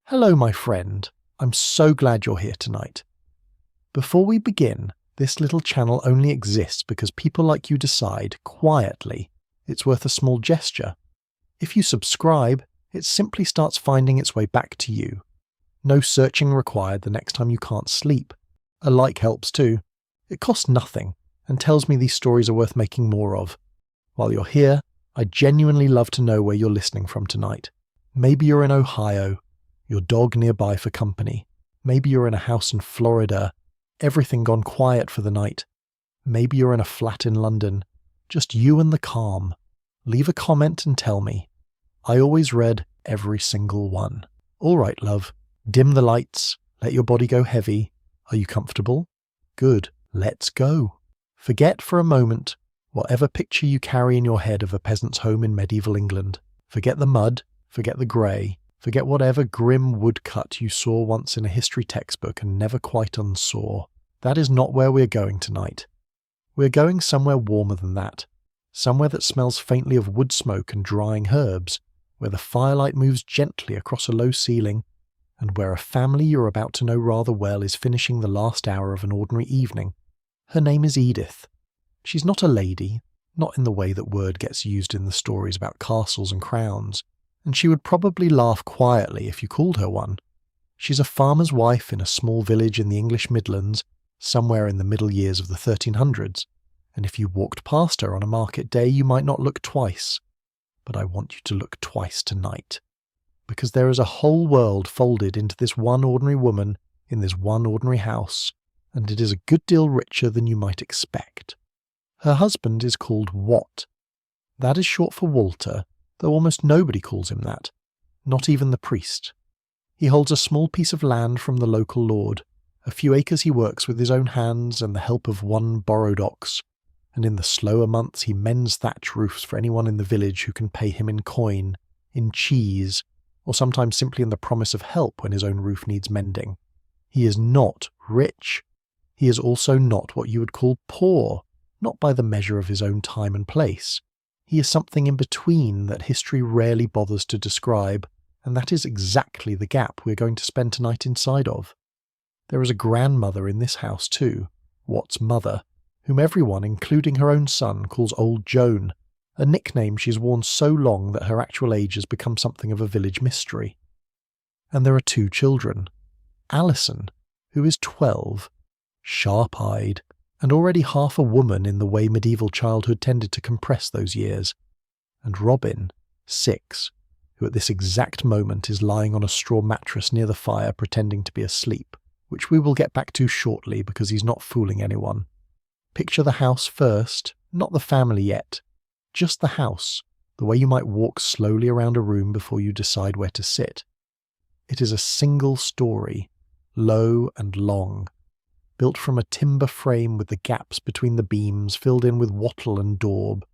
Hello, my friend. I'm so glad you're here tonight. Before we begin, this little channel only exists because people like you decide, quietly, it's worth a small gesture. If you subscribe, it simply starts finding its way back to you. No searching required the next time you can't sleep. A like helps too. It costs nothing and tells me these stories are worth making more of. While you're here, I genuinely love to know where you're listening from tonight. Maybe you're in Ohio, your dog nearby for company. Maybe you're in a house in Florida, everything gone quiet for the night. Maybe you're in a flat in London, just you and the calm. Leave a comment and tell me. I always read every single one. All right, love. Dim the lights. Let your body go heavy. Are you comfortable? Good. Let's go. Forget for a moment whatever picture you carry in your head of a peasant's home in medieval England. Forget the mud. Forget the grey. Forget whatever grim woodcut you saw once in a history textbook and never quite unsaw. That is not where we're going tonight. We're going somewhere warmer than that. Somewhere that smells faintly of wood smoke and drying herbs, where the firelight moves gently across a low ceiling, and where a family you're about to know rather well is finishing the last hour of an ordinary evening. Her name is Edith. She's not a lady, not in the way that word gets used in the stories about castles and crowns, and she would probably laugh quietly if you called her one. She's a farmer's wife in a small village in the English Midlands, somewhere in the middle years of the 1300s, and if you walked past her on a market day you might not look twice. But I want you to look twice tonight, because there is a whole world folded into this one ordinary woman in this one ordinary house, and it is a good deal richer than you might expect. Her husband is called Wat. That is short for Walter, though almost nobody calls him that, not even the priest. He holds a small piece of land from the local lord, a few acres he works with his own hands and the help of one borrowed ox, and in the slower months he mends thatch roofs for anyone in the village who can pay him in coin, in cheese, or sometimes simply in the promise of help when his own roof needs mending. He is not rich. He is also not what you would call poor, not by the measure of his own time and place. He is something in between that history rarely bothers to describe, and that is exactly the gap we're going to spend tonight inside of. There is a grandmother in this house too, Wat's mother, whom everyone, including her own son, calls Old Joan, a nickname she's worn so long that her actual age has become something of a village mystery. And there are two children. Alison, who is 12, sharp-eyed, and already half a woman in the way medieval childhood tended to compress those years, and Robin, 6, who at this exact moment is lying on a straw mattress near the fire pretending to be asleep, which we will get back to shortly because he's not fooling anyone. Picture the house first, not the family yet, just the house, the way you might walk slowly around a room before you decide where to sit. It is a single story, low and long, built from a timber frame with the gaps between the beams filled in with wattle and daub,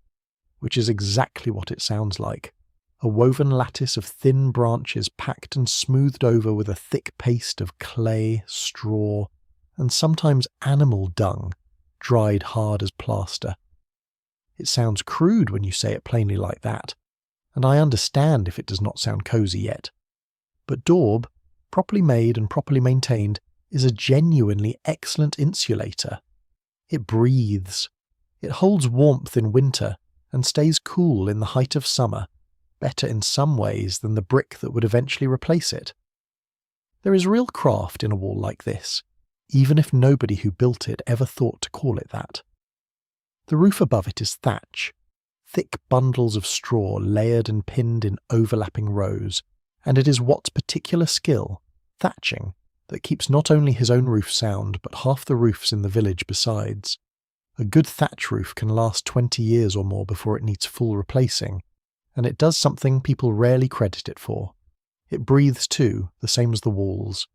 which is exactly what it sounds like. A woven lattice of thin branches packed and smoothed over with a thick paste of clay, straw, and sometimes animal dung, dried hard as plaster. It sounds crude when you say it plainly like that, and I understand if it does not sound cosy yet. But daub, properly made and properly maintained, is a genuinely excellent insulator. It breathes. It holds warmth in winter and stays cool in the height of summer, better in some ways than the brick that would eventually replace it. There is real craft in a wall like this, even if nobody who built it ever thought to call it that. The roof above it is thatch, thick bundles of straw layered and pinned in overlapping rows, and it is Watt's particular skill, thatching, that keeps not only his own roof sound but half the roofs in the village besides. A good thatch roof can last 20 years or more before it needs full replacing, and it does something people rarely credit it for. It breathes too, the same as the walls.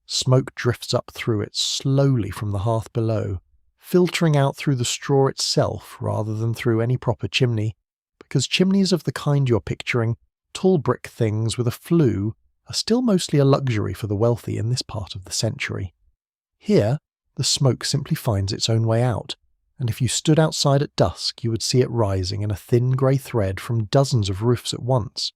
Smoke drifts up through it slowly from the hearth below, filtering out through the straw itself rather than through any proper chimney, because chimneys of the kind you're picturing, tall brick things with a flue, are still mostly a luxury for the wealthy in this part of the century. Here, the smoke simply finds its own way out, and if you stood outside at dusk you would see it rising in a thin grey thread from dozens of roofs at once,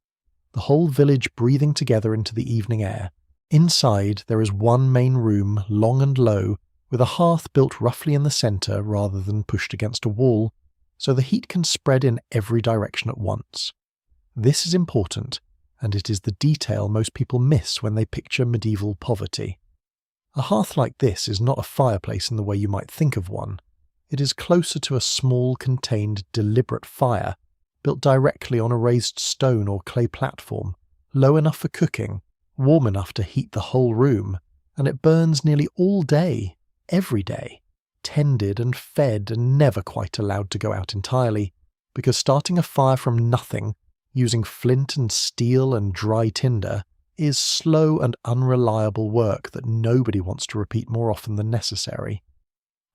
the whole village breathing together into the evening air, Inside, there is one main room, long and low, with a hearth built roughly in the centre rather than pushed against a wall, so the heat can spread in every direction at once. This is important, and it is the detail most people miss when they picture medieval poverty. A hearth like this is not a fireplace in the way you might think of one. It is closer to a small, contained, deliberate fire, built directly on a raised stone or clay platform, low enough for cooking, warm enough to heat the whole room, and it burns nearly all day, every day, tended and fed and never quite allowed to go out entirely, because starting a fire from nothing, using flint and steel and dry tinder, is slow and unreliable work that nobody wants to repeat more often than necessary.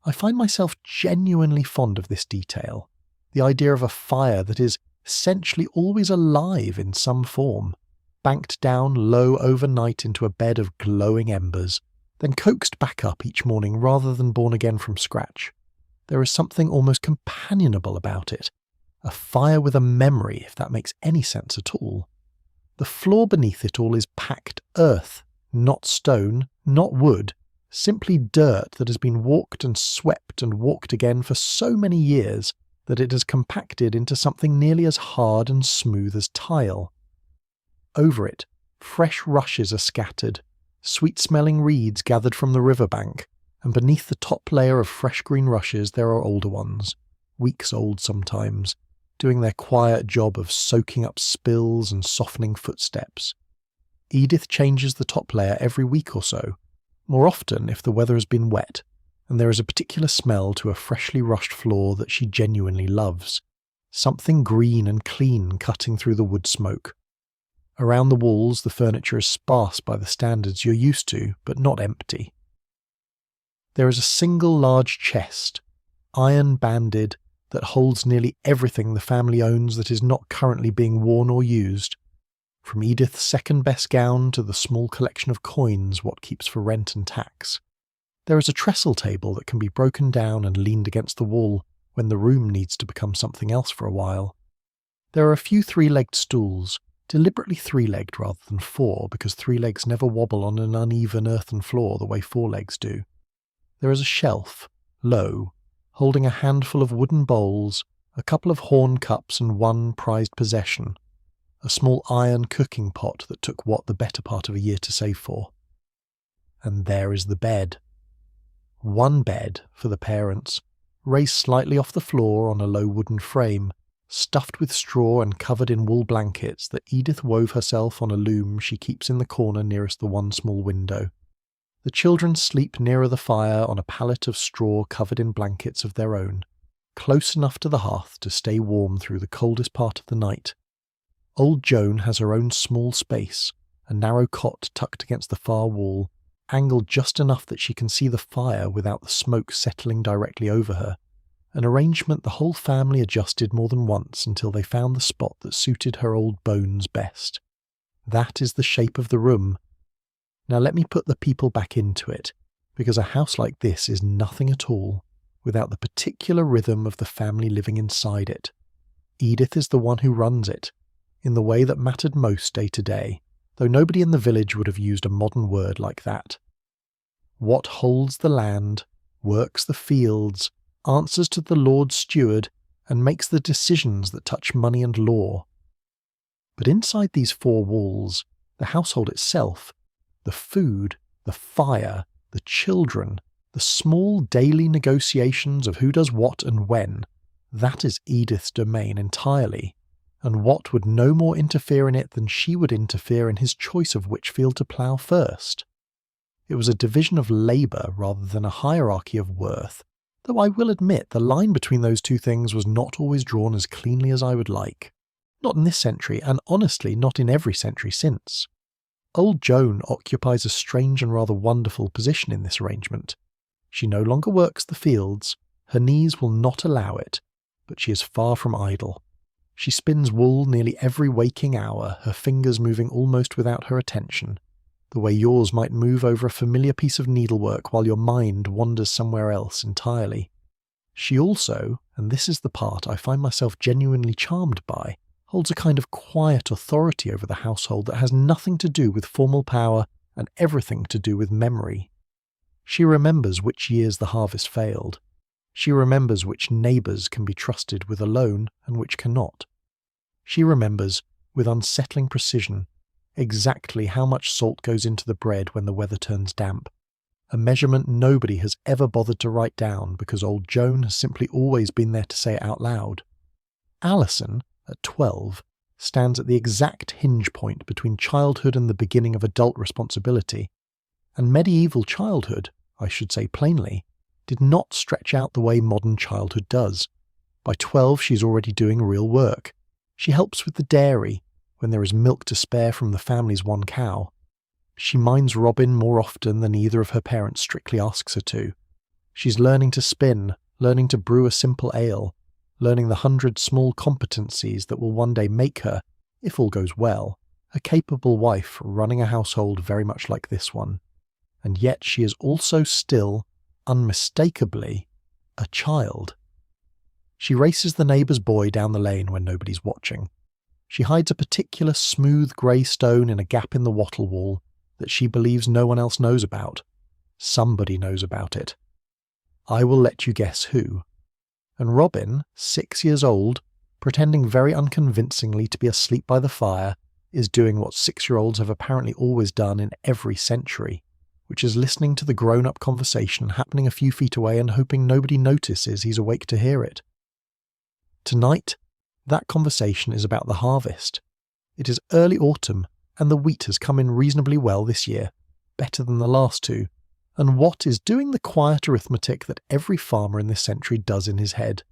I find myself genuinely fond of this detail, the idea of a fire that is essentially always alive in some form, banked down low overnight into a bed of glowing embers, then coaxed back up each morning rather than born again from scratch. There is something almost companionable about it, a fire with a memory, if that makes any sense at all. The floor beneath it all is packed earth, not stone, not wood, simply dirt that has been walked and swept and walked again for so many years that it has compacted into something nearly as hard and smooth as tile. Over it, fresh rushes are scattered, sweet-smelling reeds gathered from the riverbank, and beneath the top layer of fresh green rushes there are older ones, weeks old sometimes, doing their quiet job of soaking up spills and softening footsteps. Edith changes the top layer every week or so, more often if the weather has been wet, and there is a particular smell to a freshly rushed floor that she genuinely loves, something green and clean cutting through the wood smoke. Around the walls the furniture is sparse by the standards you're used to, but not empty. There is a single large chest, iron-banded, that holds nearly everything the family owns that is not currently being worn or used, from Edith's second-best gown to the small collection of coins what keeps for rent and tax. There is a trestle table that can be broken down and leaned against the wall when the room needs to become something else for a while. There are a few three-legged stools, deliberately three-legged rather than four, because three legs never wobble on an uneven earthen floor the way four legs do. There is a shelf, low, holding a handful of wooden bowls, a couple of horn cups and one prized possession, a small iron cooking pot that took the better part of a year to save for. And there is the bed. One bed, for the parents, raised slightly off the floor on a low wooden frame, stuffed with straw and covered in wool blankets that Edith wove herself on a loom she keeps in the corner nearest the one small window. The children sleep nearer the fire on a pallet of straw covered in blankets of their own, close enough to the hearth to stay warm through the coldest part of the night. Old Joan has her own small space, a narrow cot tucked against the far wall, angled just enough that she can see the fire without the smoke settling directly over her, an arrangement the whole family adjusted more than once until they found the spot that suited her old bones best. That is the shape of the room. Now let me put the people back into it, because a house like this is nothing at all without the particular rhythm of the family living inside it. Edith is the one who runs it, in the way that mattered most day to day, though nobody in the village would have used a modern word like that. What holds the land, works the fields, answers to the Lord Steward, and makes the decisions that touch money and law. But inside these four walls, the household itself, the food, the fire, the children, the small daily negotiations of who does what and when, that is Edith's domain entirely, and Wat would no more interfere in it than she would interfere in his choice of which field to plough first. It was a division of labour rather than a hierarchy of worth, though I will admit the line between those two things was not always drawn as cleanly as I would like. Not in this century, and honestly not in every century since. Old Joan occupies a strange and rather wonderful position in this arrangement. She no longer works the fields, her knees will not allow it, but she is far from idle. She spins wool nearly every waking hour, her fingers moving almost without her attention, the way yours might move over a familiar piece of needlework while your mind wanders somewhere else entirely. She also, and this is the part I find myself genuinely charmed by, holds a kind of quiet authority over the household that has nothing to do with formal power and everything to do with memory. She remembers which years the harvest failed. She remembers which neighbours can be trusted with a loan and which cannot. She remembers, with unsettling precision, exactly how much salt goes into the bread when the weather turns damp, a measurement nobody has ever bothered to write down because Old Joan has simply always been there to say it out loud. Alison, at 12, stands at the exact hinge point between childhood and the beginning of adult responsibility, and medieval childhood, I should say plainly, did not stretch out the way modern childhood does. By 12 she's already doing real work. She helps with the dairy when there is milk to spare from the family's one cow. She minds Robin more often than either of her parents strictly asks her to. She's learning to spin, learning to brew a simple ale, learning the 100 small competencies that will one day make her, if all goes well, a capable wife running a household very much like this one. And yet she is also still, unmistakably, a child. She races the neighbour's boy down the lane when nobody's watching. She hides a particular smooth grey stone in a gap in the wattle wall that she believes no one else knows about. Somebody knows about it. I will let you guess who. And Robin, 6 years old, pretending very unconvincingly to be asleep by the fire, is doing what 6-year-olds have apparently always done in every century, which is listening to the grown-up conversation happening a few feet away and hoping nobody notices he's awake to hear it. Tonight, that conversation is about the harvest. It is early autumn, and the wheat has come in reasonably well this year, better than the last two, and Watt is doing the quiet arithmetic that every farmer in this century does in his head,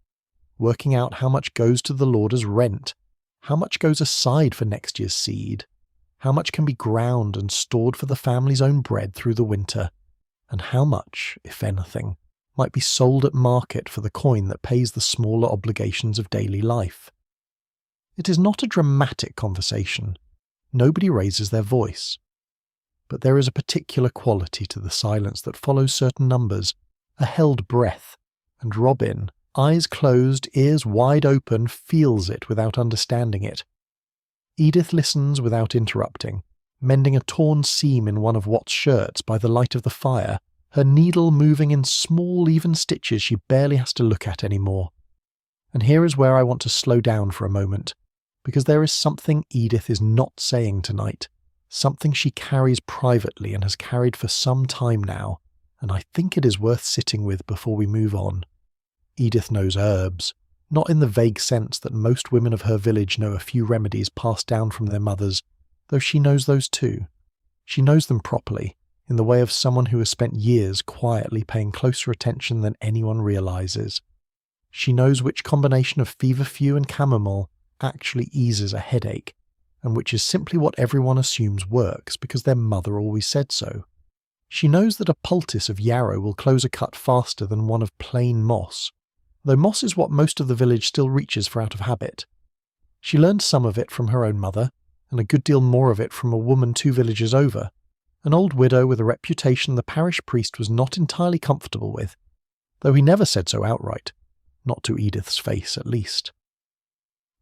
working out how much goes to the Lord as rent, how much goes aside for next year's seed, how much can be ground and stored for the family's own bread through the winter, and how much, if anything, might be sold at market for the coin that pays the smaller obligations of daily life. It is not a dramatic conversation. Nobody raises their voice. But there is a particular quality to the silence that follows certain numbers, a held breath, and Robin, eyes closed, ears wide open, feels it without understanding it. Edith listens without interrupting, mending a torn seam in one of Watt's shirts by the light of the fire, her needle moving in small even stitches she barely has to look at anymore. And here is where I want to slow down for a moment, because there is something Edith is not saying tonight, something she carries privately and has carried for some time now, and I think it is worth sitting with before we move on. Edith knows herbs, not in the vague sense that most women of her village know a few remedies passed down from their mothers, though she knows those too. She knows them properly, in the way of someone who has spent years quietly paying closer attention than anyone realizes. She knows which combination of feverfew and chamomile actually eases a headache, and which is simply what everyone assumes works because their mother always said so. She knows that a poultice of yarrow will close a cut faster than one of plain moss, though moss is what most of the village still reaches for out of habit. She learned some of it from her own mother, and a good deal more of it from a woman 2 villages over, an old widow with a reputation the parish priest was not entirely comfortable with, though he never said so outright, not to Edith's face at least.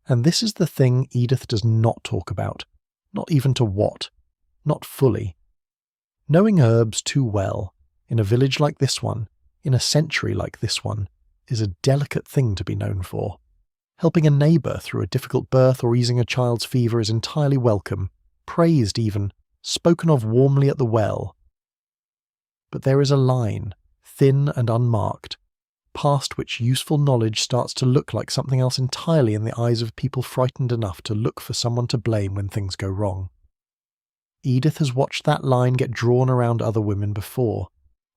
And this is the thing Edith does not talk about, not even to Watt, not fully. Knowing herbs too well, in a village like this one, in a century like this one, is a delicate thing to be known for. Helping a neighbour through a difficult birth or easing a child's fever is entirely welcome, praised even, spoken of warmly at the well. But there is a line, thin and unmarked, past which useful knowledge starts to look like something else entirely in the eyes of people frightened enough to look for someone to blame when things go wrong. Edith has watched that line get drawn around other women before,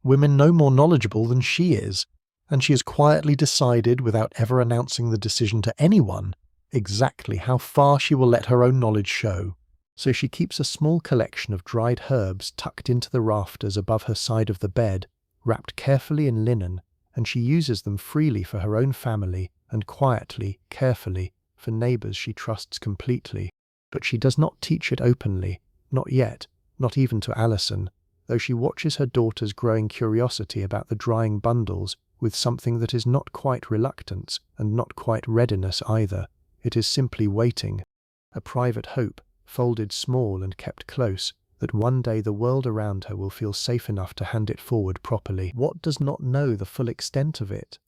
women no more knowledgeable than she is, and she has quietly decided, without ever announcing the decision to anyone, exactly how far she will let her own knowledge show. So she keeps a small collection of dried herbs tucked into the rafters above her side of the bed, wrapped carefully in linen, and she uses them freely for her own family and quietly, carefully, for neighbours she trusts completely. But she does not teach it openly, not yet, not even to Alison, though she watches her daughter's growing curiosity about the drying bundles with something that is not quite reluctance and not quite readiness either. It is simply waiting, a private hope, folded small and kept close, that one day the world around her will feel safe enough to hand it forward properly. What does not know the full extent of it?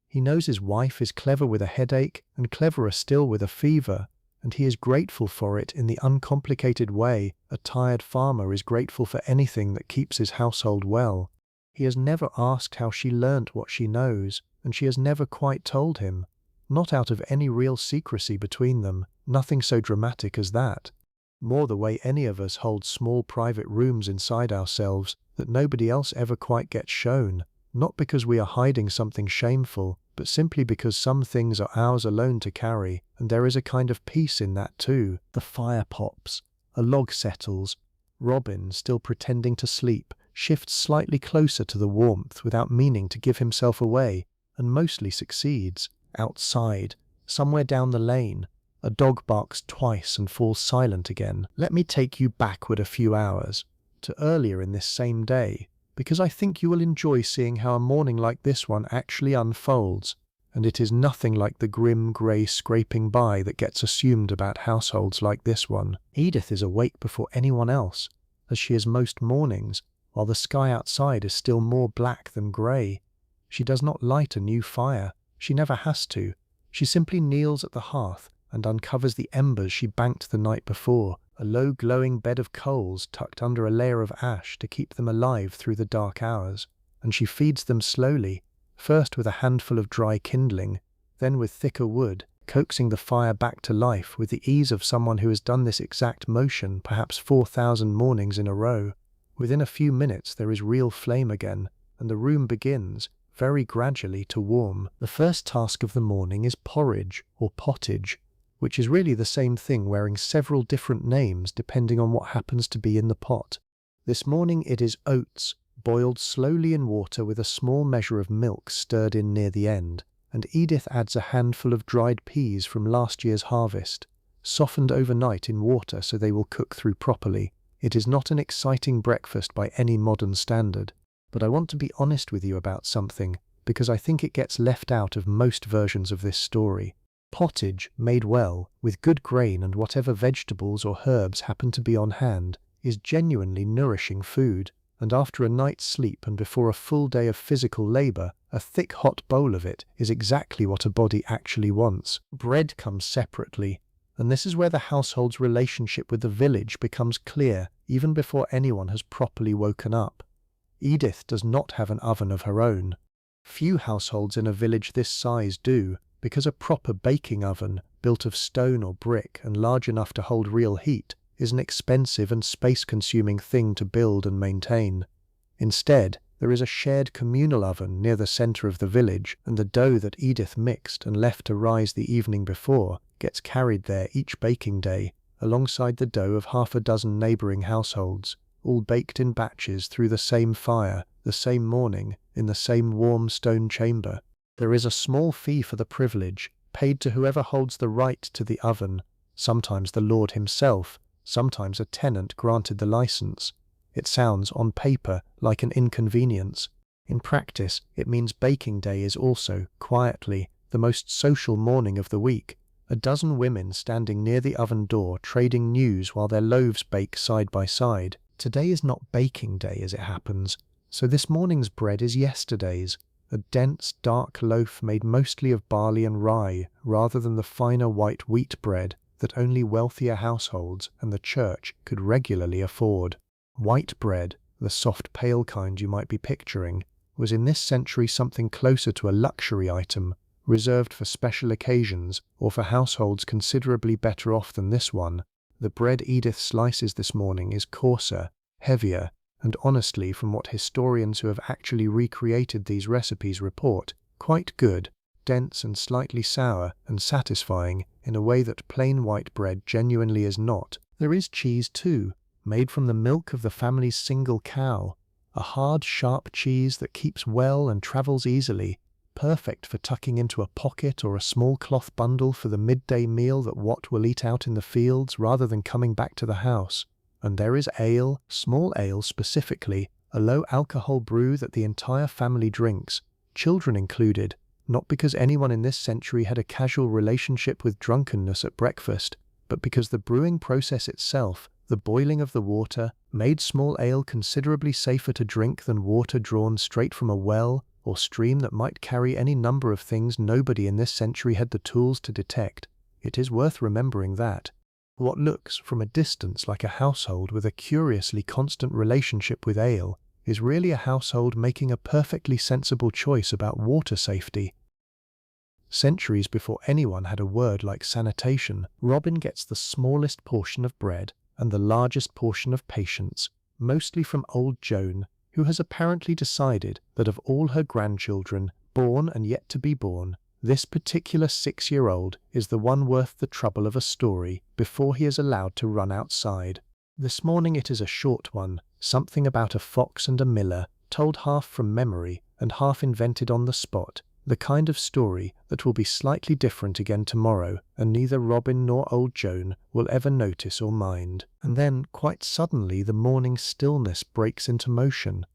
He knows his wife is clever with a headache and cleverer still with a fever, and he is grateful for it in the uncomplicated way a tired farmer is grateful for anything that keeps his household well. He has never asked how she learnt what she knows, and she has never quite told him. Not out of any real secrecy between them, nothing so dramatic as that. More the way any of us hold small private rooms inside ourselves that nobody else ever quite gets shown, not because we are hiding something shameful, but simply because some things are ours alone to carry, and there is a kind of peace in that too. The fire pops, a log settles, Robin, still pretending to sleep, shifts slightly closer to the warmth without meaning to give himself away, and mostly succeeds. Outside, somewhere down the lane, a dog barks twice and falls silent again. Let me take you backward a few hours, to earlier in this same day, because I think you will enjoy seeing how a morning like this one actually unfolds, and it is nothing like the grim grey scraping by that gets assumed about households like this one. Edith is awake before anyone else, as she is most mornings, while the sky outside is still more black than grey. She does not light a new fire. She never has to. She simply kneels at the hearth and uncovers the embers she banked the night before, a low glowing bed of coals tucked under a layer of ash to keep them alive through the dark hours, and she feeds them slowly, first with a handful of dry kindling, then with thicker wood, coaxing the fire back to life with the ease of someone who has done this exact motion perhaps 4,000 mornings in a row. Within a few minutes there is real flame again, and the room begins, very gradually, to warm. The first task of the morning is porridge, or pottage, which is really the same thing wearing several different names depending on what happens to be in the pot. This morning it is oats, boiled slowly in water with a small measure of milk stirred in near the end, and Edith adds a handful of dried peas from last year's harvest, softened overnight in water so they will cook through properly. It is not an exciting breakfast by any modern standard, but I want to be honest with you about something, because I think it gets left out of most versions of this story. Pottage, made well, with good grain and whatever vegetables or herbs happen to be on hand, is genuinely nourishing food, and after a night's sleep and before a full day of physical labour, a thick hot bowl of it is exactly what a body actually wants. Bread comes separately, and this is where the household's relationship with the village becomes clear, even before anyone has properly woken up. Edith does not have an oven of her own. Few households in a village this size do, because a proper baking oven, built of stone or brick and large enough to hold real heat, is an expensive and space-consuming thing to build and maintain. Instead, there is a shared communal oven near the centre of the village, and the dough that Edith mixed and left to rise the evening before gets carried there each baking day, alongside the dough of half a dozen neighbouring households, all baked in batches through the same fire, the same morning, in the same warm stone chamber. There is a small fee for the privilege, paid to whoever holds the right to the oven, sometimes the lord himself, sometimes a tenant granted the license. It sounds, on paper, like an inconvenience. In practice, it means baking day is also, quietly, the most social morning of the week. A dozen women standing near the oven door trading news while their loaves bake side by side. Today is not baking day as it happens, so this morning's bread is yesterday's, a dense, dark loaf made mostly of barley and rye rather than the finer white wheat bread that only wealthier households and the church could regularly afford. White bread, the soft pale kind you might be picturing, was in this century something closer to a luxury item, reserved for special occasions or for households considerably better off than this one. The bread Edith slices this morning is coarser, heavier, and honestly, from what historians who have actually recreated these recipes report, quite good, dense and slightly sour and satisfying in a way that plain white bread genuinely is not. There is cheese too, made from the milk of the family's single cow, a hard, sharp cheese that keeps well and travels easily, perfect for tucking into a pocket or a small cloth bundle for the midday meal that Wat will eat out in the fields rather than coming back to the house. And there is ale, small ale specifically, a low-alcohol brew that the entire family drinks, children included, not because anyone in this century had a casual relationship with drunkenness at breakfast, but because the brewing process itself, The boiling of the water made small ale considerably safer to drink than water drawn straight from a well or stream that might carry any number of things nobody in this century had the tools to detect. It is worth remembering that what looks from a distance like a household with a curiously constant relationship with ale is really a household making a perfectly sensible choice about water safety. Centuries before anyone had a word like sanitation, Robin gets the smallest portion of bread and the largest portion of patience, mostly from Old Joan, who has apparently decided that of all her grandchildren, born and yet to be born, this particular 6-year-old is the one worth the trouble of a story before he is allowed to run outside. This morning it is a short one, something about a fox and a miller, told half from memory and half invented on the spot, the kind of story that will be slightly different again tomorrow, and neither Robin nor Old Joan will ever notice or mind. And then, quite suddenly, the morning stillness breaks into motion.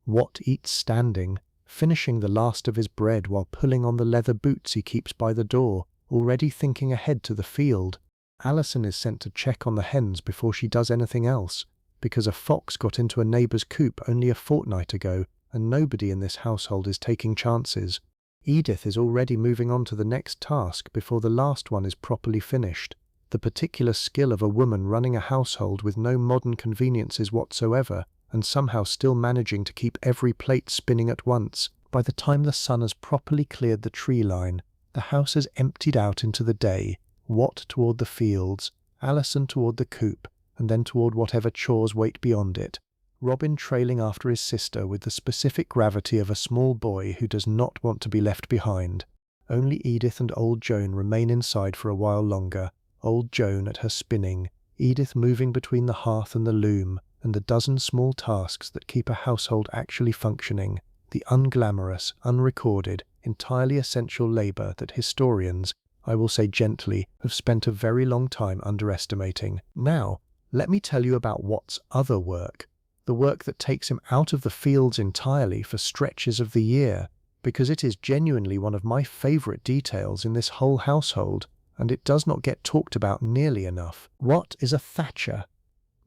Wat eats standing, finishing the last of his bread while pulling on the leather boots he keeps by the door, already thinking ahead to the field. Alison is sent to check on the hens before she does anything else, because a fox got into a neighbour's coop only a fortnight ago, and nobody in this household is taking chances. Edith is already moving on to the next task before the last one is properly finished. The particular skill of a woman running a household with no modern conveniences whatsoever, and somehow still managing to keep every plate spinning at once. By the time the sun has properly cleared the tree line, the house has emptied out into the day, Wat toward the fields, Alison toward the coop, and then toward whatever chores wait beyond it. Robin trailing after his sister with the specific gravity of a small boy who does not want to be left behind. Only Edith and Old Joan remain inside for a while longer, Old Joan at her spinning, Edith moving between the hearth and the loom, and the dozen small tasks that keep a household actually functioning, the unglamorous, unrecorded, entirely essential labour that historians, I will say gently, have spent a very long time underestimating. Now, let me tell you about Wat's other work. The work that takes him out of the fields entirely for stretches of the year, because it is genuinely one of my favourite details in this whole household, and it does not get talked about nearly enough. Wat is a thatcher.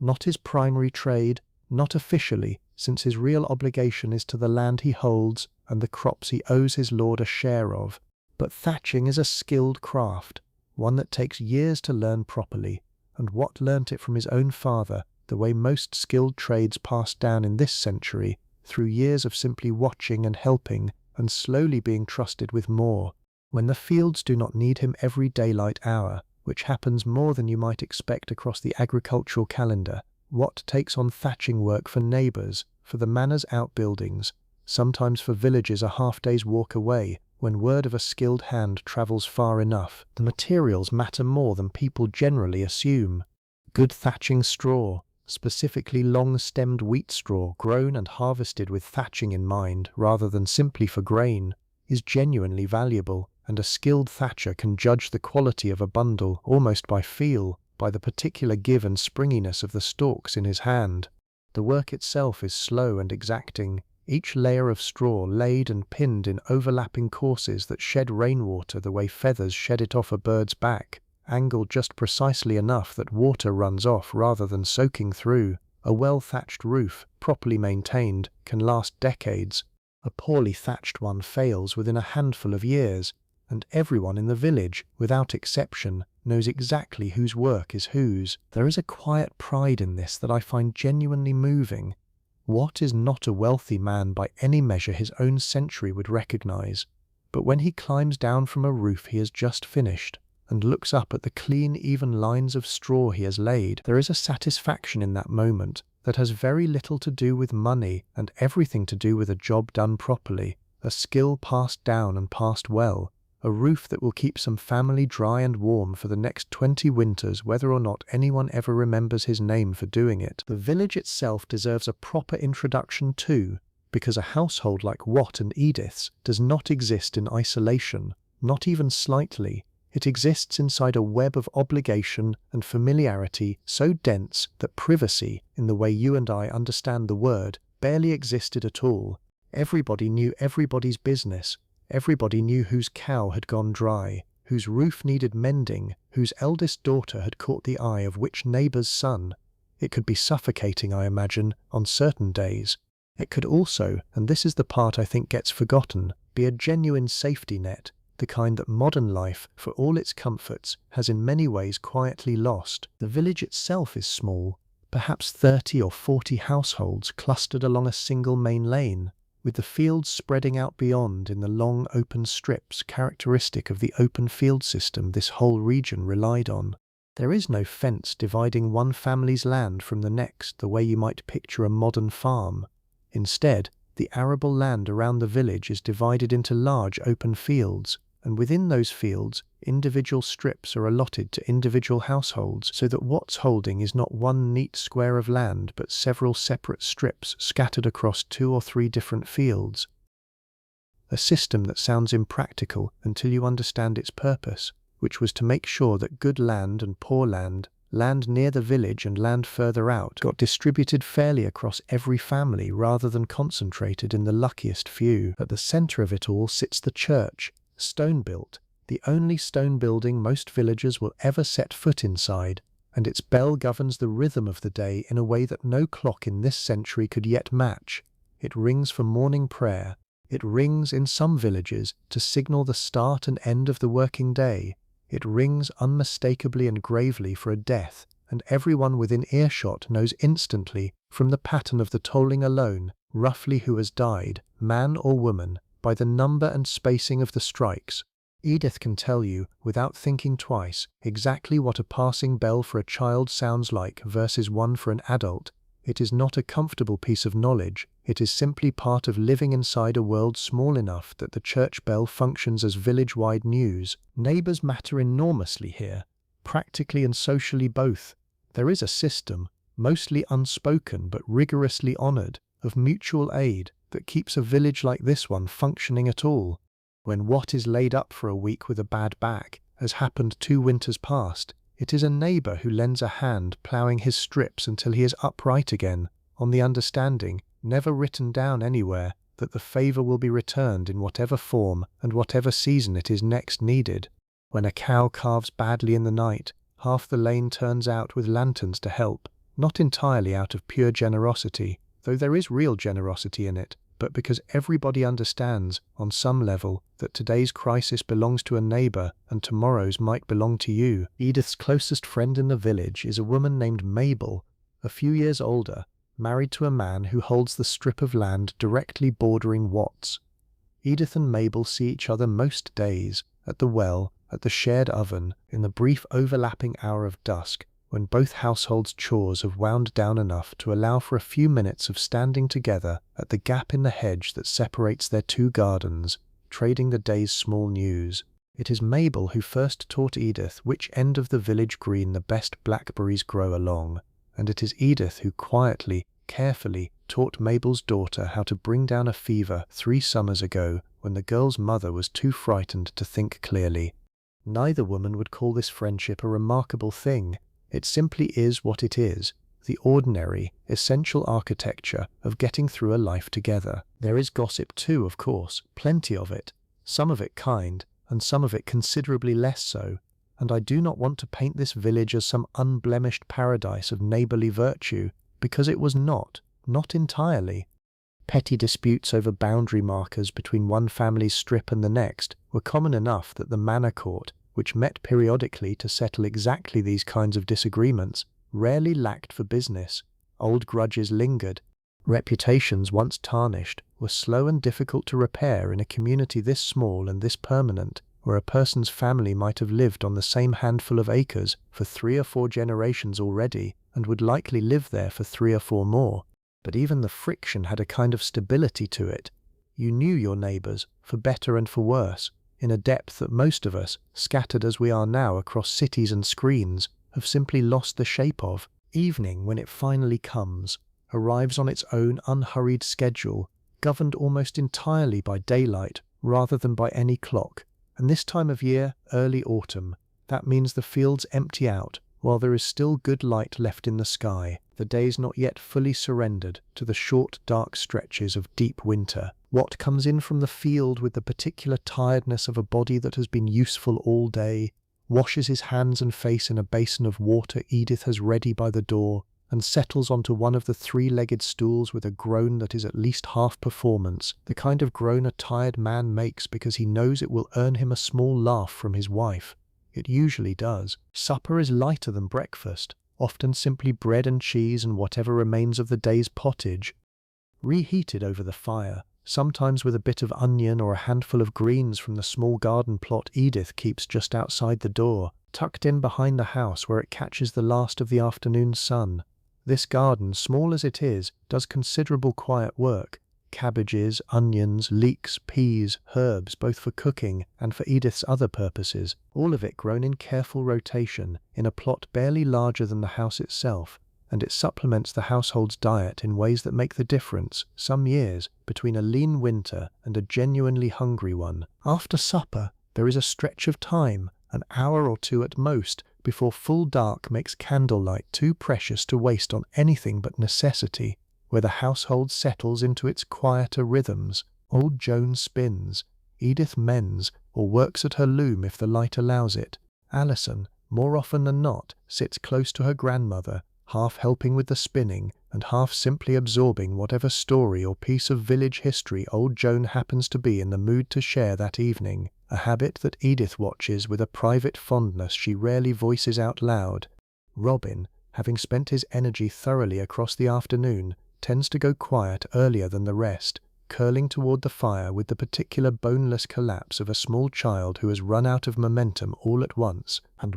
Not his primary trade, not officially, since his real obligation is to the land he holds and the crops he owes his lord a share of, but thatching is a skilled craft, one that takes years to learn properly, and Wat learnt it from his own father, the way most skilled trades passed down in this century, through years of simply watching and helping, and slowly being trusted with more. When the fields do not need him every daylight hour, which happens more than you might expect across the agricultural calendar, Wat takes on thatching work for neighbours, for the manor's outbuildings, sometimes for villages a half-day's walk away, when word of a skilled hand travels far enough. The materials matter more than people generally assume. Good thatching straw, specifically long-stemmed wheat straw grown and harvested with thatching in mind rather than simply for grain, is genuinely valuable, and a skilled thatcher can judge the quality of a bundle almost by feel, by the particular give and springiness of the stalks in his hand. The work itself is slow and exacting, each layer of straw laid and pinned in overlapping courses that shed rainwater the way feathers shed it off a bird's back, angled just precisely enough that water runs off rather than soaking through. A well-thatched roof, properly maintained, can last decades. A poorly thatched one fails within a handful of years, and everyone in the village, without exception, knows exactly whose work is whose. There is a quiet pride in this that I find genuinely moving. Wat is not a wealthy man by any measure his own century would recognize, but when he climbs down from a roof he has just finished, and looks up at the clean, even lines of straw he has laid, there is a satisfaction in that moment that has very little to do with money and everything to do with a job done properly, a skill passed down and passed well, a roof that will keep some family dry and warm for the next 20 winters whether or not anyone ever remembers his name for doing it. The village itself deserves a proper introduction too, because a household like Wat and Edith's does not exist in isolation, not even slightly. It exists inside a web of obligation and familiarity so dense that privacy, in the way you and I understand the word, barely existed at all. Everybody knew everybody's business. Everybody knew whose cow had gone dry, whose roof needed mending, whose eldest daughter had caught the eye of which neighbour's son. It could be suffocating, I imagine, on certain days. It could also, and this is the part I think gets forgotten, be a genuine safety net, the kind that modern life, for all its comforts, has in many ways quietly lost. The village itself is small, perhaps 30 or 40 households clustered along a single main lane, with the fields spreading out beyond in the long open strips characteristic of the open field system this whole region relied on. There is no fence dividing one family's land from the next the way you might picture a modern farm. Instead, the arable land around the village is divided into large open fields, and within those fields, individual strips are allotted to individual households so that what's holding is not one neat square of land but several separate strips scattered across 2 or 3 different fields. A system that sounds impractical until you understand its purpose, which was to make sure that good land and poor land, land near the village and land further out, got distributed fairly across every family rather than concentrated in the luckiest few. At the centre of it all sits the church, stone-built, the only stone building most villagers will ever set foot inside, and its bell governs the rhythm of the day in a way that no clock in this century could yet match. It rings for morning prayer. It rings, in some villages, to signal the start and end of the working day. It rings unmistakably and gravely for a death, and everyone within earshot knows instantly, from the pattern of the tolling alone, roughly who has died, man or woman, by the number and spacing of the strikes. Edith can tell you, without thinking twice, exactly what a passing bell for a child sounds like versus one for an adult. It is not a comfortable piece of knowledge, it is simply part of living inside a world small enough that the church bell functions as village-wide news. Neighbours matter enormously here, practically and socially both. There is a system, mostly unspoken but rigorously honoured, of mutual aid that keeps a village like this one functioning at all. When Watt is laid up for a week with a bad back, as happened 2 winters past, it is a neighbour who lends a hand ploughing his strips until he is upright again, on the understanding, never written down anywhere, that the favour will be returned in whatever form and whatever season it is next needed. When a cow calves badly in the night, half the lane turns out with lanterns to help, not entirely out of pure generosity, though there is real generosity in it, but because everybody understands, on some level, that today's crisis belongs to a neighbour and tomorrow's might belong to you. Edith's closest friend in the village is a woman named Mabel, a few years older, married to a man who holds the strip of land directly bordering Watts. Edith and Mabel see each other most days, at the well, at the shared oven, in the brief overlapping hour of dusk, when both households' chores have wound down enough to allow for a few minutes of standing together at the gap in the hedge that separates their 2 gardens, trading the day's small news. It is Mabel who first taught Edith which end of the village green the best blackberries grow along, and it is Edith who quietly, carefully, taught Mabel's daughter how to bring down a fever 3 summers ago when the girl's mother was too frightened to think clearly. Neither woman would call this friendship a remarkable thing. It simply is what it is, the ordinary, essential architecture of getting through a life together. There is gossip too, of course, plenty of it, some of it kind, and some of it considerably less so, and I do not want to paint this village as some unblemished paradise of neighbourly virtue, because it was not entirely. Petty disputes over boundary markers between one family's strip and the next were common enough that the manor court, which met periodically to settle exactly these kinds of disagreements, rarely lacked for business. Old grudges lingered. Reputations once tarnished were slow and difficult to repair in a community this small and this permanent, where a person's family might have lived on the same handful of acres for 3 or 4 generations already, and would likely live there for 3 or 4 more. But even the friction had a kind of stability to it. You knew your neighbours, for better and for worse, in a depth that most of us, scattered as we are now across cities and screens, have simply lost the shape of. Evening, when it finally comes, arrives on its own unhurried schedule, governed almost entirely by daylight rather than by any clock, and this time of year, early autumn, that means the fields empty out while there is still good light left in the sky, the days not yet fully surrendered to the short dark stretches of deep winter. What comes in from the field with the particular tiredness of a body that has been useful all day, washes his hands and face in a basin of water Edith has ready by the door, and settles onto one of the three-legged stools with a groan that is at least half performance, the kind of groan a tired man makes because he knows it will earn him a small laugh from his wife. It usually does. Supper is lighter than breakfast, often simply bread and cheese and whatever remains of the day's pottage, reheated over the fire, sometimes with a bit of onion or a handful of greens from the small garden plot Edith keeps just outside the door, tucked in behind the house where it catches the last of the afternoon sun. This garden, small as it is, does considerable quiet work. Cabbages, onions, leeks, peas, herbs, both for cooking and for Edith's other purposes, all of it grown in careful rotation, in a plot barely larger than the house itself, and it supplements the household's diet in ways that make the difference, some years, between a lean winter and a genuinely hungry one. After supper, there is a stretch of time, an hour or two at most, before full dark makes candlelight too precious to waste on anything but necessity, where the household settles into its quieter rhythms. Old Joan spins, Edith mends, or works at her loom if the light allows it. Alison, more often than not, sits close to her grandmother, half helping with the spinning and half simply absorbing whatever story or piece of village history Old Joan happens to be in the mood to share that evening, a habit that Edith watches with a private fondness she rarely voices out loud. Robin, having spent his energy thoroughly across the afternoon, tends to go quiet earlier than the rest, curling toward the fire with the particular boneless collapse of a small child who has run out of momentum all at once, and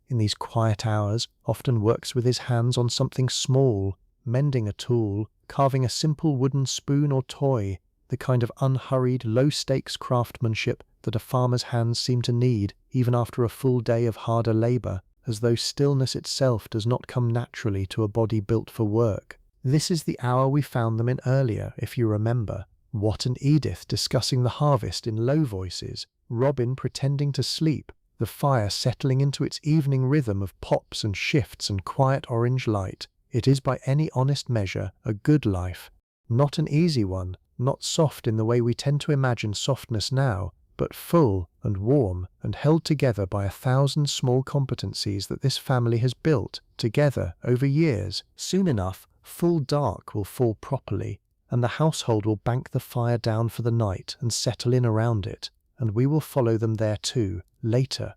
in these quiet hours, often works with his hands on something small, mending a tool, carving a simple wooden spoon or toy, the kind of unhurried, low-stakes craftsmanship that a farmer's hands seem to need, even after a full day of harder labor, as though stillness itself does not come naturally to a body built for work. This is the hour we found them in earlier, if you remember. Watt and Edith discussing the harvest in low voices, Robin pretending to sleep, the fire settling into its evening rhythm of pops and shifts and quiet orange light. It is by any honest measure a good life. Not an easy one, not soft in the way we tend to imagine softness now, but full and warm and held together by 1,000 small competencies that this family has built together over years. Soon enough, full dark will fall properly, and the household will bank the fire down for the night and settle in around it, and we will follow them there too, later.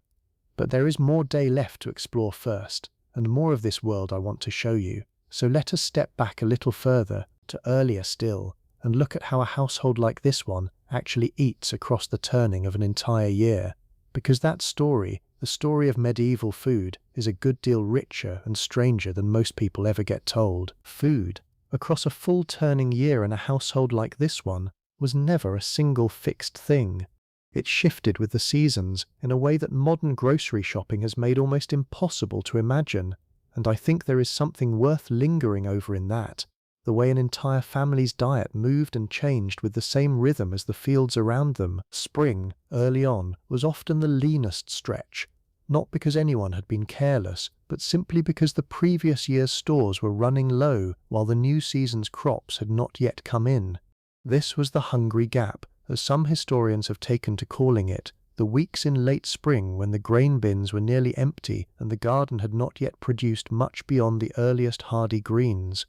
But there is more day left to explore first, and more of this world I want to show you. So let us step back a little further, to earlier still, and look at how a household like this one actually eats across the turning of an entire year. Because that story, the story of medieval food, is a good deal richer and stranger than most people ever get told. Food, across a full turning year in a household like this one, was never a single fixed thing. It shifted with the seasons in a way that modern grocery shopping has made almost impossible to imagine, and I think there is something worth lingering over in that, the way an entire family's diet moved and changed with the same rhythm as the fields around them. Spring, early on, was often the leanest stretch, not because anyone had been careless, but simply because the previous year's stores were running low while the new season's crops had not yet come in. This was the hungry gap, as some historians have taken to calling it, the weeks in late spring when the grain bins were nearly empty and the garden had not yet produced much beyond the earliest hardy greens.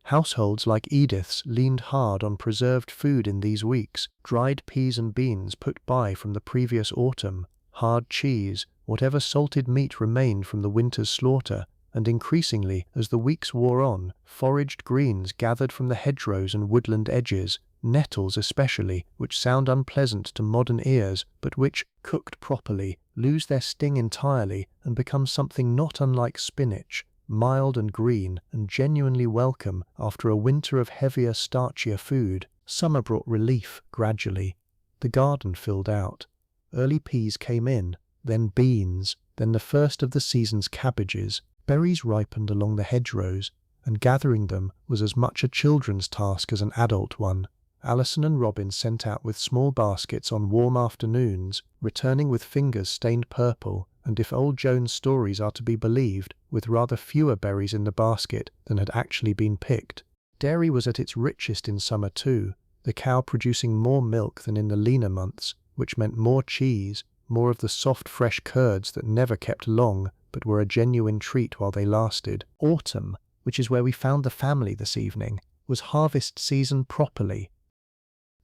Households like Edith's leaned hard on preserved food in these weeks, dried peas and beans put by from the previous autumn, hard cheese, whatever salted meat remained from the winter's slaughter, and increasingly, as the weeks wore on, foraged greens gathered from the hedgerows and woodland edges, nettles especially, which sound unpleasant to modern ears, but which, cooked properly, lose their sting entirely and become something not unlike spinach, mild and green and genuinely welcome after a winter of heavier, starchier food. Summer brought relief gradually. The garden filled out. Early peas came in, then beans, then the first of the season's cabbages. Berries ripened along the hedgerows, and gathering them was as much a children's task as an adult one. Alison and Robin sent out with small baskets on warm afternoons, returning with fingers stained purple, and if Old Joan's stories are to be believed, with rather fewer berries in the basket than had actually been picked. Dairy was at its richest in summer too, the cow producing more milk than in the leaner months, which meant more cheese, more of the soft fresh curds that never kept long, but were a genuine treat while they lasted. Autumn, which is where we found the family this evening, was harvest season properly.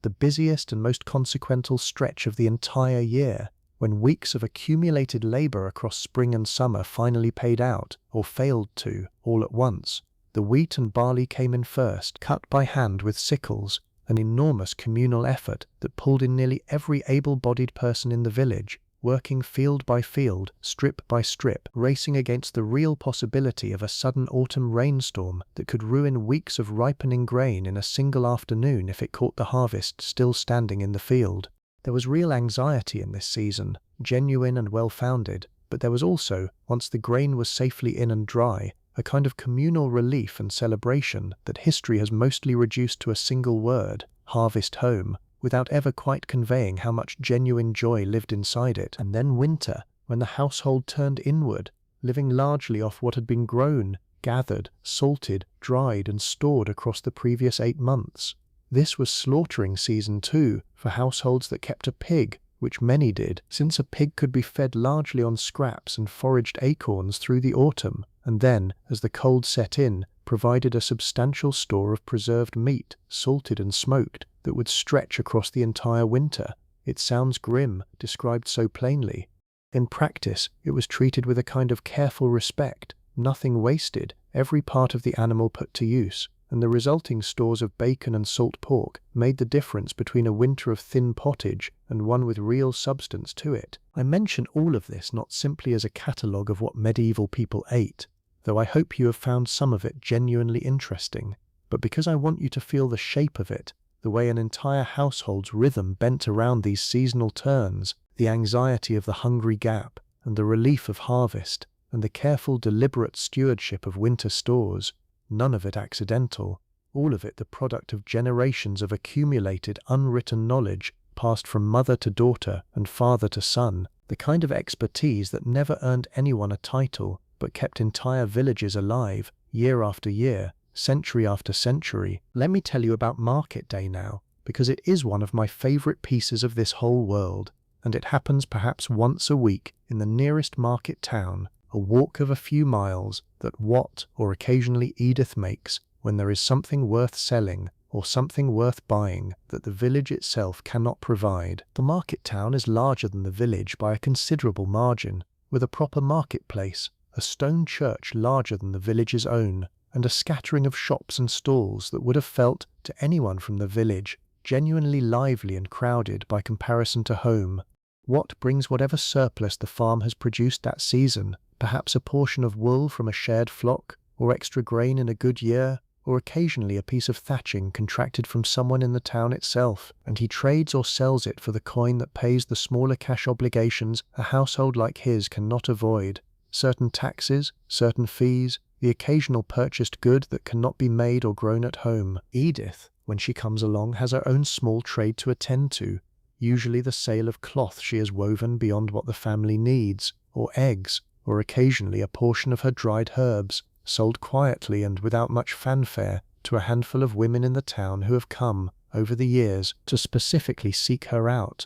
The busiest and most consequential stretch of the entire year, when weeks of accumulated labor across spring and summer finally paid out, or failed to, all at once. The wheat and barley came in first, cut by hand with sickles, an enormous communal effort that pulled in nearly every able-bodied person in the village, working field by field, strip by strip, racing against the real possibility of a sudden autumn rainstorm that could ruin weeks of ripening grain in a single afternoon if it caught the harvest still standing in the field. There was real anxiety in this season, genuine and well-founded, but there was also, once the grain was safely in and dry, a kind of communal relief and celebration that history has mostly reduced to a single word, harvest home, without ever quite conveying how much genuine joy lived inside it. And then winter, when the household turned inward, living largely off what had been grown, gathered, salted, dried and stored across the previous 8 months. This was slaughtering season too, for households that kept a pig, which many did, since a pig could be fed largely on scraps and foraged acorns through the autumn, and then, as the cold set in, provided a substantial store of preserved meat, salted and smoked, that would stretch across the entire winter. It sounds grim, described so plainly. In practice, it was treated with a kind of careful respect, nothing wasted, every part of the animal put to use, and the resulting stores of bacon and salt pork made the difference between a winter of thin pottage and one with real substance to it. I mention all of this not simply as a catalogue of what medieval people ate, though I hope you have found some of it genuinely interesting, but because I want you to feel the shape of it, the way an entire household's rhythm bent around these seasonal turns, the anxiety of the hungry gap, and the relief of harvest, and the careful, deliberate stewardship of winter stores, none of it accidental, all of it the product of generations of accumulated, unwritten knowledge passed from mother to daughter and father to son, the kind of expertise that never earned anyone a title, but kept entire villages alive, year after year, century after century. Let me tell you about Market Day now, because it is one of my favourite pieces of this whole world, and it happens perhaps once a week in the nearest market town, a walk of a few miles that Wat or occasionally Edith makes when there is something worth selling or something worth buying that the village itself cannot provide. The market town is larger than the village by a considerable margin, with a proper marketplace, a stone church larger than the village's own, and a scattering of shops and stalls that would have felt, to anyone from the village, genuinely lively and crowded by comparison to home. Wat brings whatever surplus the farm has produced that season, perhaps a portion of wool from a shared flock, or extra grain in a good year, or occasionally a piece of thatching contracted from someone in the town itself, and he trades or sells it for the coin that pays the smaller cash obligations a household like his cannot avoid. Certain taxes, certain fees, the occasional purchased good that cannot be made or grown at home. Edith, when she comes along, has her own small trade to attend to, usually the sale of cloth she has woven beyond what the family needs, or eggs, or occasionally a portion of her dried herbs, sold quietly and without much fanfare to a handful of women in the town who have come, over the years, to specifically seek her out.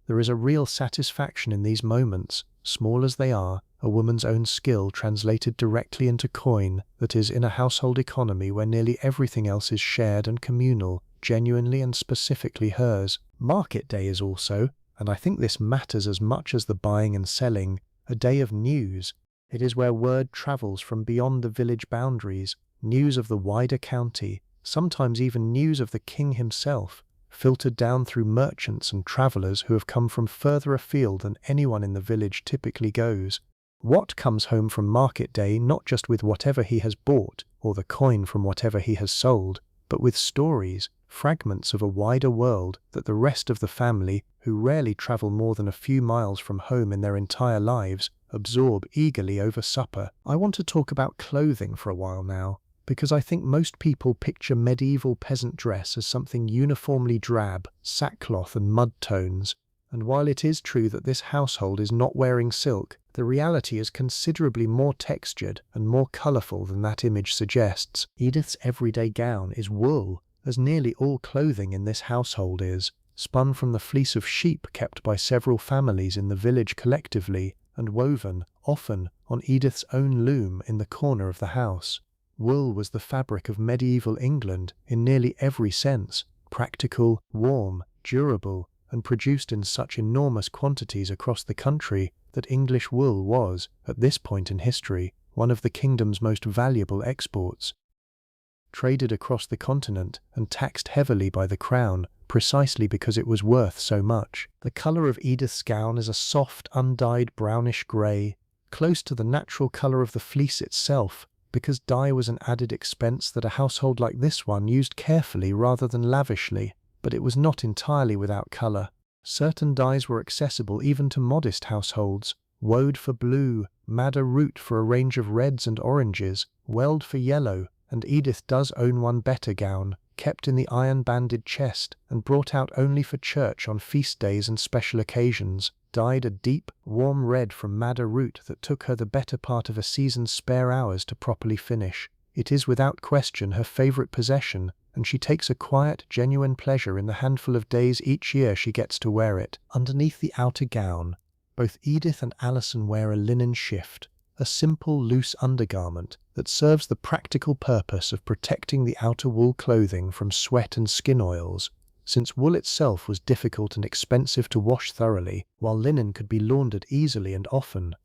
There is a real satisfaction in these moments, small as they are, a woman's own skill translated directly into coin that is, in a household economy where nearly everything else is shared and communal, genuinely and specifically hers. Market Day is also, and I think this matters as much as the buying and selling, a day of news. It is where word travels from beyond the village boundaries, news of the wider county, sometimes even news of the king himself, filtered down through merchants and travellers who have come from further afield than anyone in the village typically goes. Wat comes home from Market Day not just with whatever he has bought, or the coin from whatever he has sold, but with stories, fragments of a wider world that the rest of the family, who rarely travel more than a few miles from home in their entire lives, absorb eagerly over supper. I want to talk about clothing for a while now, because I think most people picture medieval peasant dress as something uniformly drab, sackcloth and mud tones, and while it is true that this household is not wearing silk, the reality is considerably more textured and more colourful than that image suggests. Edith's everyday gown is wool, as nearly all clothing in this household is, spun from the fleece of sheep kept by several families in the village collectively, and woven, often, on Edith's own loom in the corner of the house. Wool was the fabric of medieval England in nearly every sense: practical, warm, durable, and produced in such enormous quantities across the country that English wool was, at this point in history, one of the kingdom's most valuable exports. Traded across the continent and taxed heavily by the crown, precisely because it was worth so much. The colour of Edith's gown is a soft, undyed brownish grey, close to the natural colour of the fleece itself, because dye was an added expense that a household like this one used carefully rather than lavishly. But it was not entirely without colour. Certain dyes were accessible even to modest households: woad for blue, madder root for a range of reds and oranges, weld for yellow, and Edith does own one better gown, kept in the iron-banded chest and brought out only for church on feast days and special occasions, dyed a deep, warm red from madder root that took her the better part of a season's spare hours to properly finish. It is without question her favourite possession, and she takes a quiet, genuine pleasure in the handful of days each year she gets to wear it. Underneath the outer gown, both Edith and Alison wear a linen shift, a simple, loose undergarment that serves the practical purpose of protecting the outer wool clothing from sweat and skin oils, since wool itself was difficult and expensive to wash thoroughly, while linen could be laundered easily and often.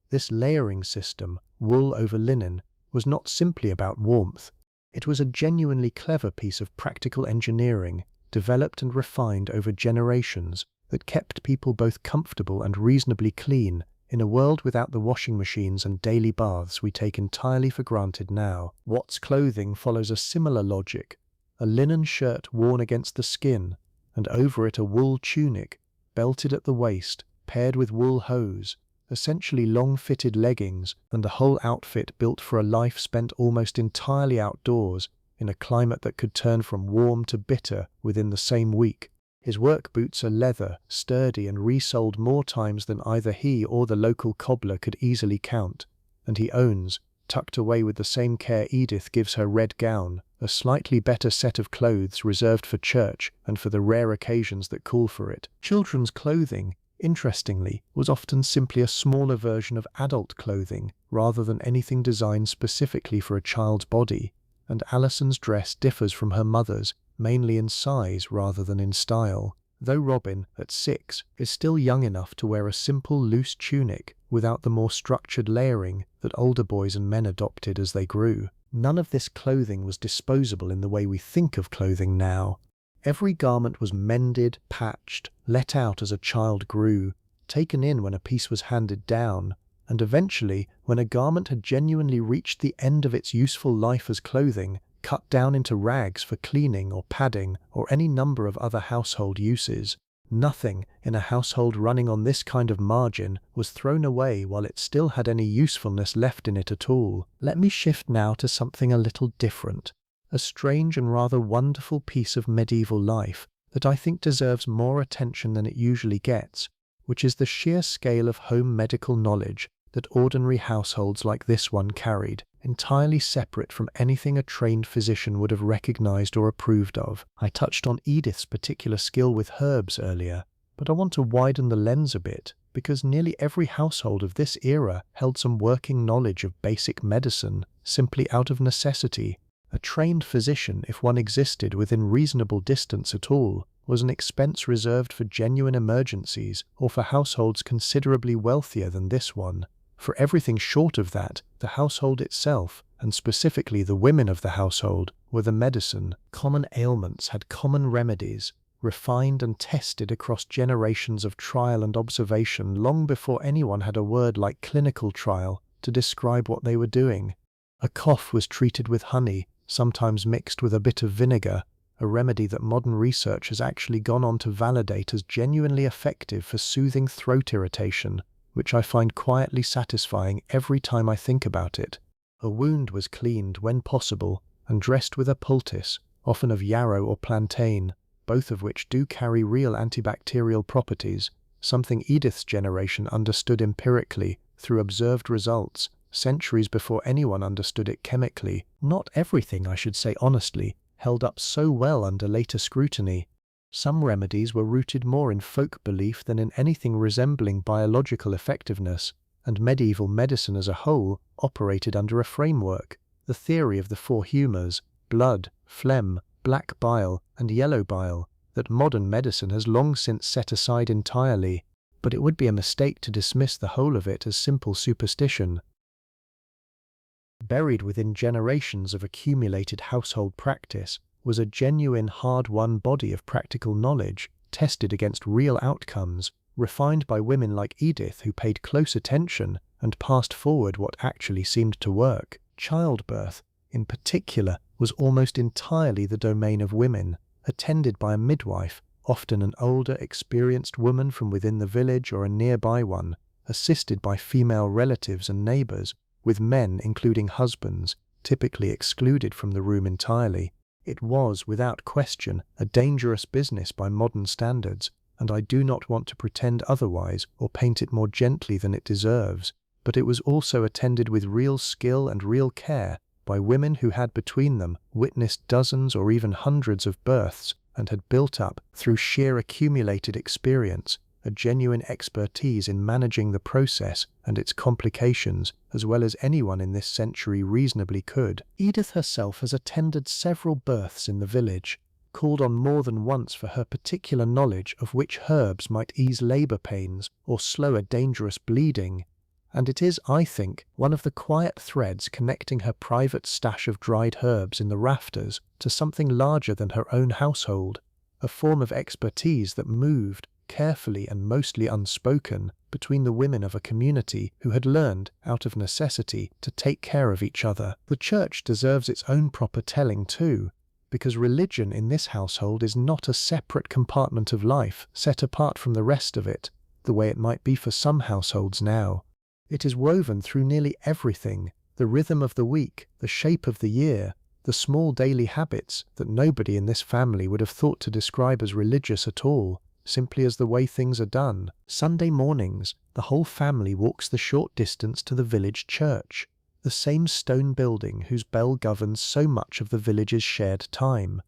This layering system, wool over linen, was not simply about warmth. It was a genuinely clever piece of practical engineering, developed and refined over generations, that kept people both comfortable and reasonably clean, in a world without the washing machines and daily baths we take entirely for granted now. Watt's clothing follows a similar logic: a linen shirt worn against the skin, and over it a wool tunic, belted at the waist, paired with wool hose, essentially long-fitted leggings, and the whole outfit built for a life spent almost entirely outdoors, in a climate that could turn from warm to bitter within the same week. His work boots are leather, sturdy and resoled more times than either he or the local cobbler could easily count, and he owns, tucked away with the same care Edith gives her red gown, a slightly better set of clothes reserved for church and for the rare occasions that call for it. Children's clothing, interestingly, was often simply a smaller version of adult clothing rather than anything designed specifically for a child's body, and Alison's dress differs from her mother's, mainly in size rather than in style. Though Robin, at 6, is still young enough to wear a simple loose tunic without the more structured layering that older boys and men adopted as they grew. None of this clothing was disposable in the way we think of clothing now. Every garment was mended, patched, let out as a child grew, taken in when a piece was handed down, and eventually, when a garment had genuinely reached the end of its useful life as clothing, cut down into rags for cleaning or padding or any number of other household uses. Nothing in a household running on this kind of margin was thrown away while it still had any usefulness left in it at all. Let me shift now to something a little different, a strange and rather wonderful piece of medieval life that I think deserves more attention than it usually gets, which is the sheer scale of home medical knowledge that ordinary households like this one carried, entirely separate from anything a trained physician would have recognized or approved of. I touched on Edith's particular skill with herbs earlier, but I want to widen the lens a bit, because nearly every household of this era held some working knowledge of basic medicine, simply out of necessity. A trained physician, if one existed within reasonable distance at all, was an expense reserved for genuine emergencies or for households considerably wealthier than this one. For everything short of that, the household itself, and specifically the women of the household, were the medicine. Common ailments had common remedies, refined and tested across generations of trial and observation long before anyone had a word like clinical trial to describe what they were doing. A cough was treated with honey, sometimes mixed with a bit of vinegar, a remedy that modern research has actually gone on to validate as genuinely effective for soothing throat irritation, which I find quietly satisfying every time I think about it. A wound was cleaned when possible and dressed with a poultice, often of yarrow or plantain, both of which do carry real antibacterial properties, something Edith's generation understood empirically through observed results, centuries before anyone understood it chemically. Not everything, I should say honestly, held up so well under later scrutiny. Some remedies were rooted more in folk belief than in anything resembling biological effectiveness, and medieval medicine as a whole operated under a framework, the theory of the four humours, blood, phlegm, black bile, and yellow bile, that modern medicine has long since set aside entirely, but it would be a mistake to dismiss the whole of it as simple superstition. Buried within generations of accumulated household practice was a genuine hard-won body of practical knowledge, tested against real outcomes, refined by women like Edith who paid close attention and passed forward what actually seemed to work. Childbirth, in particular, was almost entirely the domain of women, attended by a midwife, often an older, experienced woman from within the village or a nearby one, assisted by female relatives and neighbours, with men, including husbands, typically excluded from the room entirely. It was, without question, a dangerous business by modern standards, and I do not want to pretend otherwise or paint it more gently than it deserves, but it was also attended with real skill and real care by women who had between them witnessed dozens or even hundreds of births and had built up, through sheer accumulated experience, a genuine expertise in managing the process and its complications as well as anyone in this century reasonably could. Edith herself has attended several births in the village, called on more than once for her particular knowledge of which herbs might ease labour pains or slow a dangerous bleeding, and it is, I think, one of the quiet threads connecting her private stash of dried herbs in the rafters to something larger than her own household, a form of expertise that moved, carefully and mostly unspoken, between the women of a community who had learned, out of necessity, to take care of each other. The church deserves its own proper telling too, because religion in this household is not a separate compartment of life set apart from the rest of it, the way it might be for some households now. It is woven through nearly everything, the rhythm of the week, the shape of the year, the small daily habits that nobody in this family would have thought to describe as religious at all, simply as the way things are done. Sunday mornings, the whole family walks the short distance to the village church, the same stone building whose bell governs so much of the village's shared time.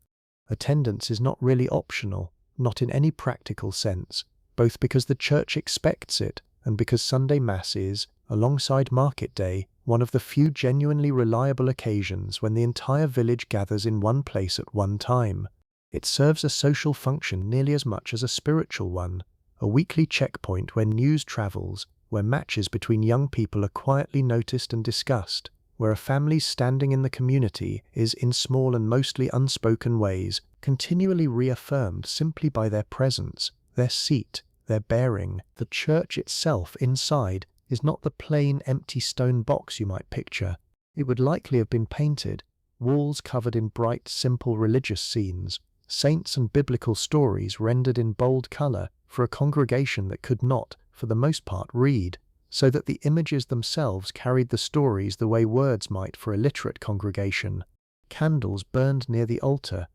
Attendance is not really optional, not in any practical sense, both because the church expects it and because Sunday Mass is, alongside Market Day, one of the few genuinely reliable occasions when the entire village gathers in one place at one time. It serves a social function nearly as much as a spiritual one, a weekly checkpoint where news travels, where matches between young people are quietly noticed and discussed, where a family's standing in the community is, in small and mostly unspoken ways, continually reaffirmed simply by their presence, their seat, their bearing. The church itself, inside, is not the plain, empty stone box you might picture. It would likely have been painted, walls covered in bright, simple religious scenes, saints and biblical stories rendered in bold colour for a congregation that could not, for the most part, read, so that the images themselves carried the stories the way words might for a literate congregation. Candles burned near the altar.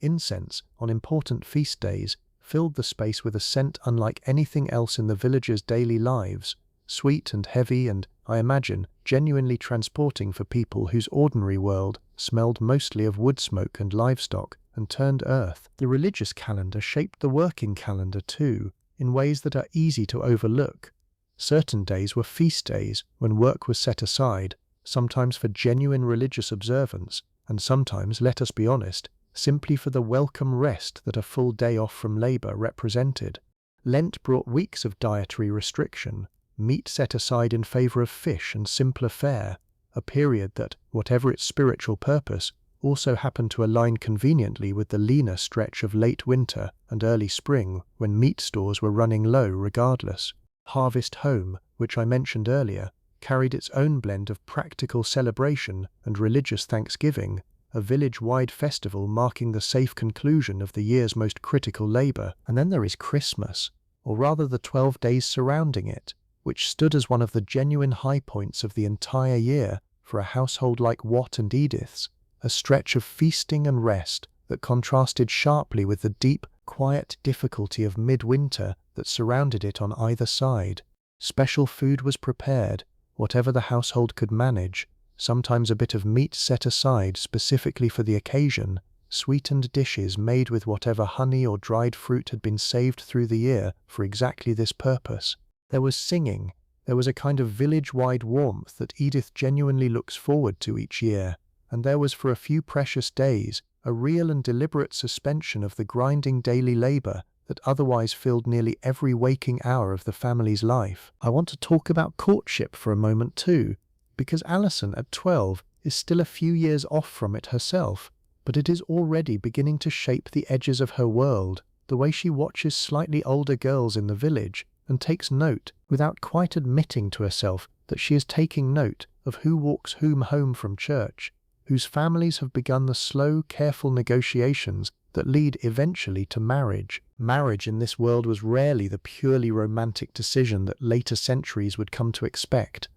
Incense, on important feast days, filled the space with a scent unlike anything else in the villagers' daily lives, sweet and heavy and, I imagine, genuinely transporting for people whose ordinary world smelled mostly of wood smoke and livestock and turned earth. The religious calendar shaped the working calendar too, in ways that are easy to overlook. Certain days were feast days when work was set aside, sometimes for genuine religious observance, and sometimes, let us be honest, simply for the welcome rest that a full day off from labour represented. Lent brought weeks of dietary restriction, meat set aside in favour of fish and simpler fare, a period that, whatever its spiritual purpose, also happened to align conveniently with the leaner stretch of late winter and early spring when meat stores were running low regardless. Harvest Home, which I mentioned earlier, carried its own blend of practical celebration and religious thanksgiving, a village-wide festival marking the safe conclusion of the year's most critical labour. And then there is Christmas, or rather the 12 days surrounding it, which stood as one of the genuine high points of the entire year for a household like Watt and Edith's, a stretch of feasting and rest that contrasted sharply with the deep, quiet difficulty of midwinter that surrounded it on either side. Special food was prepared, whatever the household could manage, sometimes a bit of meat set aside specifically for the occasion, sweetened dishes made with whatever honey or dried fruit had been saved through the year for exactly this purpose. There was singing. There was a kind of village-wide warmth that Edith genuinely looks forward to each year, and there was for a few precious days a real and deliberate suspension of the grinding daily labor that otherwise filled nearly every waking hour of the family's life. I want to talk about courtship for a moment too, because Alison at 12 is still a few years off from it herself, but it is already beginning to shape the edges of her world, the way she watches slightly older girls in the village and takes note, without quite admitting to herself that she is taking note, of who walks whom home from church, whose families have begun the slow, careful negotiations that lead eventually to marriage. Marriage in this world was rarely the purely romantic decision that later centuries would come to expect.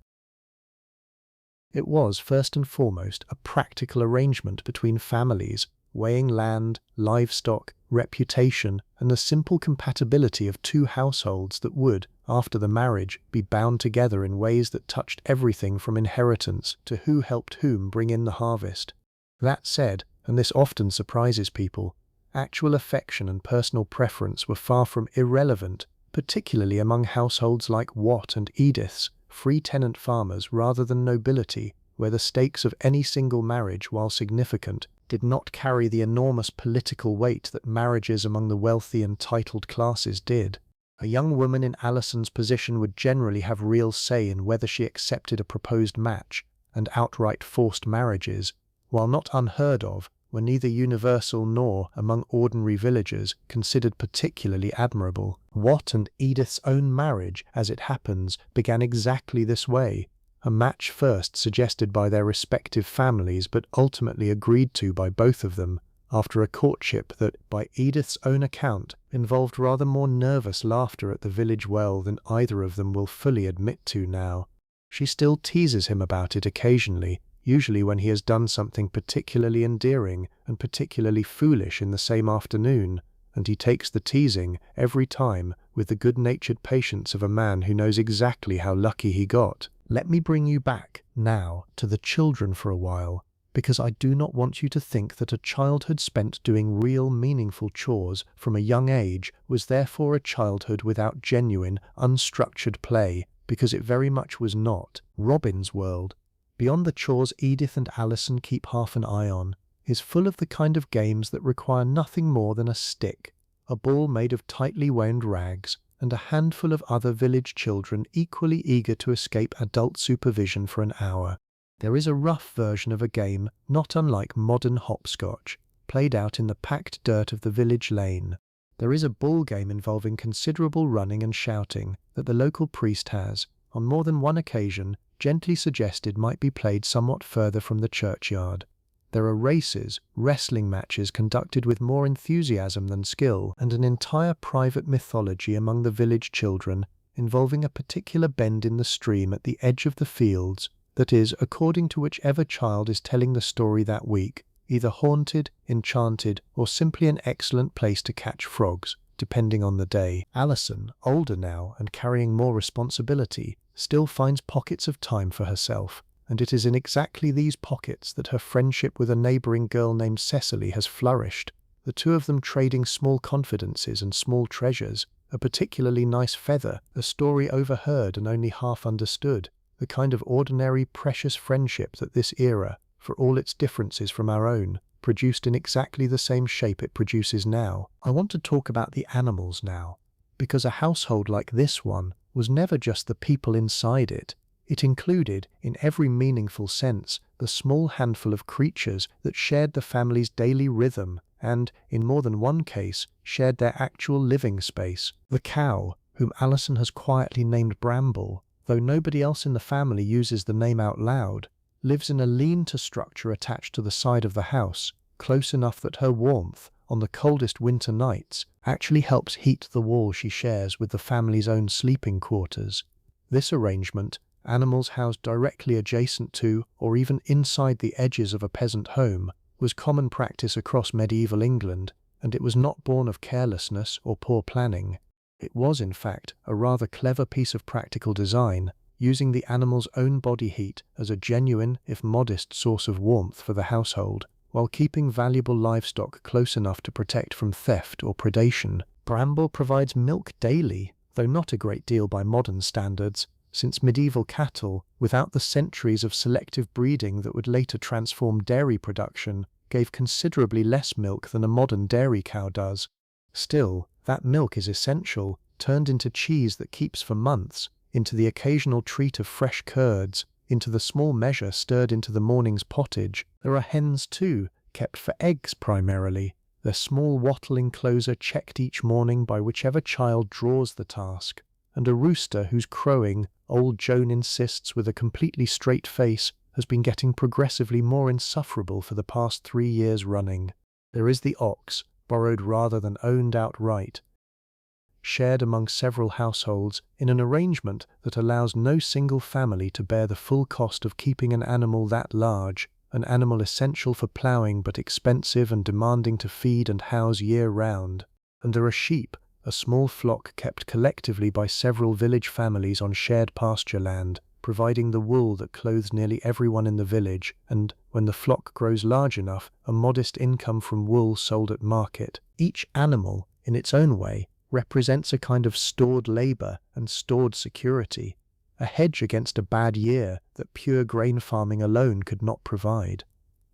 It was, first and foremost, a practical arrangement between families, weighing land, livestock, reputation, and the simple compatibility of two households that would, after the marriage, be bound together in ways that touched everything from inheritance to who helped whom bring in the harvest. That said, and this often surprises people, actual affection and personal preference were far from irrelevant, particularly among households like Watt and Edith's, free tenant farmers rather than nobility, where the stakes of any single marriage, while significant, did not carry the enormous political weight that marriages among the wealthy and titled classes did. A young woman in Alison's position would generally have real say in whether she accepted a proposed match, and outright forced marriages, while not unheard of, were neither universal nor, among ordinary villagers, considered particularly admirable. Watt and Edith's own marriage, as it happens, began exactly this way, a match first suggested by their respective families but ultimately agreed to by both of them, after a courtship that, by Edith's own account, involved rather more nervous laughter at the village well than either of them will fully admit to now. She still teases him about it occasionally, usually when he has done something particularly endearing and particularly foolish in the same afternoon, and he takes the teasing, every time, with the good-natured patience of a man who knows exactly how lucky he got. Let me bring you back, now, to the children for a while, because I do not want you to think that a childhood spent doing real, meaningful chores from a young age was therefore a childhood without genuine, unstructured play, because it very much was not. Robin's world, beyond the chores Edith and Alison keep half an eye on, is full of the kind of games that require nothing more than a stick, a ball made of tightly wound rags, and a handful of other village children equally eager to escape adult supervision for an hour. There is a rough version of a game not unlike modern hopscotch, played out in the packed dirt of the village lane. There is a ball game involving considerable running and shouting that the local priest has, on more than one occasion, gently suggested might be played somewhat further from the churchyard. There are races, wrestling matches conducted with more enthusiasm than skill, and an entire private mythology among the village children involving a particular bend in the stream at the edge of the fields that is, according to whichever child is telling the story that week, either haunted, enchanted, or simply an excellent place to catch frogs, depending on the day. Alison, older now and carrying more responsibility, still finds pockets of time for herself, and it is in exactly these pockets that her friendship with a neighbouring girl named Cecily has flourished, the two of them trading small confidences and small treasures, a particularly nice feather, a story overheard and only half understood, the kind of ordinary, precious friendship that this era, for all its differences from our own, produced in exactly the same shape it produces now. I want to talk about the animals now, because a household like this one was never just the people inside it. It included, in every meaningful sense, the small handful of creatures that shared the family's daily rhythm and, in more than one case, shared their actual living space. The cow, whom Alison has quietly named Bramble, though nobody else in the family uses the name out loud, lives in a lean-to structure attached to the side of the house, close enough that her warmth, on the coldest winter nights, actually helps heat the wall she shares with the family's own sleeping quarters. This arrangement, animals housed directly adjacent to, or even inside the edges of a peasant home, was common practice across medieval England, and it was not born of carelessness or poor planning. It was, in fact, a rather clever piece of practical design, using the animal's own body heat as a genuine, if modest, source of warmth for the household, while keeping valuable livestock close enough to protect from theft or predation. Bramble provides milk daily, though not a great deal by modern standards, since medieval cattle, without the centuries of selective breeding that would later transform dairy production, gave considerably less milk than a modern dairy cow does. Still, that milk is essential, turned into cheese that keeps for months, into the occasional treat of fresh curds, into the small measure stirred into the morning's pottage. There are hens too, kept for eggs primarily, their small wattle enclosure checked each morning by whichever child draws the task, and a rooster whose crowing, Old Joan insists with a completely straight face, has been getting progressively more insufferable for the past 3 years running. There is the ox, borrowed rather than owned outright, shared among several households in an arrangement that allows no single family to bear the full cost of keeping an animal that large, an animal essential for ploughing but expensive and demanding to feed and house year-round. And there are sheep, a small flock kept collectively by several village families on shared pasture land, providing the wool that clothes nearly everyone in the village, and, when the flock grows large enough, a modest income from wool sold at market. Each animal, in its own way, represents a kind of stored labor and stored security, a hedge against a bad year that pure grain farming alone could not provide.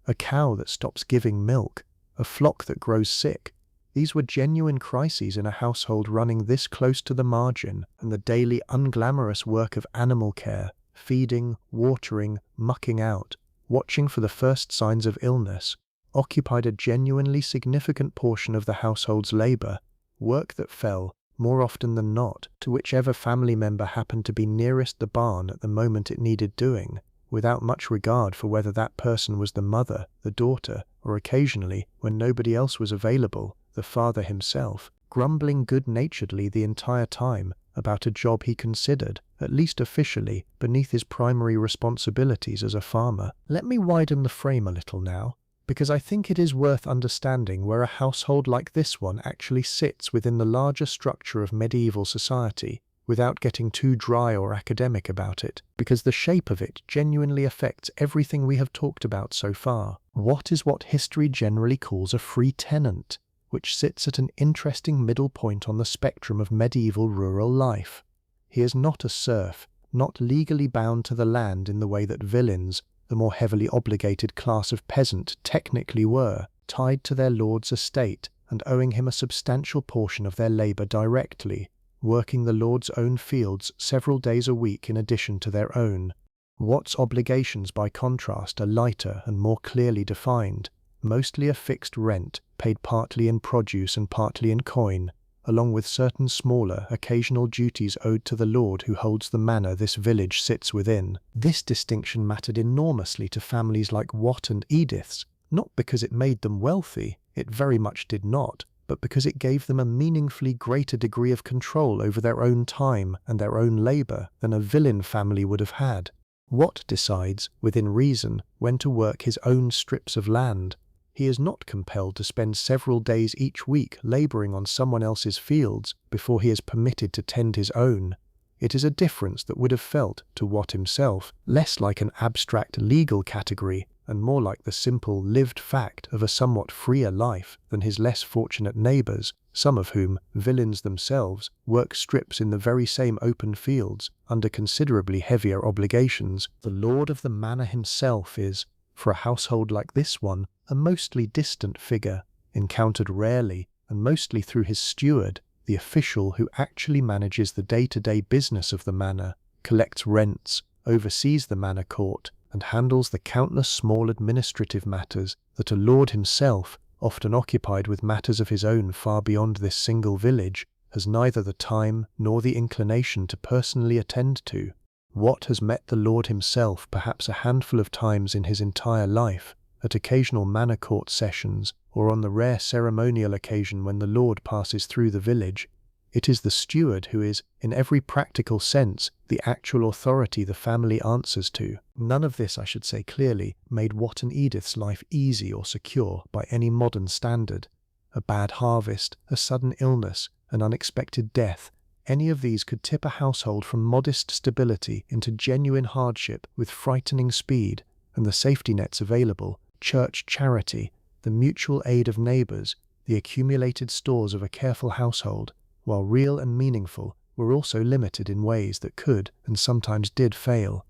A cow that stops giving milk, a flock that grows sick. These were genuine crises in a household running this close to the margin, and the daily unglamorous work of animal care, feeding, watering, mucking out, watching for the first signs of illness, occupied a genuinely significant portion of the household's labor, work that fell, more often than not, to whichever family member happened to be nearest the barn at the moment it needed doing, without much regard for whether that person was the mother, the daughter, or occasionally, when nobody else was available, the father himself, grumbling good-naturedly the entire time about a job he considered, at least officially, beneath his primary responsibilities as a farmer. Let me widen the frame a little now, because I think it is worth understanding where a household like this one actually sits within the larger structure of medieval society, without getting too dry or academic about it, because the shape of it genuinely affects everything we have talked about so far. What is what history generally calls a free tenant, which sits at an interesting middle point on the spectrum of medieval rural life. He is not a serf, not legally bound to the land in the way that villeins, the more heavily obligated class of peasant, technically were, tied to their lord's estate and owing him a substantial portion of their labor directly, working the lord's own fields several days a week in addition to their own. Watt's obligations, by contrast, are lighter and more clearly defined, mostly a fixed rent, paid partly in produce and partly in coin, along with certain smaller, occasional duties owed to the lord who holds the manor this village sits within. This distinction mattered enormously to families like Watt and Edith's, not because it made them wealthy, it very much did not, but because it gave them a meaningfully greater degree of control over their own time and their own labor than a villein family would have had. Watt decides, within reason, when to work his own strips of land. He is not compelled to spend several days each week laboring on someone else's fields before he is permitted to tend his own. It is a difference that would have felt, to Watt himself, less like an abstract legal category and more like the simple lived fact of a somewhat freer life than his less fortunate neighbours, some of whom, villeins themselves, work strips in the very same open fields under considerably heavier obligations. The lord of the manor himself is, for a household like this one, a mostly distant figure, encountered rarely and mostly through his steward, the official who actually manages the day-to-day business of the manor, collects rents, oversees the manor court, and handles the countless small administrative matters that a lord himself, often occupied with matters of his own far beyond this single village, has neither the time nor the inclination to personally attend to. Watt has met the lord himself perhaps a handful of times in his entire life, at occasional manor court sessions, or on the rare ceremonial occasion when the lord passes through the village. It is the steward who is, in every practical sense, the actual authority the family answers to. None of this, I should say clearly, made Watt and Edith's life easy or secure by any modern standard. A bad harvest, a sudden illness, an unexpected death, any of these could tip a household from modest stability into genuine hardship with frightening speed, and the safety nets available, church charity, the mutual aid of neighbours, the accumulated stores of a careful household, while real and meaningful, were also limited in ways that could and sometimes did fail.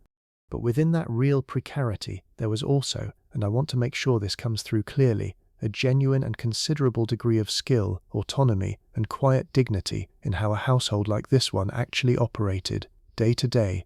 But within that real precarity, there was also, and I want to make sure this comes through clearly, a genuine and considerable degree of skill, autonomy, and quiet dignity in how a household like this one actually operated, day to day,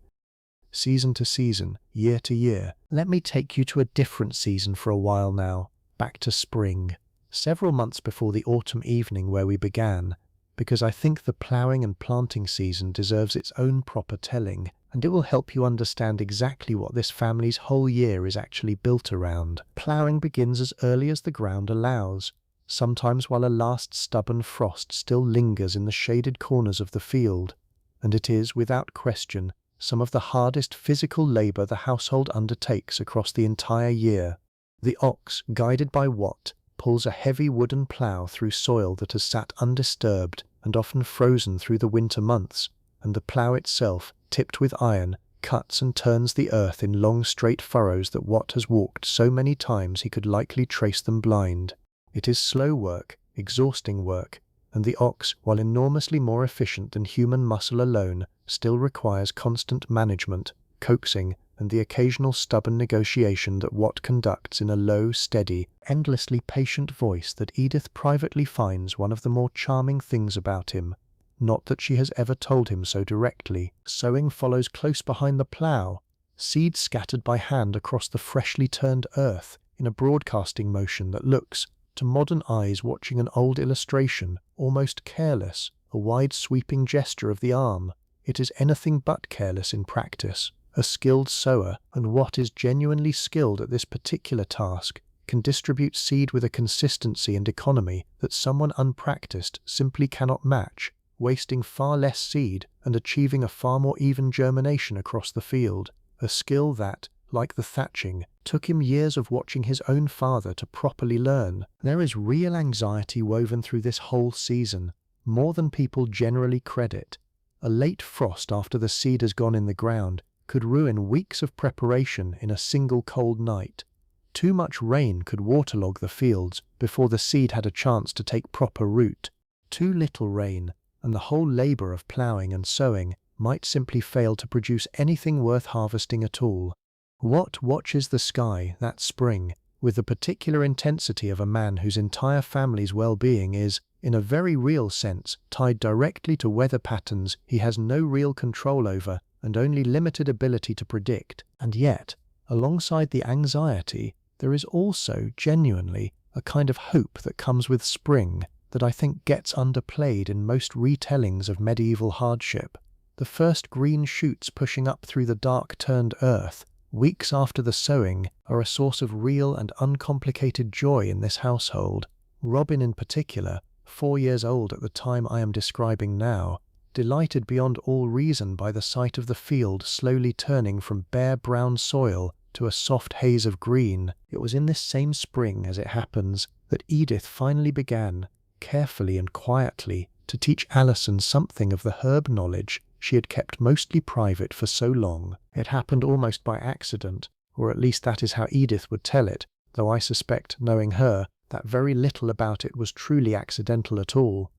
season to season, year to year. Let me take you to a different season for a while now, back to spring, several months before the autumn evening where we began, because I think the ploughing and planting season deserves its own proper telling, and it will help you understand exactly what this family's whole year is actually built around. Ploughing begins as early as the ground allows, sometimes while a last stubborn frost still lingers in the shaded corners of the field, and it is, without question, some of the hardest physical labor the household undertakes across the entire year. The ox, guided by Watt, pulls a heavy wooden plough through soil that has sat undisturbed and often frozen through the winter months, and the plough itself, tipped with iron, cuts and turns the earth in long straight furrows that Watt has walked so many times he could likely trace them blind. It is slow work, exhausting work, and the ox, while enormously more efficient than human muscle alone, still requires constant management, coaxing, and the occasional stubborn negotiation that Watt conducts in a low, steady, endlessly patient voice that Edith privately finds one of the more charming things about him. Not that she has ever told him so directly. Sowing follows close behind the plough, seeds scattered by hand across the freshly turned earth in a broadcasting motion that looks, to modern eyes watching an old illustration, almost careless, a wide sweeping gesture of the arm. It is anything but careless in practice. A skilled sower, and Watt is genuinely skilled at this particular task, can distribute seed with a consistency and economy that someone unpracticed simply cannot match, wasting far less seed and achieving a far more even germination across the field, a skill that, like the thatching, took him years of watching his own father to properly learn. There is real anxiety woven through this whole season, more than people generally credit. A late frost after the seed has gone in the ground could ruin weeks of preparation in a single cold night. Too much rain could waterlog the fields before the seed had a chance to take proper root. Too little rain, and the whole labor of ploughing and sowing might simply fail to produce anything worth harvesting at all. Watt watches the sky that spring with the particular intensity of a man whose entire family's well-being is, in a very real sense, tied directly to weather patterns he has no real control over and only limited ability to predict. And yet, alongside the anxiety, there is also, genuinely, a kind of hope that comes with spring that I think gets underplayed in most retellings of medieval hardship. The first green shoots pushing up through the dark-turned earth, weeks after the sowing, are a source of real and uncomplicated joy in this household. Robin in particular, 4 years old at the time I am describing now, delighted beyond all reason by the sight of the field slowly turning from bare brown soil to a soft haze of green. It was in this same spring, as it happens, that Edith finally began, carefully and quietly, to teach Alison something of the herb knowledge she had kept mostly private for so long. It happened almost by accident, or at least that is how Edith would tell it, though I suspect, knowing her, that very little about it was truly accidental at all.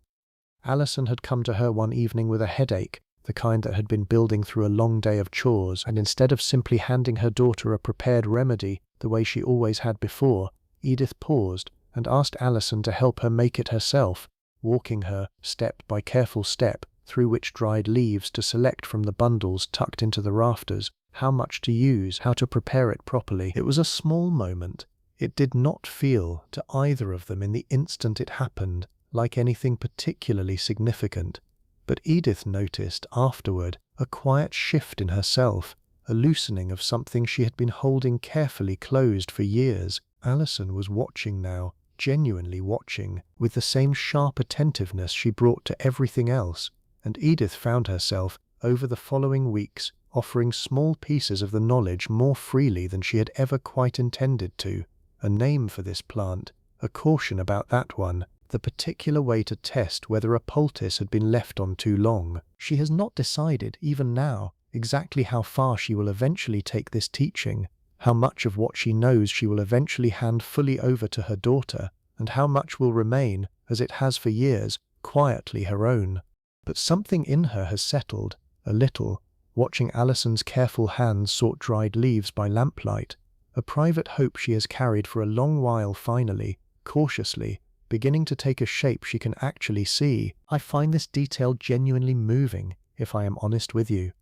Alison had come to her one evening with a headache, the kind that had been building through a long day of chores, and instead of simply handing her daughter a prepared remedy, the way she always had before, Edith paused and asked Alison to help her make it herself, walking her, step by careful step, through which dried leaves to select from the bundles tucked into the rafters, how much to use, how to prepare it properly. It was a small moment. It did not feel, to either of them in the instant it happened, like anything particularly significant. But Edith noticed, afterward, a quiet shift in herself, a loosening of something she had been holding carefully closed for years. Alison was watching now, genuinely watching, with the same sharp attentiveness she brought to everything else, and Edith found herself, over the following weeks, offering small pieces of the knowledge more freely than she had ever quite intended to. A name for this plant, a caution about that one, the particular way to test whether a poultice had been left on too long. She has not decided, even now, exactly how far she will eventually take this teaching, how much of what she knows she will eventually hand fully over to her daughter, and how much will remain, as it has for years, quietly her own. But something in her has settled, a little, watching Alison's careful hands sort dried leaves by lamplight, a private hope she has carried for a long while finally, cautiously, beginning to take a shape she can actually see. I find this detail genuinely moving, if I am honest with you.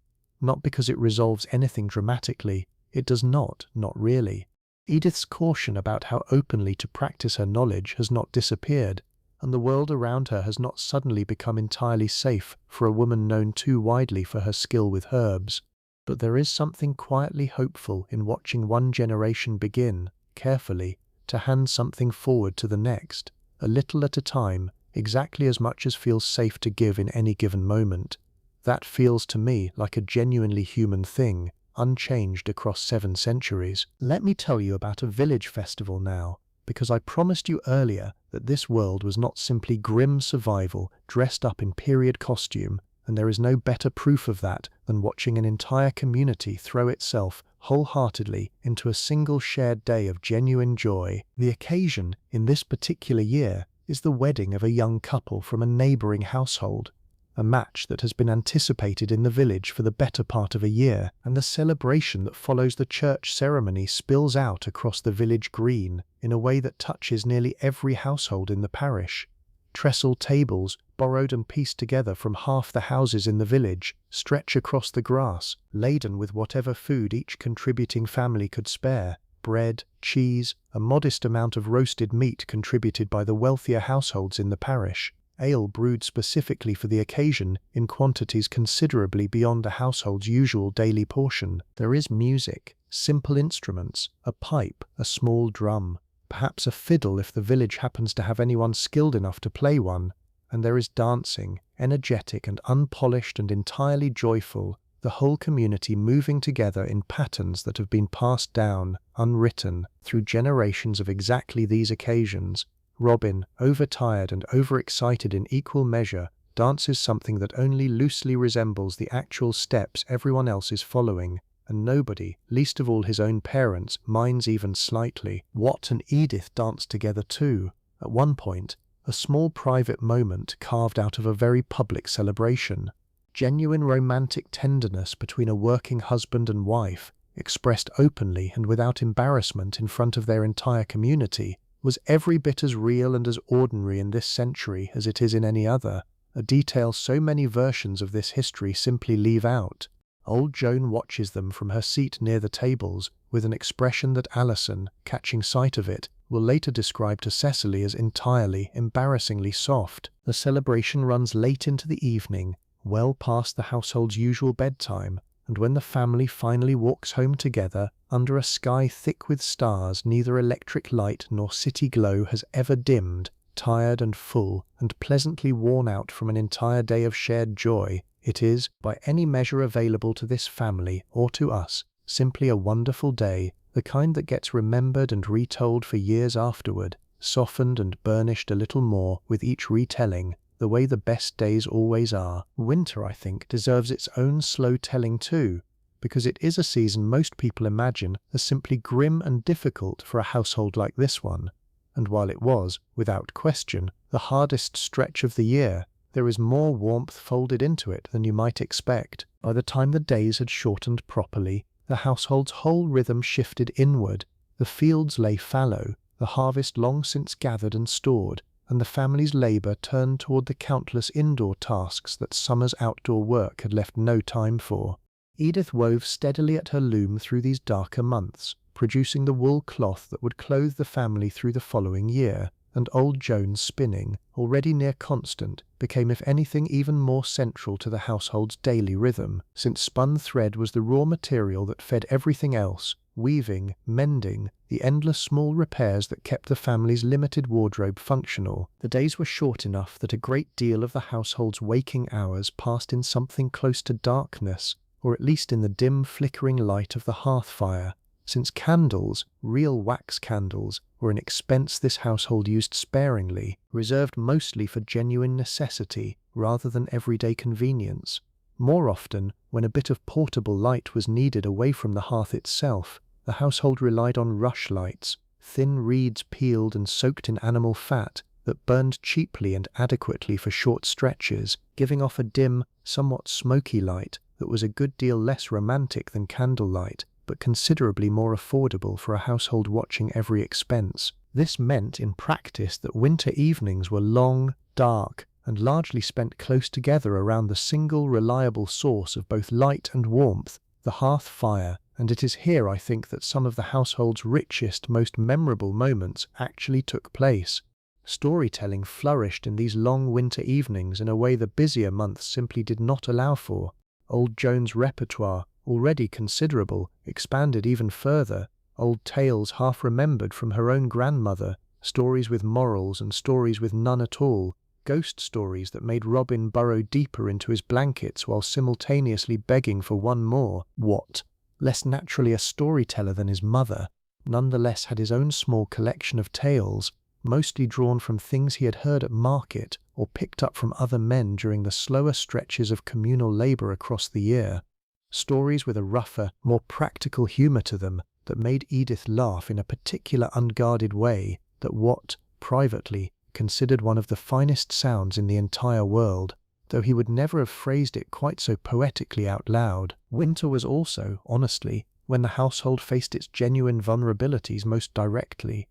Not because it resolves anything dramatically, it does not really. Edith's caution about how openly to practice her knowledge has not disappeared, and the world around her has not suddenly become entirely safe for a woman known too widely for her skill with herbs. But there is something quietly hopeful in watching one generation begin, carefully, to hand something forward to the next, a little at a time, exactly as much as feels safe to give in any given moment. That feels to me like a genuinely human thing, unchanged across 7 centuries. Let me tell you about a village festival now, because I promised you earlier that this world was not simply grim survival dressed up in period costume, and there is no better proof of that than watching an entire community throw itself wholeheartedly into a single shared day of genuine joy. The occasion, in this particular year, is the wedding of a young couple from a neighbouring household, a match that has been anticipated in the village for the better part of a year, and the celebration that follows the church ceremony spills out across the village green in a way that touches nearly every household in the parish. Trestle tables, borrowed and pieced together from half the houses in the village, stretch across the grass, laden with whatever food each contributing family could spare: bread, cheese, a modest amount of roasted meat contributed by the wealthier households in the parish, ale brewed specifically for the occasion in quantities considerably beyond a household's usual daily portion. There is music, simple instruments, a pipe, a small drum, perhaps a fiddle if the village happens to have anyone skilled enough to play one, and there is dancing, energetic and unpolished and entirely joyful, the whole community moving together in patterns that have been passed down, unwritten, through generations of exactly these occasions. Robin, overtired and overexcited in equal measure, dances something that only loosely resembles the actual steps everyone else is following, and nobody, least of all his own parents, minds even slightly. Wat and Edith dance together too, at one point, a small private moment carved out of a very public celebration. Genuine romantic tenderness between a working husband and wife, expressed openly and without embarrassment in front of their entire community, was every bit as real and as ordinary in this century as it is in any other, a detail so many versions of this history simply leave out. Old Joan watches them from her seat near the tables with an expression that Alison, catching sight of it, will later describe to Cecily as entirely, embarrassingly soft. The celebration runs late into the evening, well past the household's usual bedtime, and when the family finally walks home together, under a sky thick with stars neither electric light nor city glow has ever dimmed, tired and full and pleasantly worn out from an entire day of shared joy, it is, by any measure available to this family or to us, simply a wonderful day, the kind that gets remembered and retold for years afterward, softened and burnished a little more with each retelling, the way the best days always are. Winter, I think, deserves its own slow telling too, because it is a season most people imagine as simply grim and difficult for a household like this one, and while it was, without question, the hardest stretch of the year, there is more warmth folded into it than you might expect. By the time the days had shortened properly, the household's whole rhythm shifted inward, the fields lay fallow, the harvest long since gathered and stored, and the family's labour turned toward the countless indoor tasks that summer's outdoor work had left no time for. Edith wove steadily at her loom through these darker months, producing the wool cloth that would clothe the family through the following year, and Old Joan's spinning, already near constant, became if anything even more central to the household's daily rhythm, since spun thread was the raw material that fed everything else: weaving, mending, the endless small repairs that kept the family's limited wardrobe functional. The days were short enough that a great deal of the household's waking hours passed in something close to darkness, or at least in the dim flickering light of the hearth fire, since candles, real wax candles, were an expense this household used sparingly, reserved mostly for genuine necessity rather than everyday convenience. More often, when a bit of portable light was needed away from the hearth itself, the household relied on rushlights, thin reeds peeled and soaked in animal fat, that burned cheaply and adequately for short stretches, giving off a dim, somewhat smoky light that was a good deal less romantic than candlelight, but considerably more affordable for a household watching every expense. This meant in practice that winter evenings were long, dark, and largely spent close together around the single reliable source of both light and warmth, the hearth fire, and it is here I think that some of the household's richest, most memorable moments actually took place. Storytelling flourished in these long winter evenings in a way the busier months simply did not allow for. Old Joan's repertoire, already considerable, expanded even further. Old tales half remembered from her own grandmother, stories with morals and stories with none at all, ghost stories that made Robin burrow deeper into his blankets while simultaneously begging for one more. What? Less naturally a storyteller than his mother, nonetheless had his own small collection of tales, mostly drawn from things he had heard at market or picked up from other men during the slower stretches of communal labour across the year. Stories with a rougher, more practical humour to them that made Edith laugh in a particular unguarded way that Watt, privately, considered one of the finest sounds in the entire world, though he would never have phrased it quite so poetically out loud. Winter was also, honestly, when the household faced its genuine vulnerabilities most directly.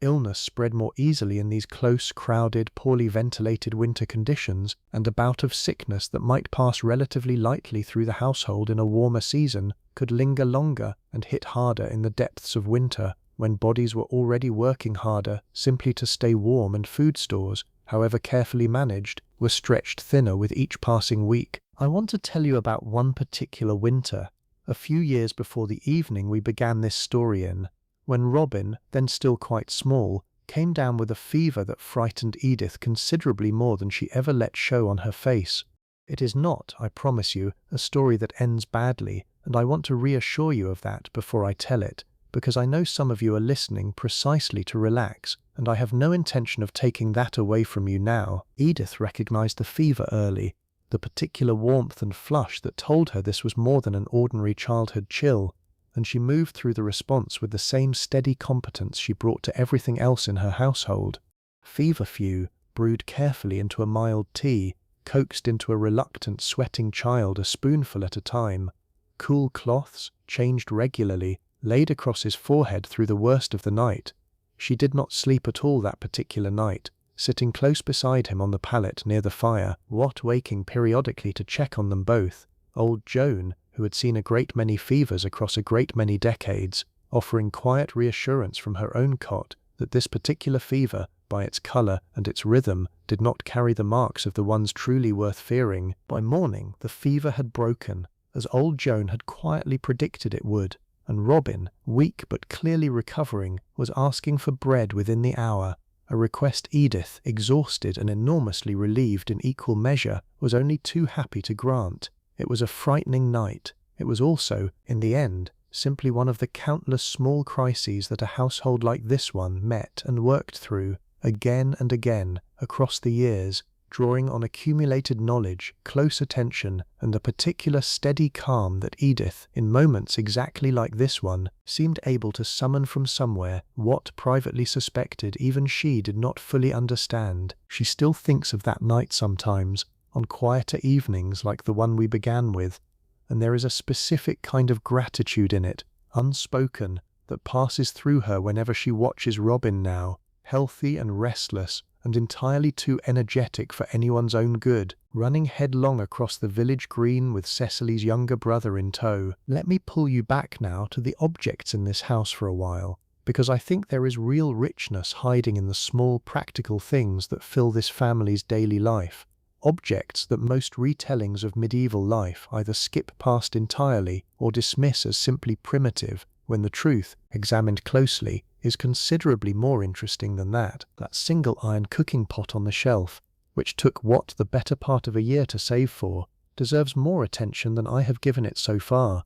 Illness spread more easily in these close, crowded, poorly ventilated winter conditions, and a bout of sickness that might pass relatively lightly through the household in a warmer season could linger longer and hit harder in the depths of winter, when bodies were already working harder simply to stay warm and food stores, however carefully managed, were stretched thinner with each passing week. I want to tell you about one particular winter, a few years before the evening we began this story in, when Robin, then still quite small, came down with a fever that frightened Edith considerably more than she ever let show on her face. It is not, I promise you, a story that ends badly, and I want to reassure you of that before I tell it, because I know some of you are listening precisely to relax, and I have no intention of taking that away from you now. Edith recognized the fever early, the particular warmth and flush that told her this was more than an ordinary childhood chill, and she moved through the response with the same steady competence she brought to everything else in her household. Feverfew, brewed carefully into a mild tea, coaxed into a reluctant, sweating child a spoonful at a time. Cool cloths, changed regularly, laid across his forehead through the worst of the night. She did not sleep at all that particular night, sitting close beside him on the pallet near the fire, Watt waking periodically to check on them both. Old Joan, who had seen a great many fevers across a great many decades, offering quiet reassurance from her own cot that this particular fever, by its colour and its rhythm, did not carry the marks of the ones truly worth fearing. By morning the fever had broken, as old Joan had quietly predicted it would, and Robin, weak but clearly recovering, was asking for bread within the hour, a request Edith, exhausted and enormously relieved in equal measure, was only too happy to grant. It was a frightening night. It was also, in the end, simply one of the countless small crises that a household like this one met and worked through, again and again, across the years, drawing on accumulated knowledge, close attention, and the particular steady calm that Edith, in moments exactly like this one, seemed able to summon from somewhere. What privately suspected even she did not fully understand. She still thinks of that night sometimes, on quieter evenings like the one we began with, and there is a specific kind of gratitude in it, unspoken, that passes through her whenever she watches Robin now, healthy and restless, and entirely too energetic for anyone's own good, running headlong across the village green with Cecily's younger brother in tow. Let me pull you back now to the objects in this house for a while, because I think there is real richness hiding in the small practical things that fill this family's daily life. Objects that most retellings of medieval life either skip past entirely or dismiss as simply primitive, when the truth, examined closely, is considerably more interesting than that. That single iron cooking pot on the shelf, which took Watt the better part of a year to save for, deserves more attention than I have given it so far.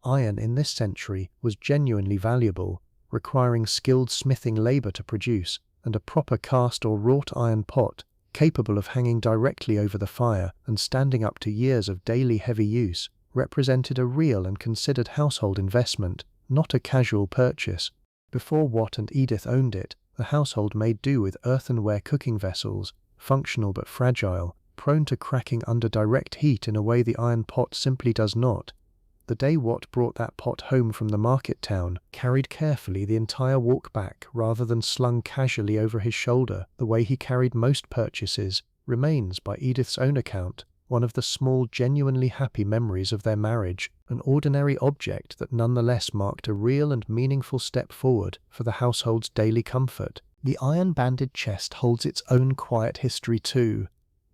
Iron in this century was genuinely valuable, requiring skilled smithing labour to produce, and a proper cast or wrought iron pot, capable of hanging directly over the fire and standing up to years of daily heavy use, represented a real and considered household investment, not a casual purchase. Before Watt and Edith owned it, The household made do with earthenware cooking vessels, functional but fragile, prone to cracking under direct heat in a way the iron pot simply does not. The day Watt brought that pot home from the market town, carried carefully the entire walk back rather than slung casually over his shoulder the way he carried most purchases, remains, by Edith's own account, one of the small, genuinely happy memories of their marriage, an ordinary object that nonetheless marked a real and meaningful step forward for the household's daily comfort. The iron-banded chest holds its own quiet history too.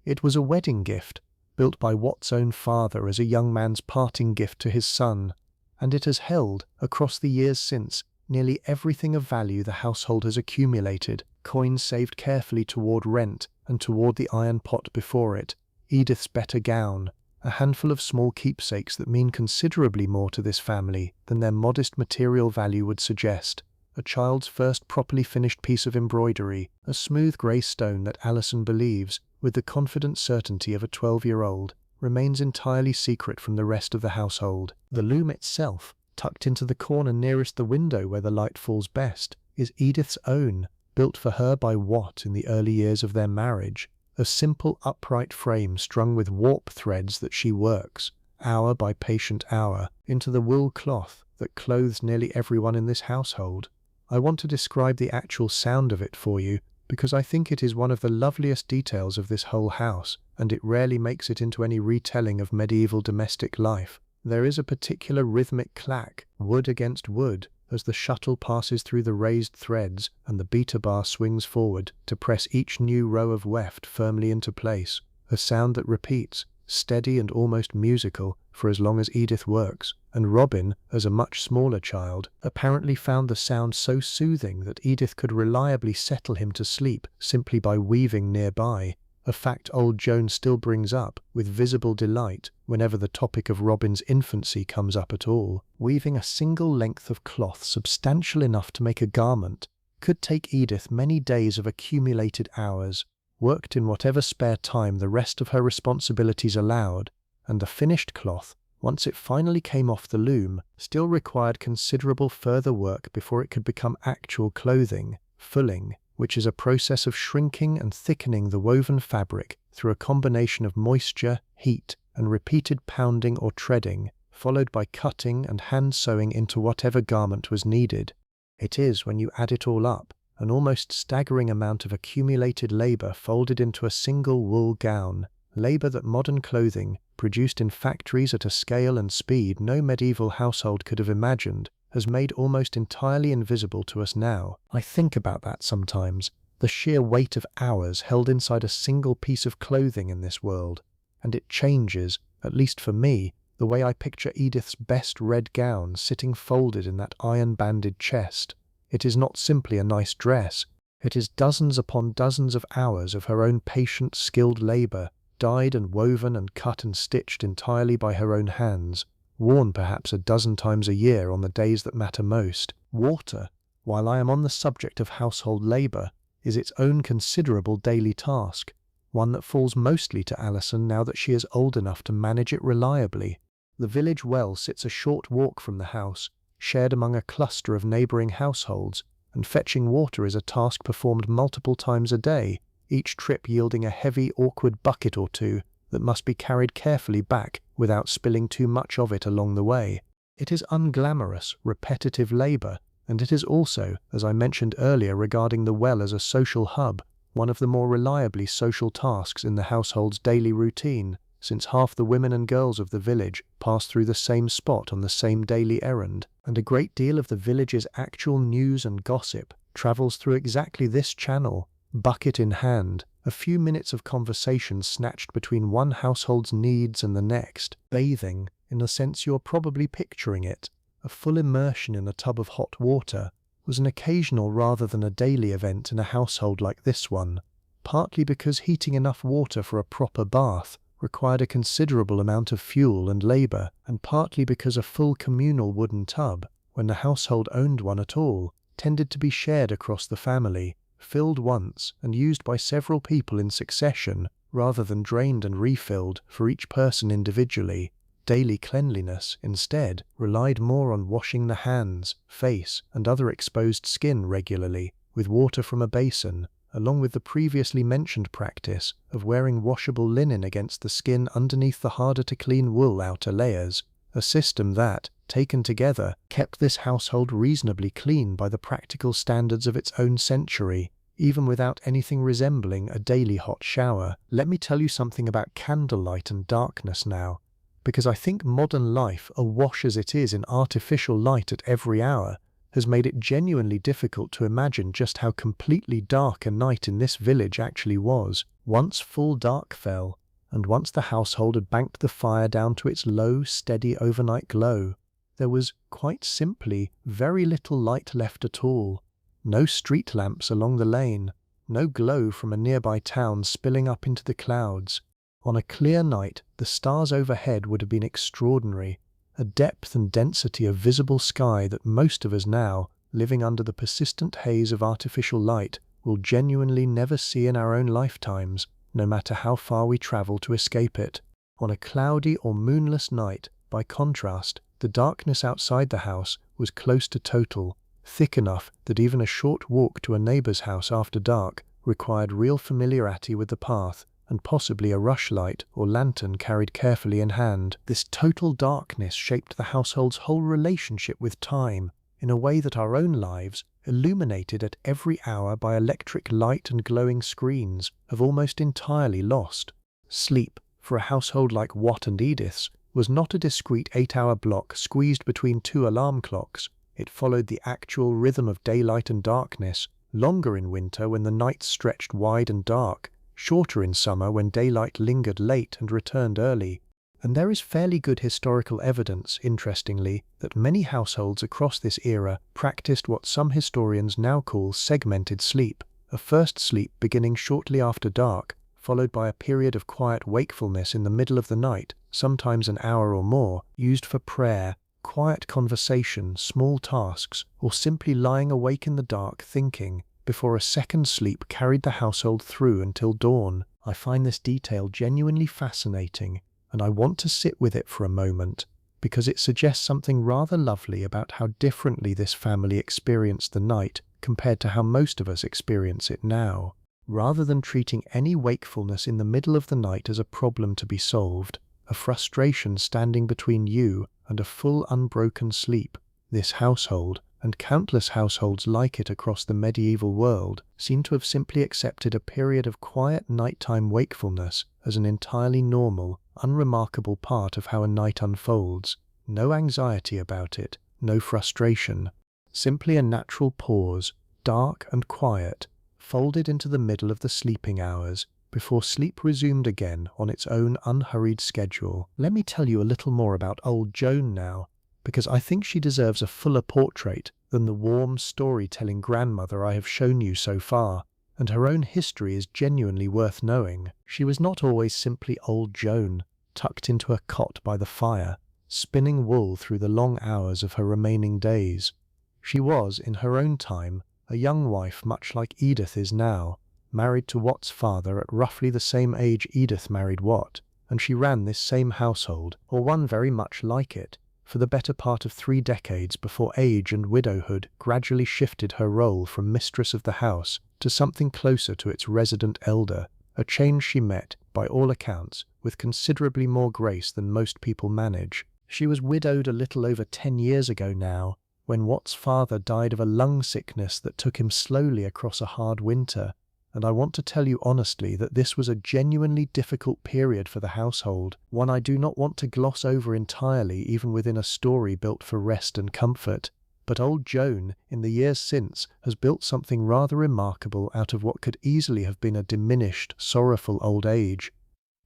It was a wedding gift, built by Watt's own father as a young man's parting gift to his son, and it has held, across the years since, nearly everything of value the household has accumulated, coins saved carefully toward rent and toward the iron pot before it, Edith's better gown, a handful of small keepsakes that mean considerably more to this family than their modest material value would suggest, a child's first properly finished piece of embroidery, a smooth grey stone that Alison believes, with the confident certainty of a 12-year-old, remains entirely secret from the rest of the household. The loom itself, tucked into the corner nearest the window where the light falls best, is Edith's own, built for her by Watt in the early years of their marriage, a simple upright frame strung with warp threads that she works, hour by patient hour, into the wool cloth that clothes nearly everyone in this household. I want to describe the actual sound of it for you, because I think it is one of the loveliest details of this whole house, and it rarely makes it into any retelling of medieval domestic life. There is a particular rhythmic clack, wood against wood, as the shuttle passes through the raised threads and the beater bar swings forward to press each new row of weft firmly into place, a sound that repeats, steady and almost musical, for as long as Edith works, and Robin, as a much smaller child, apparently found the sound so soothing that Edith could reliably settle him to sleep simply by weaving nearby, a fact Old Joan still brings up with visible delight whenever the topic of Robin's infancy comes up at all. Weaving a single length of cloth substantial enough to make a garment could take Edith many days of accumulated hours, worked in whatever spare time the rest of her responsibilities allowed, and the finished cloth, once it finally came off the loom, still required considerable further work before it could become actual clothing, fulling, which is a process of shrinking and thickening the woven fabric through a combination of moisture, heat, and repeated pounding or treading, followed by cutting and hand sewing into whatever garment was needed. It is, when you add it all up, an almost staggering amount of accumulated labor folded into a single wool gown, labor that modern clothing, produced in factories at a scale and speed no medieval household could have imagined, has made almost entirely invisible to us now. I think about that sometimes, the sheer weight of hours held inside a single piece of clothing in this world, and it changes, at least for me, the way I picture Edith's best red gown sitting folded in that iron-banded chest. It is not simply a nice dress, it is dozens upon dozens of hours of her own patient, skilled labor, dyed and woven and cut and stitched entirely by her own hands, worn perhaps a dozen times a year on the days that matter most. Water, while I am on the subject of household labor, is its own considerable daily task, one that falls mostly to Alison now that she is old enough to manage it reliably. The village well sits a short walk from the house, shared among a cluster of neighboring households, and fetching water is a task performed multiple times a day, each trip yielding a heavy, awkward bucket or two that must be carried carefully back without spilling too much of it along the way. It is unglamorous, repetitive labor, and it is also, as I mentioned earlier regarding the well as a social hub, one of the more reliably social tasks in the household's daily routine, since half the women and girls of the village pass through the same spot on the same daily errand, and a great deal of the village's actual news and gossip travels through exactly this channel, bucket in hand, a few minutes of conversation snatched between one household's needs and the next. Bathing, in the sense you're probably picturing it, a full immersion in a tub of hot water, was an occasional rather than a daily event in a household like this one, partly because heating enough water for a proper bath required a considerable amount of fuel and labor, and partly because a full communal wooden tub, when the household owned one at all, tended to be shared across the family, filled once and used by several people in succession, rather than drained and refilled for each person individually. Daily cleanliness, instead, relied more on washing the hands, face, and other exposed skin regularly, with water from a basin, along with the previously mentioned practice of wearing washable linen against the skin underneath the harder-to-clean wool outer layers, a system that, taken together, kept this household reasonably clean by the practical standards of its own century, even without anything resembling a daily hot shower. Let me tell you something about candlelight and darkness now, because I think modern life, awash as it is in artificial light at every hour, has made it genuinely difficult to imagine just how completely dark a night in this village actually was. Once full dark fell, and once the household had banked the fire down to its low, steady overnight glow, there was, quite simply, very little light left at all. No street lamps along the lane, no glow from a nearby town spilling up into the clouds. On a clear night, the stars overhead would have been extraordinary, a depth and density of visible sky that most of us now, living under the persistent haze of artificial light, will genuinely never see in our own lifetimes, no matter how far we travel to escape it. On a cloudy or moonless night, by contrast, the darkness outside the house was close to total, thick enough that even a short walk to a neighbour's house after dark required real familiarity with the path, and possibly a rushlight or lantern carried carefully in hand. This total darkness shaped the household's whole relationship with time, in a way that our own lives, illuminated at every hour by electric light and glowing screens, have almost entirely lost. Sleep, for a household like Watt and Edith's, was not a discrete 8-hour block squeezed between 2 alarm clocks. It followed the actual rhythm of daylight and darkness, longer in winter when the nights stretched wide and dark, shorter in summer when daylight lingered late and returned early. And there is fairly good historical evidence, interestingly, that many households across this era practiced what some historians now call segmented sleep, a first sleep beginning shortly after dark, followed by a period of quiet wakefulness in the middle of the night, sometimes an hour or more, used for prayer, quiet conversation, small tasks, or simply lying awake in the dark thinking, before a second sleep carried the household through until dawn. I find this detail genuinely fascinating, and I want to sit with it for a moment, because it suggests something rather lovely about how differently this family experienced the night compared to how most of us experience it now. Rather than treating any wakefulness in the middle of the night as a problem to be solved, a frustration standing between you and a full unbroken sleep, this household, and countless households like it across the medieval world, seem to have simply accepted a period of quiet nighttime wakefulness as an entirely normal, unremarkable part of how a night unfolds. No anxiety about it, no frustration, simply a natural pause, dark and quiet, folded into the middle of the sleeping hours, before sleep resumed again on its own unhurried schedule. Let me tell you a little more about Old Joan now, because I think she deserves a fuller portrait than the warm, storytelling grandmother I have shown you so far, and her own history is genuinely worth knowing. She was not always simply Old Joan, tucked into a cot by the fire, spinning wool through the long hours of her remaining days. She was, in her own time, a young wife much like Edith is now, married to Watt's father at roughly the same age Edith married Watt, and she ran this same household, or one very much like it, for the better part of 3 decades before age and widowhood gradually shifted her role from mistress of the house to something closer to its resident elder, a change she met, by all accounts, with considerably more grace than most people manage. She was widowed a little over 10 years ago now, when Watt's father died of a lung sickness that took him slowly across a hard winter, and I want to tell you honestly that this was a genuinely difficult period for the household, one I do not want to gloss over entirely even within a story built for rest and comfort. But Old Joan, in the years since, has built something rather remarkable out of what could easily have been a diminished, sorrowful old age.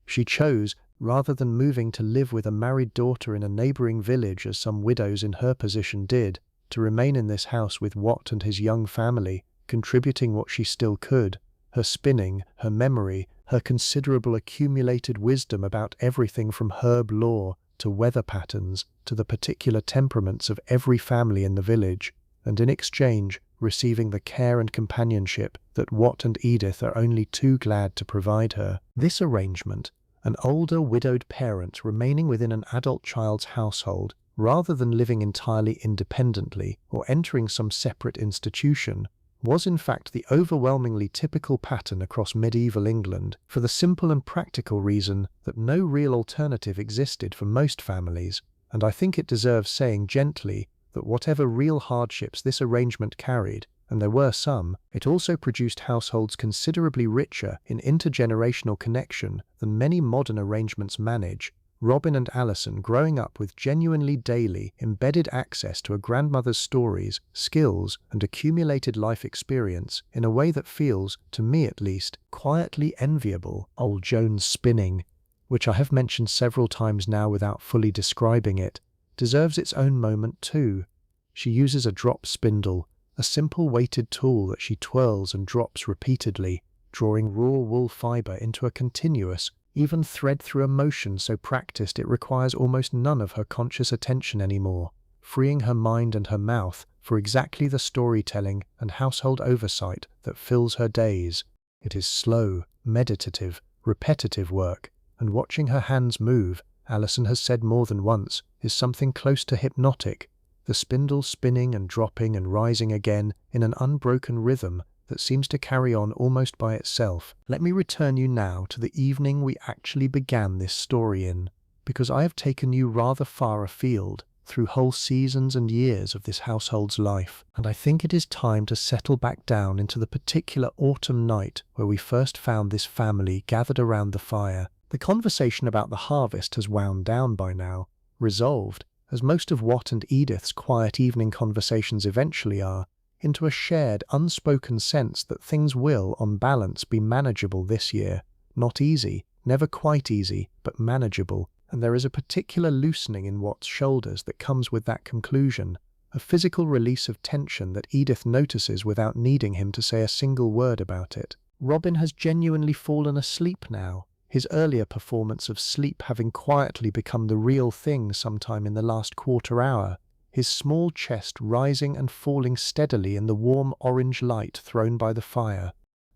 She chose, rather than moving to live with a married daughter in a neighbouring village as some widows in her position did, to remain in this house with Watt and his young family, contributing what she still could, her spinning, her memory, her considerable accumulated wisdom about everything from herb lore to weather patterns to the particular temperaments of every family in the village, and in exchange receiving the care and companionship that Watt and Edith are only too glad to provide her. This arrangement, an older widowed parent remaining within an adult child's household, rather than living entirely independently or entering some separate institution, was in fact the overwhelmingly typical pattern across medieval England, for the simple and practical reason that no real alternative existed for most families, and I think it deserves saying gently that whatever real hardships this arrangement carried, and there were some, it also produced households considerably richer in intergenerational connection than many modern arrangements manage. Robin and Alison growing up with genuinely daily, embedded access to a grandmother's stories, skills, and accumulated life experience in a way that feels, to me at least, quietly enviable. Old Joan's spinning, which I have mentioned several times now without fully describing it, deserves its own moment too. She uses a drop spindle, a simple weighted tool that she twirls and drops repeatedly, drawing raw wool fibre into a continuous, even thread through a motion so practiced it requires almost none of her conscious attention anymore, freeing her mind and her mouth for exactly the storytelling and household oversight that fills her days. It is slow, meditative, repetitive work, and watching her hands move, Alison has said more than once, is something close to hypnotic, the spindle spinning and dropping and rising again in an unbroken rhythm that seems to carry on almost by itself. Let me return you now to the evening we actually began this story in, because I have taken you rather far afield, through whole seasons and years of this household's life, and I think it is time to settle back down into the particular autumn night where we first found this family gathered around the fire. The conversation about the harvest has wound down by now, resolved, as most of Watt and Edith's quiet evening conversations eventually are, into a shared, unspoken sense that things will, on balance, be manageable this year. Not easy, never quite easy, but manageable, and there is a particular loosening in Watt's shoulders that comes with that conclusion, a physical release of tension that Edith notices without needing him to say a single word about it. Robin has genuinely fallen asleep now, his earlier performance of sleep having quietly become the real thing sometime in the last quarter hour, his small chest rising and falling steadily in the warm orange light thrown by the fire.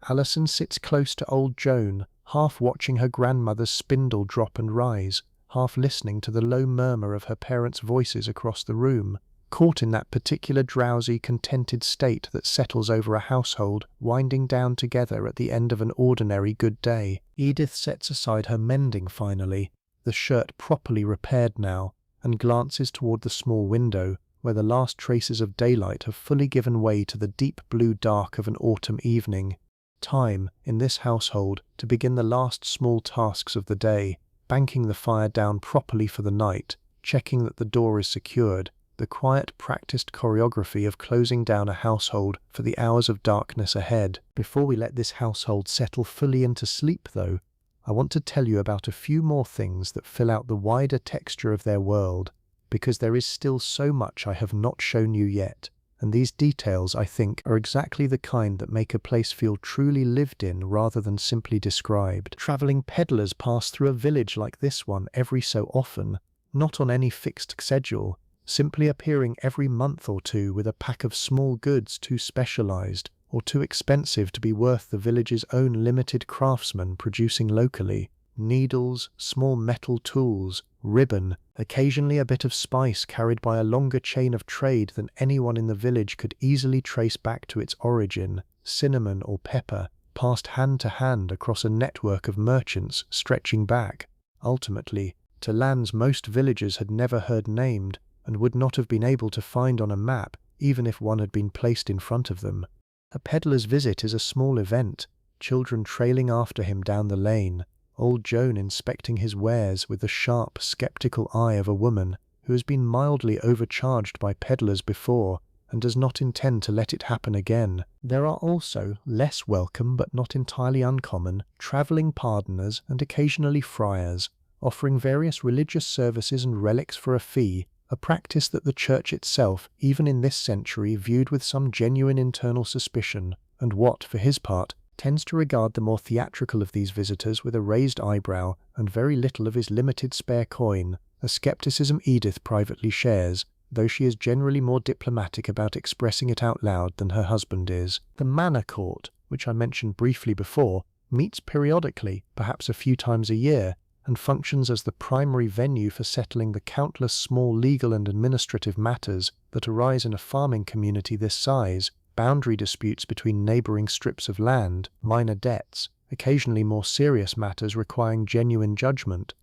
Alison sits close to old Joan, half watching her grandmother's spindle drop and rise, half listening to the low murmur of her parents' voices across the room, caught in that particular drowsy, contented state that settles over a household winding down together at the end of an ordinary good day. Edith sets aside her mending finally, the shirt properly repaired now, and glances toward the small window, where the last traces of daylight have fully given way to the deep blue dark of an autumn evening. Time, in this household, to begin the last small tasks of the day, banking the fire down properly for the night, checking that the door is secured, the quiet, practiced choreography of closing down a household for the hours of darkness ahead. Before we let this household settle fully into sleep, though, I want to tell you about a few more things that fill out the wider texture of their world, because there is still so much I have not shown you yet, and these details, I think, are exactly the kind that make a place feel truly lived in rather than simply described. Travelling peddlers pass through a village like this one every so often, not on any fixed schedule, simply appearing every month or two with a pack of small goods too specialized or too expensive to be worth the village's own limited craftsmen producing locally. Needles, small metal tools, ribbon, occasionally a bit of spice carried by a longer chain of trade than anyone in the village could easily trace back to its origin, cinnamon or pepper, passed hand to hand across a network of merchants stretching back, ultimately, to lands most villagers had never heard named and would not have been able to find on a map even if one had been placed in front of them. A peddler's visit is a small event, children trailing after him down the lane, old Joan inspecting his wares with the sharp, skeptical eye of a woman who has been mildly overcharged by peddlers before and does not intend to let it happen again. There are also, less welcome but not entirely uncommon, travelling pardoners and occasionally friars, offering various religious services and relics for a fee, a practice that the church itself, even in this century, viewed with some genuine internal suspicion, and Watt, for his part, tends to regard the more theatrical of these visitors with a raised eyebrow and very little of his limited spare coin, a skepticism Edith privately shares, though she is generally more diplomatic about expressing it out loud than her husband is. The manor court, which I mentioned briefly before, meets periodically, perhaps a few times a year, and functions as the primary venue for settling the countless small legal and administrative matters that arise in a farming community this size, boundary disputes between neighboring strips of land, minor debts, occasionally more serious matters requiring genuine judgment.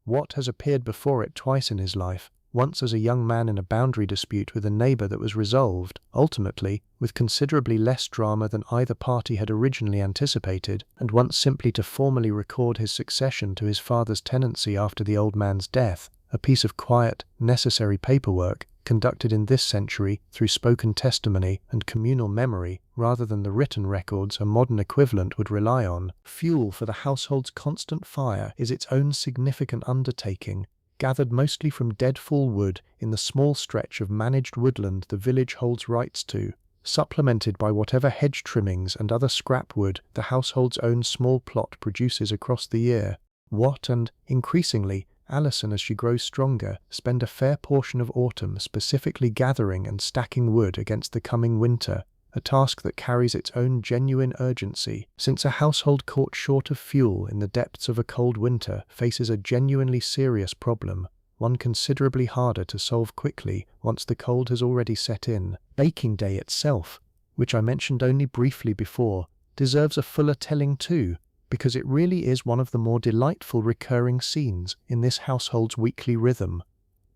Watt has appeared before it twice in his life, once as a young man in a boundary dispute with a neighbor that was resolved, ultimately, with considerably less drama than either party had originally anticipated, and once simply to formally record his succession to his father's tenancy after the old man's death, a piece of quiet, necessary paperwork, conducted in this century through spoken testimony and communal memory rather than the written records a modern equivalent would rely on. Fuel for the household's constant fire is its own significant undertaking, gathered mostly from deadfall wood in the small stretch of managed woodland the village holds rights to, supplemented by whatever hedge trimmings and other scrap wood the household's own small plot produces across the year. Watt and, increasingly, Alison, as she grows stronger, spend a fair portion of autumn specifically gathering and stacking wood against the coming winter, a task that carries its own genuine urgency, since a household caught short of fuel in the depths of a cold winter faces a genuinely serious problem, one considerably harder to solve quickly once the cold has already set in. Baking Day itself, which I mentioned only briefly before, deserves a fuller telling too, because it really is one of the more delightful recurring scenes in this household's weekly rhythm.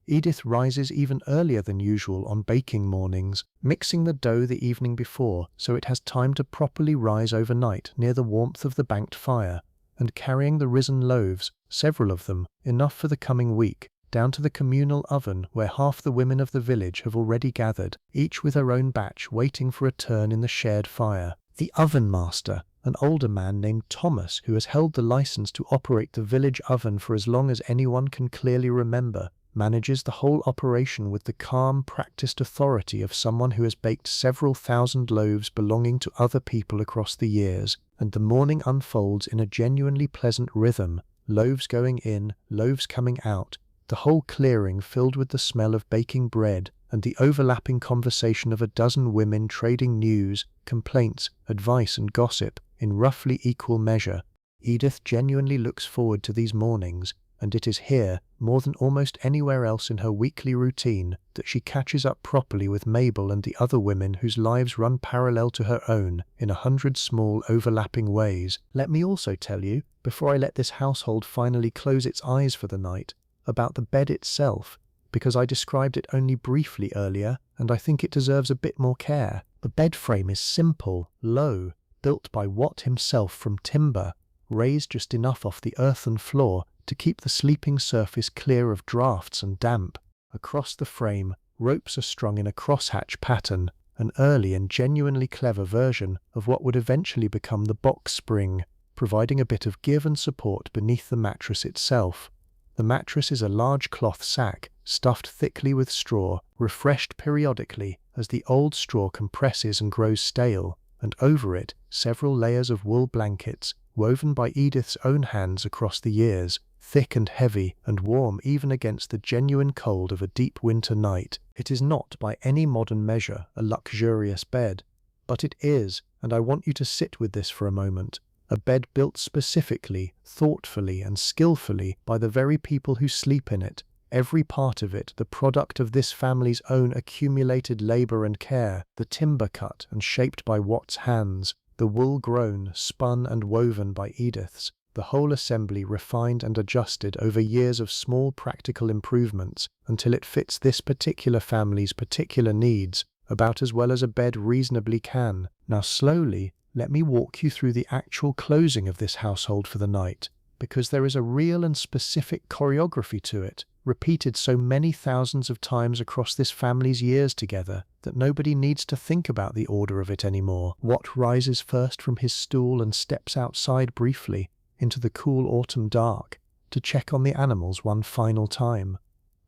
Edith rises even earlier than usual on baking mornings, mixing the dough the evening before so it has time to properly rise overnight near the warmth of the banked fire, and carrying the risen loaves, several of them, enough for the coming week, down to the communal oven where half the women of the village have already gathered, each with her own batch waiting for a turn in the shared fire. The oven master, an older man named Thomas who has held the license to operate the village oven for as long as anyone can clearly remember, manages the whole operation with the calm, practiced authority of someone who has baked several thousand loaves belonging to other people across the years, and the morning unfolds in a genuinely pleasant rhythm, loaves going in, loaves coming out, the whole clearing filled with the smell of baking bread, and the overlapping conversation of a dozen women trading news, complaints, advice and gossip in roughly equal measure. Edith genuinely looks forward to these mornings, and it is here, more than almost anywhere else in her weekly routine, that she catches up properly with Mabel and the other women whose lives run parallel to her own in 100 small overlapping ways. Let me also tell you, before I let this household finally close its eyes for the night, about the bed itself, because I described it only briefly earlier, and I think it deserves a bit more care. The bed frame is simple, low, built by Watt himself from timber, raised just enough off the earthen floor to keep the sleeping surface clear of drafts and damp. Across the frame, ropes are strung in a crosshatch pattern, an early and genuinely clever version of what would eventually become the box spring, providing a bit of give and support beneath the mattress itself. The mattress is a large cloth sack, stuffed thickly with straw, refreshed periodically as the old straw compresses and grows stale, and over it several layers of wool blankets, woven by Edith's own hands across the years, thick and heavy and warm even against the genuine cold of a deep winter night. It is not by any modern measure a luxurious bed, but it is, and I want you to sit with this for a moment, a bed built specifically, thoughtfully and skillfully by the very people who sleep in it, every part of it the product of this family's own accumulated labor and care, the timber cut and shaped by Watt's hands, the wool grown, spun and woven by Edith's, the whole assembly refined and adjusted over years of small practical improvements until it fits this particular family's particular needs about as well as a bed reasonably can. Now slowly, let me walk you through the actual closing of this household for the night, because there is a real and specific choreography to it, repeated so many thousands of times across this family's years together that nobody needs to think about the order of it anymore. Watt rises first from his stool and steps outside briefly into the cool autumn dark to check on the animals one final time.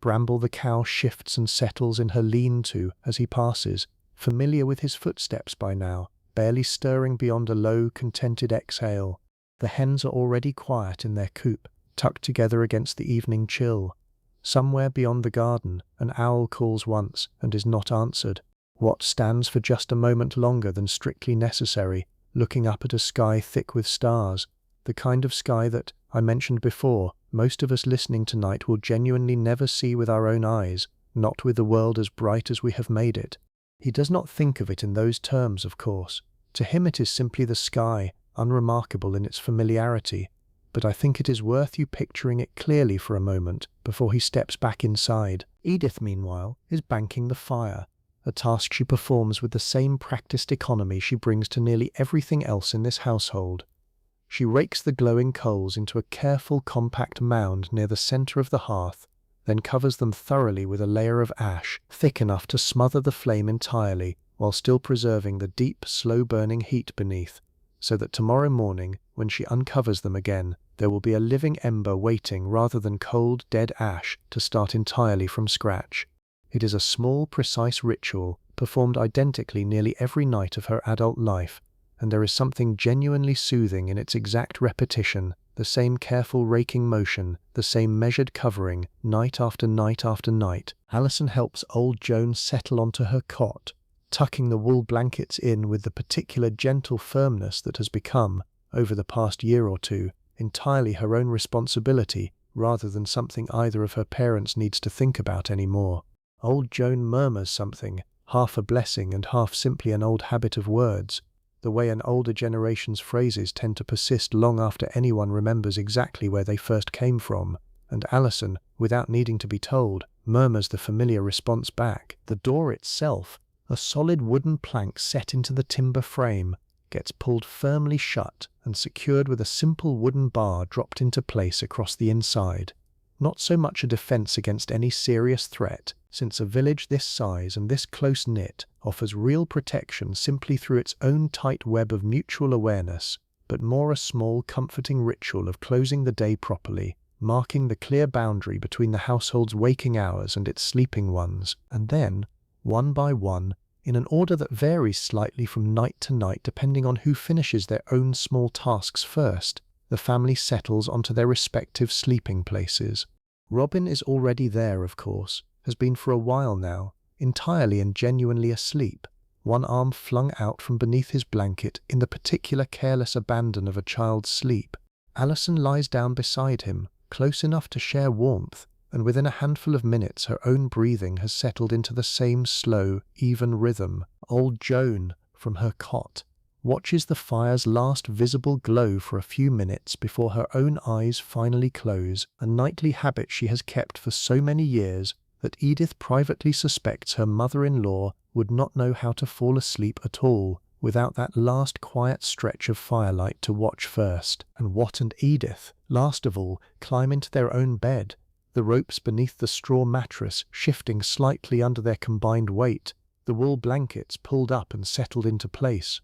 Bramble the cow shifts and settles in her lean-to as he passes, familiar with his footsteps by now, barely stirring beyond a low, contented exhale. The hens are already quiet in their coop, tucked together against the evening chill. Somewhere beyond the garden, an owl calls once and is not answered. Watt stands for just a moment longer than strictly necessary, looking up at a sky thick with stars, the kind of sky that, I mentioned before, most of us listening tonight will genuinely never see with our own eyes, not with the world as bright as we have made it. He does not think of it in those terms, of course. To him it is simply the sky, unremarkable in its familiarity, but I think it is worth you picturing it clearly for a moment before he steps back inside. Edith, meanwhile, is banking the fire, a task she performs with the same practiced economy she brings to nearly everything else in this household. She rakes the glowing coals into a careful, compact mound near the center of the hearth, then covers them thoroughly with a layer of ash, thick enough to smother the flame entirely, while still preserving the deep, slow-burning heat beneath, so that tomorrow morning, when she uncovers them again, there will be a living ember waiting rather than cold, dead ash to start entirely from scratch. It is a small, precise ritual, performed identically nearly every night of her adult life, and there is something genuinely soothing in its exact repetition, the same careful raking motion, the same measured covering, night after night after night. Alison helps Old Joan settle onto her cot, tucking the wool blankets in with the particular gentle firmness that has become, over the past year or two, entirely her own responsibility, rather than something either of her parents needs to think about anymore. Old Joan murmurs something, half a blessing and half simply an old habit of words, the way an older generation's phrases tend to persist long after anyone remembers exactly where they first came from, and Alison, without needing to be told, murmurs the familiar response back. The door itself, a solid wooden plank set into the timber frame, gets pulled firmly shut and secured with a simple wooden bar dropped into place across the inside. Not so much a defense against any serious threat, since a village this size and this close-knit offers real protection simply through its own tight web of mutual awareness, but more a small, comforting ritual of closing the day properly, marking the clear boundary between the household's waking hours and its sleeping ones, and then, one by one, in an order that varies slightly from night to night depending on who finishes their own small tasks first, the family settles onto their respective sleeping places. Robin is already there, of course, has been for a while now, entirely and genuinely asleep, one arm flung out from beneath his blanket in the particular careless abandon of a child's sleep. Alison lies down beside him, close enough to share warmth, and within a handful of minutes her own breathing has settled into the same slow, even rhythm. Old Joan, from her cot, watches the fire's last visible glow for a few minutes before her own eyes finally close, a nightly habit she has kept for so many years that Edith privately suspects her mother-in-law would not know how to fall asleep at all without that last quiet stretch of firelight to watch first. And Wat and Edith, last of all, climb into their own bed, the ropes beneath the straw mattress shifting slightly under their combined weight, the wool blankets pulled up and settled into place.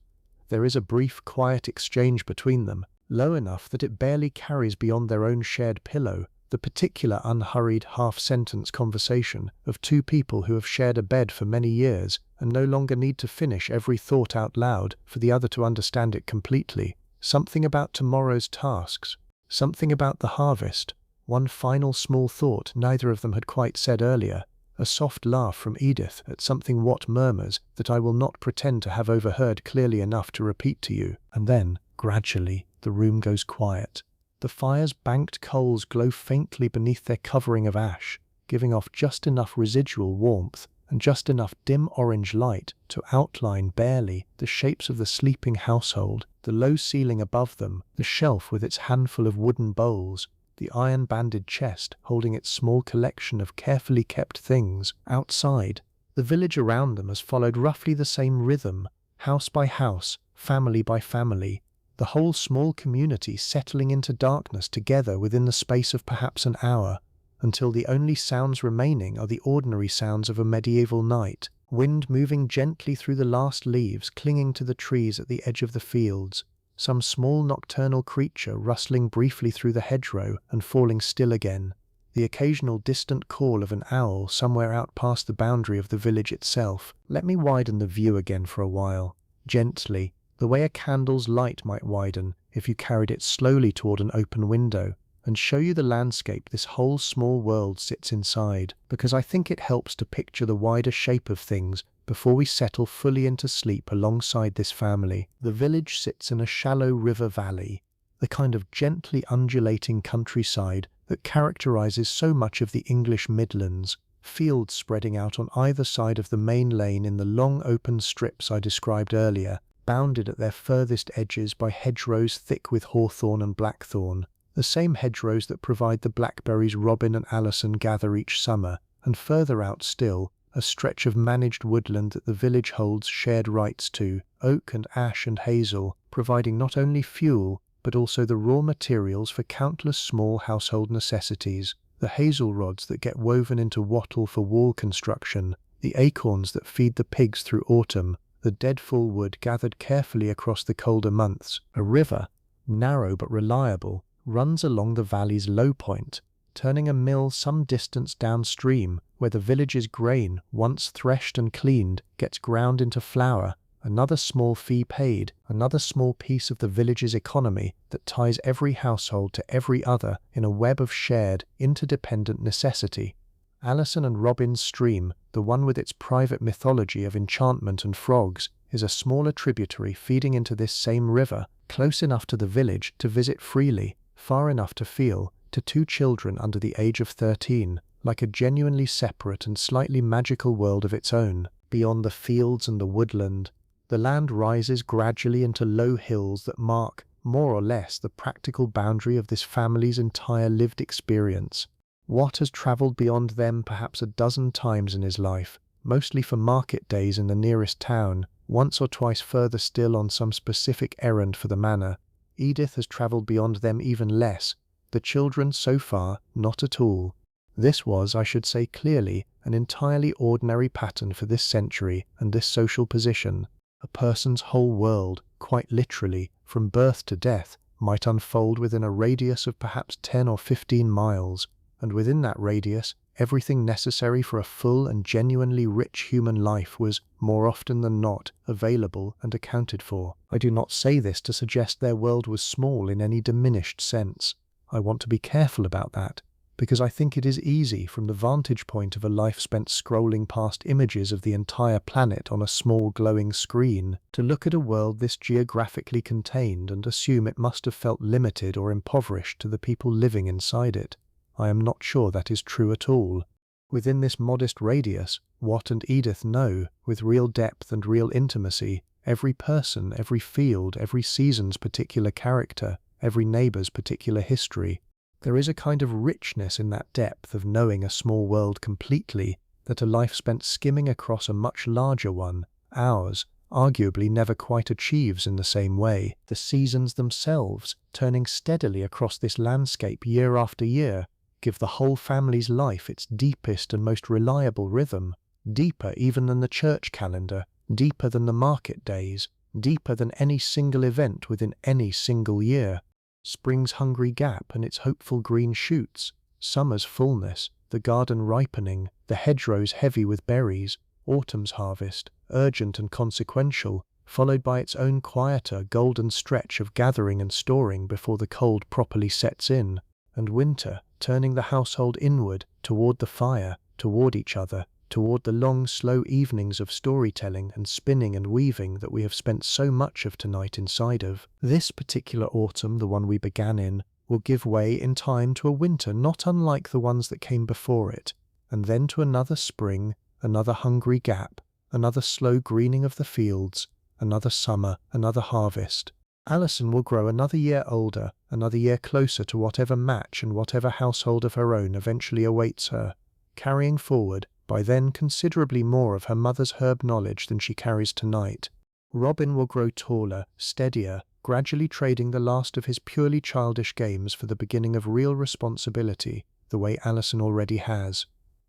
There is a brief, quiet exchange between them, low enough that it barely carries beyond their own shared pillow, the particular unhurried, half-sentence conversation of two people who have shared a bed for many years and no longer need to finish every thought out loud for the other to understand it completely. Something about tomorrow's tasks, something about the harvest, one final small thought neither of them had quite said earlier, a soft laugh from Edith at something Wat murmurs that I will not pretend to have overheard clearly enough to repeat to you, and then, gradually, the room goes quiet. The fire's banked coals glow faintly beneath their covering of ash, giving off just enough residual warmth and just enough dim orange light to outline barely the shapes of the sleeping household, the low ceiling above them, the shelf with its handful of wooden bowls, the iron-banded chest holding its small collection of carefully kept things. Outside, the village around them has followed roughly the same rhythm, house by house, family by family, the whole small community settling into darkness together within the space of perhaps an hour, until the only sounds remaining are the ordinary sounds of a medieval night, wind moving gently through the last leaves clinging to the trees at the edge of the fields, some small nocturnal creature rustling briefly through the hedgerow and falling still again, the occasional distant call of an owl somewhere out past the boundary of the village itself. Let me widen the view again for a while, gently, the way a candle's light might widen if you carried it slowly toward an open window, and show you the landscape this whole small world sits inside, because I think it helps to picture the wider shape of things before we settle fully into sleep alongside this family. The village sits in a shallow river valley, the kind of gently undulating countryside that characterizes so much of the English Midlands, fields spreading out on either side of the main lane in the long open strips I described earlier, bounded at their furthest edges by hedgerows thick with hawthorn and blackthorn, the same hedgerows that provide the blackberries Robin and Alison gather each summer, and further out still, a stretch of managed woodland that the village holds shared rights to, oak and ash and hazel, providing not only fuel, but also the raw materials for countless small household necessities, the hazel rods that get woven into wattle for wall construction, the acorns that feed the pigs through autumn, the deadfall wood gathered carefully across the colder months. A river, narrow but reliable, runs along the valley's low point, turning a mill some distance downstream, where the village's grain, once threshed and cleaned, gets ground into flour, another small fee paid, another small piece of the village's economy that ties every household to every other in a web of shared, interdependent necessity. Alison and Robin's stream, the one with its private mythology of enchantment and frogs, is a smaller tributary feeding into this same river, close enough to the village to visit freely, far enough to feel, to two children under the age of 13, like a genuinely separate and slightly magical world of its own. Beyond the fields and the woodland, the land rises gradually into low hills that mark, more or less, the practical boundary of this family's entire lived experience. Watt has travelled beyond them perhaps a dozen times in his life, mostly for market days in the nearest town, once or twice further still on some specific errand for the manor. Edith has travelled beyond them even less, the children so far not at all. This was, I should say clearly, an entirely ordinary pattern for this century and this social position. A person's whole world, quite literally, from birth to death, might unfold within a radius of perhaps 10 or 15 miles, and within that radius, everything necessary for a full and genuinely rich human life was, more often than not, available and accounted for. I do not say this to suggest their world was small in any diminished sense. I want to be careful about that, because I think it is easy, from the vantage point of a life spent scrolling past images of the entire planet on a small glowing screen, to look at a world this geographically contained and assume it must have felt limited or impoverished to the people living inside it. I am not sure that is true at all. Within this modest radius, Watt and Edith know, with real depth and real intimacy, every person, every field, every season's particular character, every neighbour's particular history. There is a kind of richness in that depth of knowing a small world completely that a life spent skimming across a much larger one, ours, arguably never quite achieves in the same way. The seasons themselves, turning steadily across this landscape year after year, give the whole family's life its deepest and most reliable rhythm, deeper even than the church calendar, deeper than the market days, deeper than any single event within any single year. Spring's hungry gap and its hopeful green shoots, summer's fullness, the garden ripening, the hedgerows heavy with berries, autumn's harvest, urgent and consequential, followed by its own quieter, golden stretch of gathering and storing before the cold properly sets in, and winter, turning the household inward, toward the fire, toward each other, toward the long, slow evenings of storytelling and spinning and weaving that we have spent so much of tonight inside of. This particular autumn, the one we began in, will give way in time to a winter not unlike the ones that came before it, and then to another spring, another hungry gap, another slow greening of the fields, another summer, another harvest. Alison will grow another year older, another year closer to whatever match and whatever household of her own eventually awaits her, carrying forward, by then, considerably more of her mother's herb knowledge than she carries tonight. Robin will grow taller, steadier, gradually trading the last of his purely childish games for the beginning of real responsibility, the way Alison already has.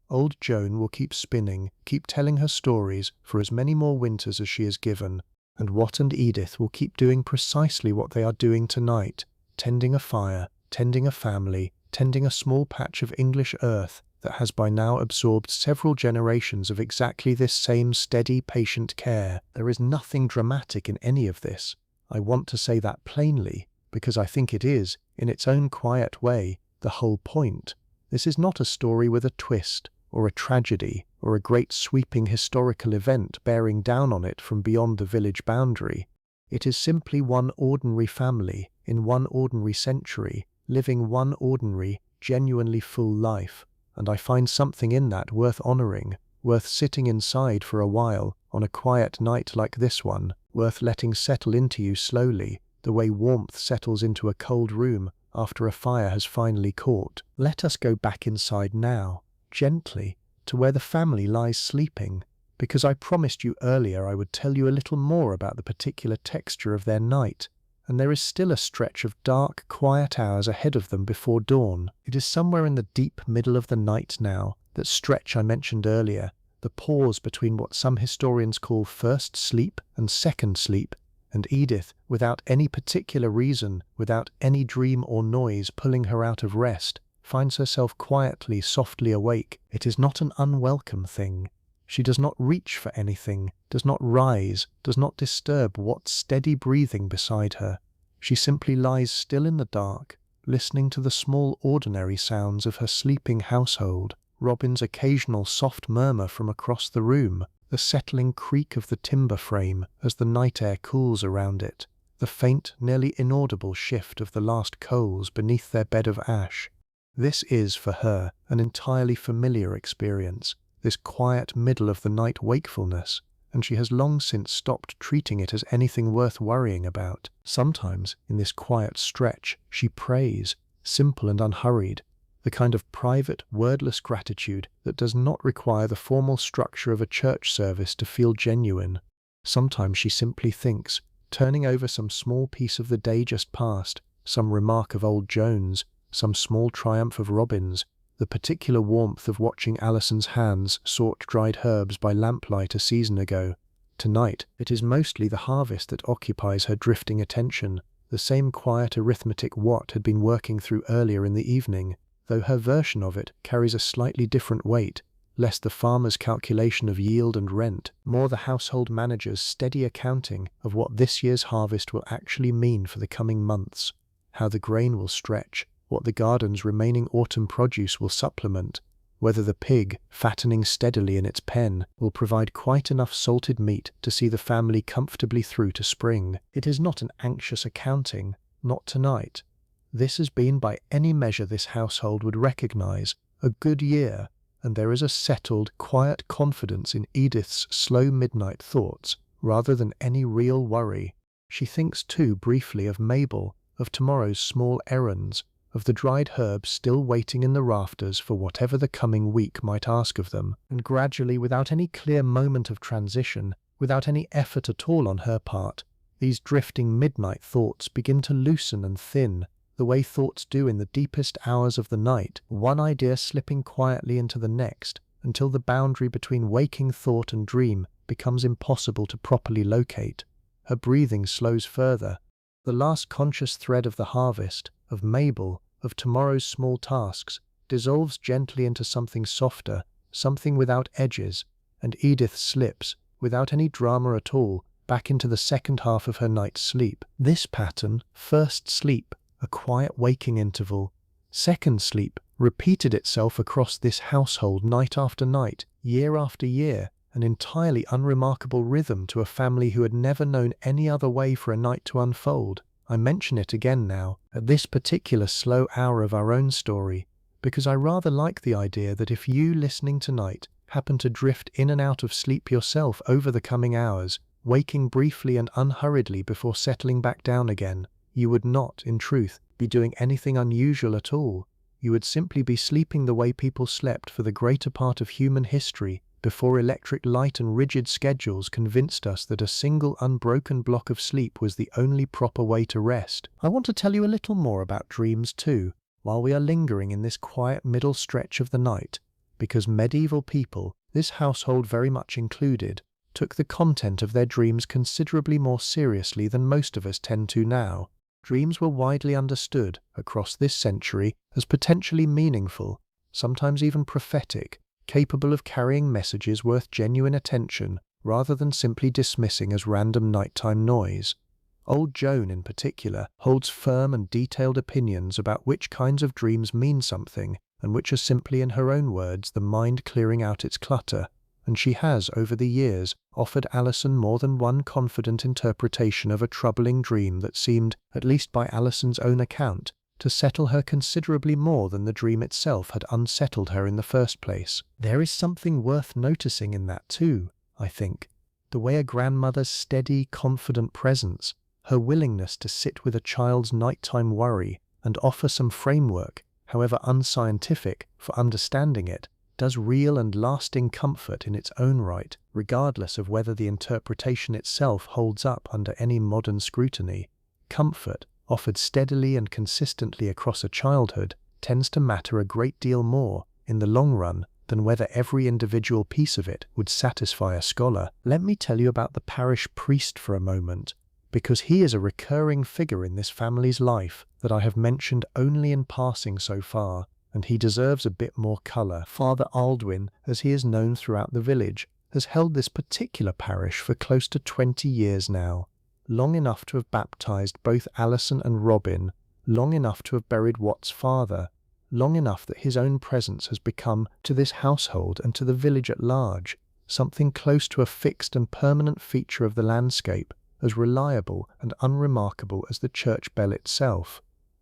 Old Joan will keep spinning, keep telling her stories for as many more winters as she is given, and Watt and Edith will keep doing precisely what they are doing tonight, tending a fire, tending a family, tending a small patch of English earth that has by now absorbed several generations of exactly this same steady, patient care. There is nothing dramatic in any of this. I want to say that plainly, because I think it is, in its own quiet way, the whole point. This is not a story with a twist, or a tragedy, or a great sweeping historical event bearing down on it from beyond the village boundary. It is simply one ordinary family, in one ordinary century, living one ordinary, genuinely full life, and I find something in that worth honoring, worth sitting inside for a while on a quiet night like this one, worth letting settle into you slowly, the way warmth settles into a cold room after a fire has finally caught. Let us go back inside now, gently, to where the family lies sleeping, because I promised you earlier I would tell you a little more about the particular texture of their night, and there is still a stretch of dark, quiet hours ahead of them before dawn. It is somewhere in the deep middle of the night now, that stretch I mentioned earlier, the pause between what some historians call first sleep and second sleep, and Edith, without any particular reason, without any dream or noise pulling her out of rest, finds herself quietly, softly awake. It is not an unwelcome thing. She does not reach for anything, does not rise, does not disturb Watt's steady breathing beside her. She simply lies still in the dark, listening to the small ordinary sounds of her sleeping household, Robin's occasional soft murmur from across the room, the settling creak of the timber frame as the night air cools around it, the faint, nearly inaudible shift of the last coals beneath their bed of ash. This is, for her, an entirely familiar experience, this quiet middle-of-the-night wakefulness, and she has long since stopped treating it as anything worth worrying about. Sometimes, in this quiet stretch, she prays, simple and unhurried, the kind of private, wordless gratitude that does not require the formal structure of a church service to feel genuine. Sometimes she simply thinks, turning over some small piece of the day just past, some remark of Old Joan's, some small triumph of Robin's, the particular warmth of watching Alison's hands sort dried herbs by lamplight a season ago. Tonight, it is mostly the harvest that occupies her drifting attention, the same quiet arithmetic Watt had been working through earlier in the evening, though her version of it carries a slightly different weight, less the farmer's calculation of yield and rent, more the household manager's steady accounting of what this year's harvest will actually mean for the coming months, how the grain will stretch, what the garden's remaining autumn produce will supplement, whether the pig, fattening steadily in its pen, will provide quite enough salted meat to see the family comfortably through to spring. It is not an anxious accounting, not tonight. This has been, by any measure this household would recognize, a good year, and there is a settled, quiet confidence in Edith's slow midnight thoughts, rather than any real worry. She thinks too briefly of Mabel, of tomorrow's small errands, of the dried herbs still waiting in the rafters for whatever the coming week might ask of them, and gradually, without any clear moment of transition, without any effort at all on her part, these drifting midnight thoughts begin to loosen and thin, the way thoughts do in the deepest hours of the night, one idea slipping quietly into the next, until the boundary between waking thought and dream becomes impossible to properly locate. Her breathing slows further. The last conscious thread of the harvest, of Mabel, of tomorrow's small tasks, dissolves gently into something softer, something without edges, and Edith slips, without any drama at all, back into the second half of her night's sleep. This pattern, first sleep, a quiet waking interval, second sleep, repeated itself across this household night after night, year after year, an entirely unremarkable rhythm to a family who had never known any other way for a night to unfold. I mention it again now, at this particular slow hour of our own story, because I rather like the idea that if you, listening tonight, happen to drift in and out of sleep yourself over the coming hours, waking briefly and unhurriedly before settling back down again, you would not, in truth, be doing anything unusual at all. You would simply be sleeping the way people slept for the greater part of human history, before electric light and rigid schedules convinced us that a single unbroken block of sleep was the only proper way to rest. I want to tell you a little more about dreams too, while we are lingering in this quiet middle stretch of the night, because medieval people, this household very much included, took the content of their dreams considerably more seriously than most of us tend to now. Dreams were widely understood, across this century, as potentially meaningful, sometimes even prophetic, capable of carrying messages worth genuine attention, rather than simply dismissing as random nighttime noise. Old Joan, in particular, holds firm and detailed opinions about which kinds of dreams mean something, and which are simply, in her own words, the mind clearing out its clutter, and she has, over the years, offered Alison more than one confident interpretation of a troubling dream that seemed, at least by Alison's own account, to settle her considerably more than the dream itself had unsettled her in the first place. There is something worth noticing in that too, I think. The way a grandmother's steady, confident presence, her willingness to sit with a child's nighttime worry and offer some framework, however unscientific, for understanding it, does real and lasting comfort in its own right, regardless of whether the interpretation itself holds up under any modern scrutiny. Comfort, offered steadily and consistently across a childhood, tends to matter a great deal more, in the long run, than whether every individual piece of it would satisfy a scholar. Let me tell you about the parish priest for a moment, because he is a recurring figure in this family's life that I have mentioned only in passing so far, and he deserves a bit more colour. Father Aldwin, as he is known throughout the village, has held this particular parish for close to 20 years now, long enough to have baptised both Alison and Robin, long enough to have buried Watt's father, long enough that his own presence has become, to this household and to the village at large, something close to a fixed and permanent feature of the landscape, as reliable and unremarkable as the church bell itself.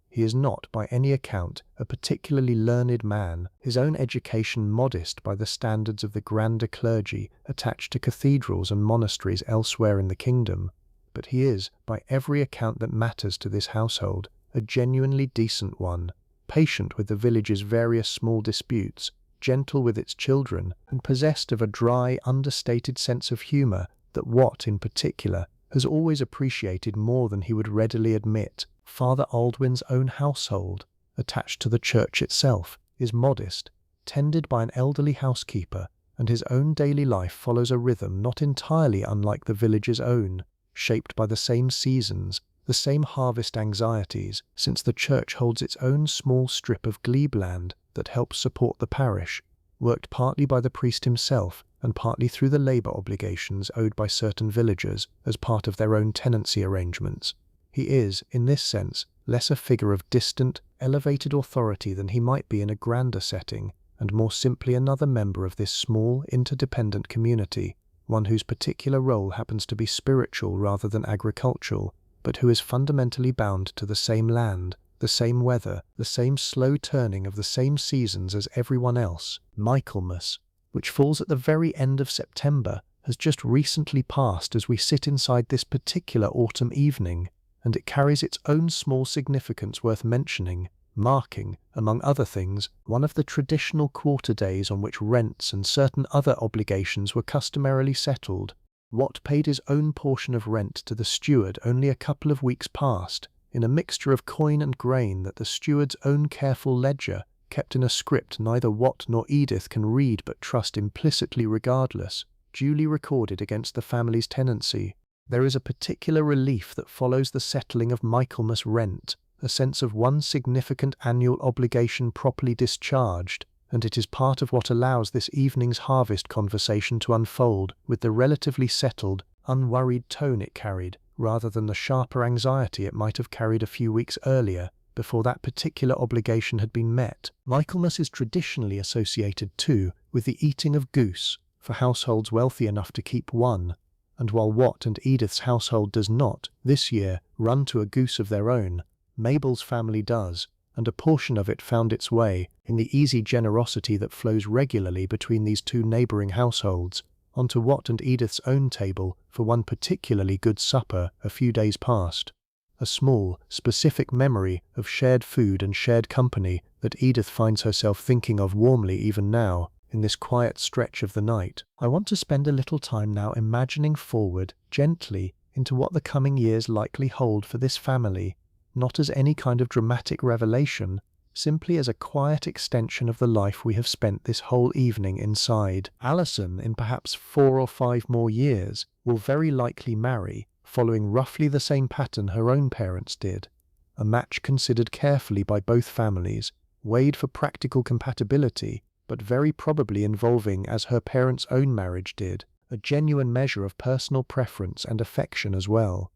He is not, by any account, a particularly learned man, his own education modest by the standards of the grander clergy attached to cathedrals and monasteries elsewhere in the kingdom, but he is, by every account that matters to this household, a genuinely decent one, patient with the village's various small disputes, gentle with its children, and possessed of a dry, understated sense of humour that Watt, in particular, has always appreciated more than he would readily admit. Father Aldwin's own household, attached to the church itself, is modest, tended by an elderly housekeeper, and his own daily life follows a rhythm not entirely unlike the village's own, shaped by the same seasons, the same harvest anxieties, since the church holds its own small strip of glebe land that helps support the parish, worked partly by the priest himself and partly through the labour obligations owed by certain villagers as part of their own tenancy arrangements. He is, in this sense, less a figure of distant, elevated authority than he might be in a grander setting, and more simply another member of this small, interdependent community, one whose particular role happens to be spiritual rather than agricultural, but who is fundamentally bound to the same land, the same weather, the same slow turning of the same seasons as everyone else. Michaelmas, which falls at the very end of September, has just recently passed as we sit inside this particular autumn evening, and it carries its own small significance worth mentioning, marking, among other things, one of the traditional quarter days on which rents and certain other obligations were customarily settled. Watt paid his own portion of rent to the steward only a couple of weeks past, in a mixture of coin and grain that the steward's own careful ledger, kept in a script neither Watt nor Edith can read but trust implicitly regardless, duly recorded against the family's tenancy. There is a particular relief that follows the settling of Michaelmas rent, a sense of one significant annual obligation properly discharged, and it is part of what allows this evening's harvest conversation to unfold with the relatively settled, unworried tone it carried, rather than the sharper anxiety it might have carried a few weeks earlier, before that particular obligation had been met. Michaelmas is traditionally associated, too, with the eating of goose, for households wealthy enough to keep one, and while Watt and Edith's household does not, this year, run to a goose of their own, Mabel's family does, and a portion of it found its way, in the easy generosity that flows regularly between these two neighbouring households, onto Watt and Edith's own table for one particularly good supper a few days past. A small, specific memory of shared food and shared company that Edith finds herself thinking of warmly even now, in this quiet stretch of the night. I want to spend a little time now imagining forward, gently, into what the coming years likely hold for this family, not as any kind of dramatic revelation, simply as a quiet extension of the life we have spent this whole evening inside. Alison, in perhaps 4 or 5 more years, will very likely marry, following roughly the same pattern her own parents did, a match considered carefully by both families, weighed for practical compatibility, but very probably involving, as her parents' own marriage did, a genuine measure of personal preference and affection as well.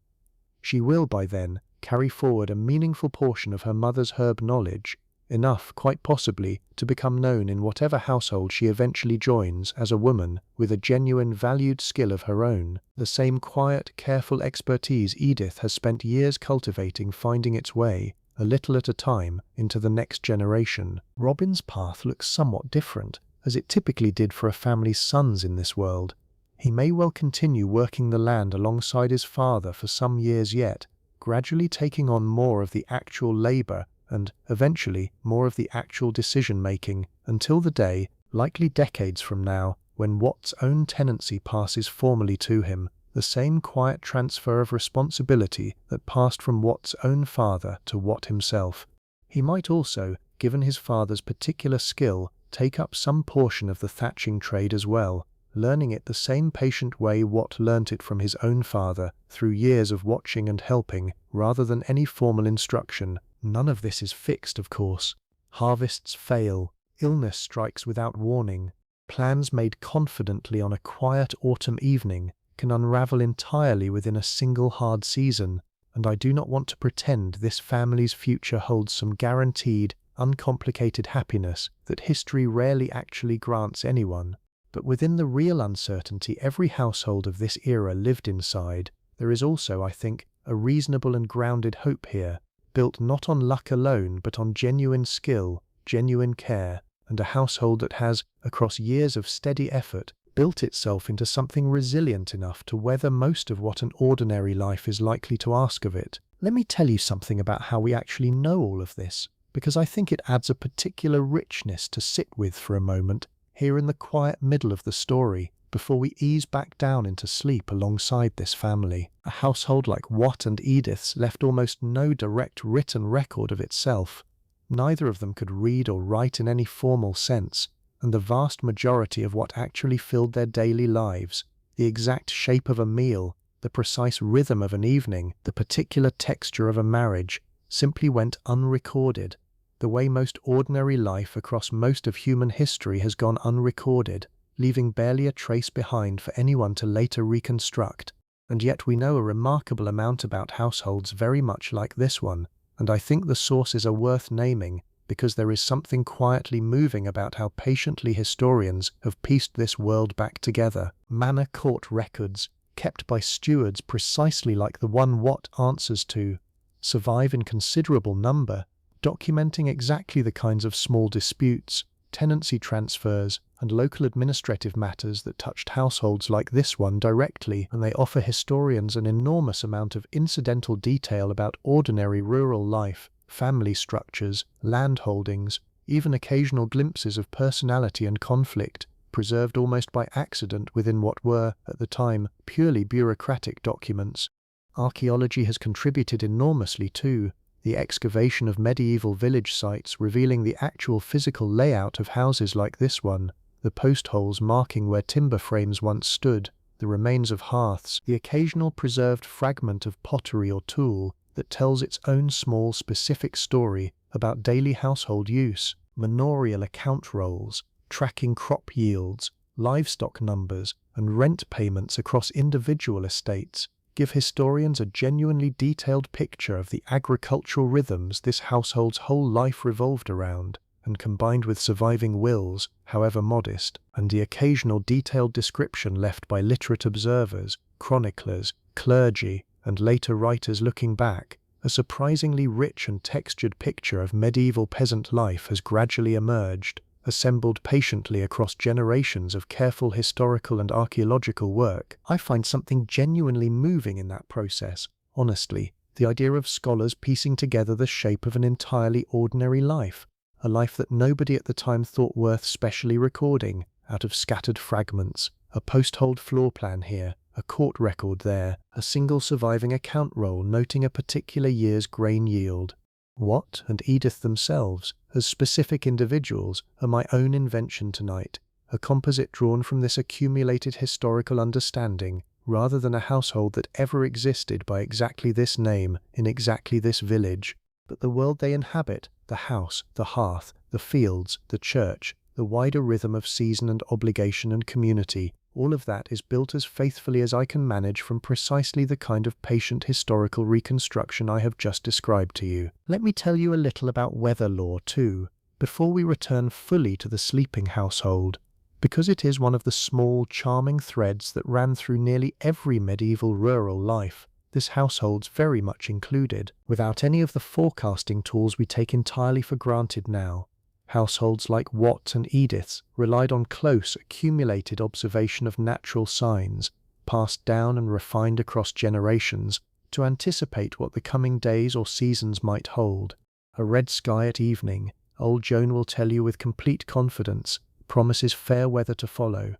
She will, by then, carry forward a meaningful portion of her mother's herb knowledge, enough, quite possibly, to become known in whatever household she eventually joins as a woman with a genuine valued skill of her own, the same quiet, careful expertise Edith has spent years cultivating finding its way, a little at a time, into the next generation. Robin's path looks somewhat different, as it typically did for a family's sons in this world. He may well continue working the land alongside his father for some years yet, gradually taking on more of the actual labor and, eventually, more of the actual decision-making, until the day, likely decades from now, when Watt's own tenancy passes formally to him, the same quiet transfer of responsibility that passed from Watt's own father to Watt himself. He might also, given his father's particular skill, take up some portion of the thatching trade as well, learning it the same patient way Watt learnt it from his own father, through years of watching and helping, rather than any formal instruction. None of this is fixed, of course. Harvests fail, illness strikes without warning, plans made confidently on a quiet autumn evening can unravel entirely within a single hard season, and I do not want to pretend this family's future holds some guaranteed, uncomplicated happiness that history rarely actually grants anyone. But within the real uncertainty every household of this era lived inside, there is also, I think, a reasonable and grounded hope here, built not on luck alone but on genuine skill, genuine care, and a household that has, across years of steady effort, built itself into something resilient enough to weather most of what an ordinary life is likely to ask of it. Let me tell you something about how we actually know all of this, because I think it adds a particular richness to sit with for a moment, here in the quiet middle of the story, before we ease back down into sleep alongside this family. A household like Watt and Edith's left almost no direct written record of itself. Neither of them could read or write in any formal sense, and the vast majority of what actually filled their daily lives, the exact shape of a meal, the precise rhythm of an evening, the particular texture of a marriage, simply went unrecorded, the way most ordinary life across most of human history has gone unrecorded, leaving barely a trace behind for anyone to later reconstruct. And yet we know a remarkable amount about households very much like this one, and I think the sources are worth naming, because there is something quietly moving about how patiently historians have pieced this world back together. Manor court records, kept by stewards precisely like the one Watt answers to, survive in considerable number, documenting exactly the kinds of small disputes, tenancy transfers, and local administrative matters that touched households like this one directly, and they offer historians an enormous amount of incidental detail about ordinary rural life, family structures, land holdings, even occasional glimpses of personality and conflict, preserved almost by accident within what were, at the time, purely bureaucratic documents. Archaeology has contributed enormously too, the excavation of medieval village sites revealing the actual physical layout of houses like this one, the post holes marking where timber frames once stood, the remains of hearths, the occasional preserved fragment of pottery or tool that tells its own small specific story about daily household use, manorial account rolls, tracking crop yields, livestock numbers, and rent payments across individual estates, give historians a genuinely detailed picture of the agricultural rhythms this household's whole life revolved around, and combined with surviving wills, however modest, and the occasional detailed description left by literate observers, chroniclers, clergy, and later writers looking back, a surprisingly rich and textured picture of medieval peasant life has gradually emerged, assembled patiently across generations of careful historical and archaeological work. I find something genuinely moving in that process, honestly, the idea of scholars piecing together the shape of an entirely ordinary life, a life that nobody at the time thought worth specially recording, out of scattered fragments, a post-hold floor plan here, a court record there, a single surviving account roll noting a particular year's grain yield. Watt and Edith themselves, as specific individuals, are my own invention tonight, a composite drawn from this accumulated historical understanding, rather than a household that ever existed by exactly this name, in exactly this village. But the world they inhabit, the house, the hearth, the fields, the church, the wider rhythm of season and obligation and community, all of that is built as faithfully as I can manage from precisely the kind of patient historical reconstruction I have just described to you. Let me tell you a little about weather lore too, before we return fully to the sleeping household, because it is one of the small, charming threads that ran through nearly every medieval rural life, this household's very much included, without any of the forecasting tools we take entirely for granted now. Households like Watt and Edith's relied on close, accumulated observation of natural signs, passed down and refined across generations, to anticipate what the coming days or seasons might hold. A red sky at evening, Old Joan will tell you with complete confidence, promises fair weather to follow.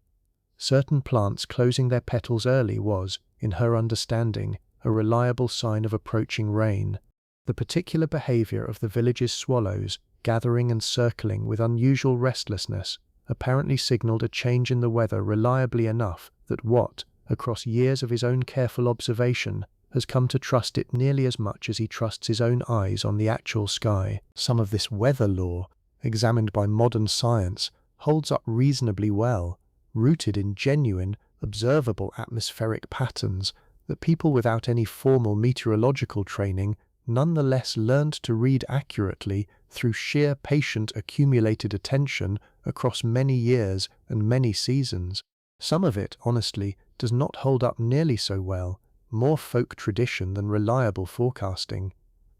Certain plants closing their petals early was, in her understanding, a reliable sign of approaching rain. The particular behavior of the village's swallows, gathering and circling with unusual restlessness, apparently signaled a change in the weather reliably enough that Watt, across years of his own careful observation, has come to trust it nearly as much as he trusts his own eyes on the actual sky. Some of this weather lore, examined by modern science, holds up reasonably well, rooted in genuine, observable atmospheric patterns that people without any formal meteorological training nonetheless learned to read accurately through sheer patient accumulated attention across many years and many seasons. Some of it, honestly, does not hold up nearly so well, more folk tradition than reliable forecasting.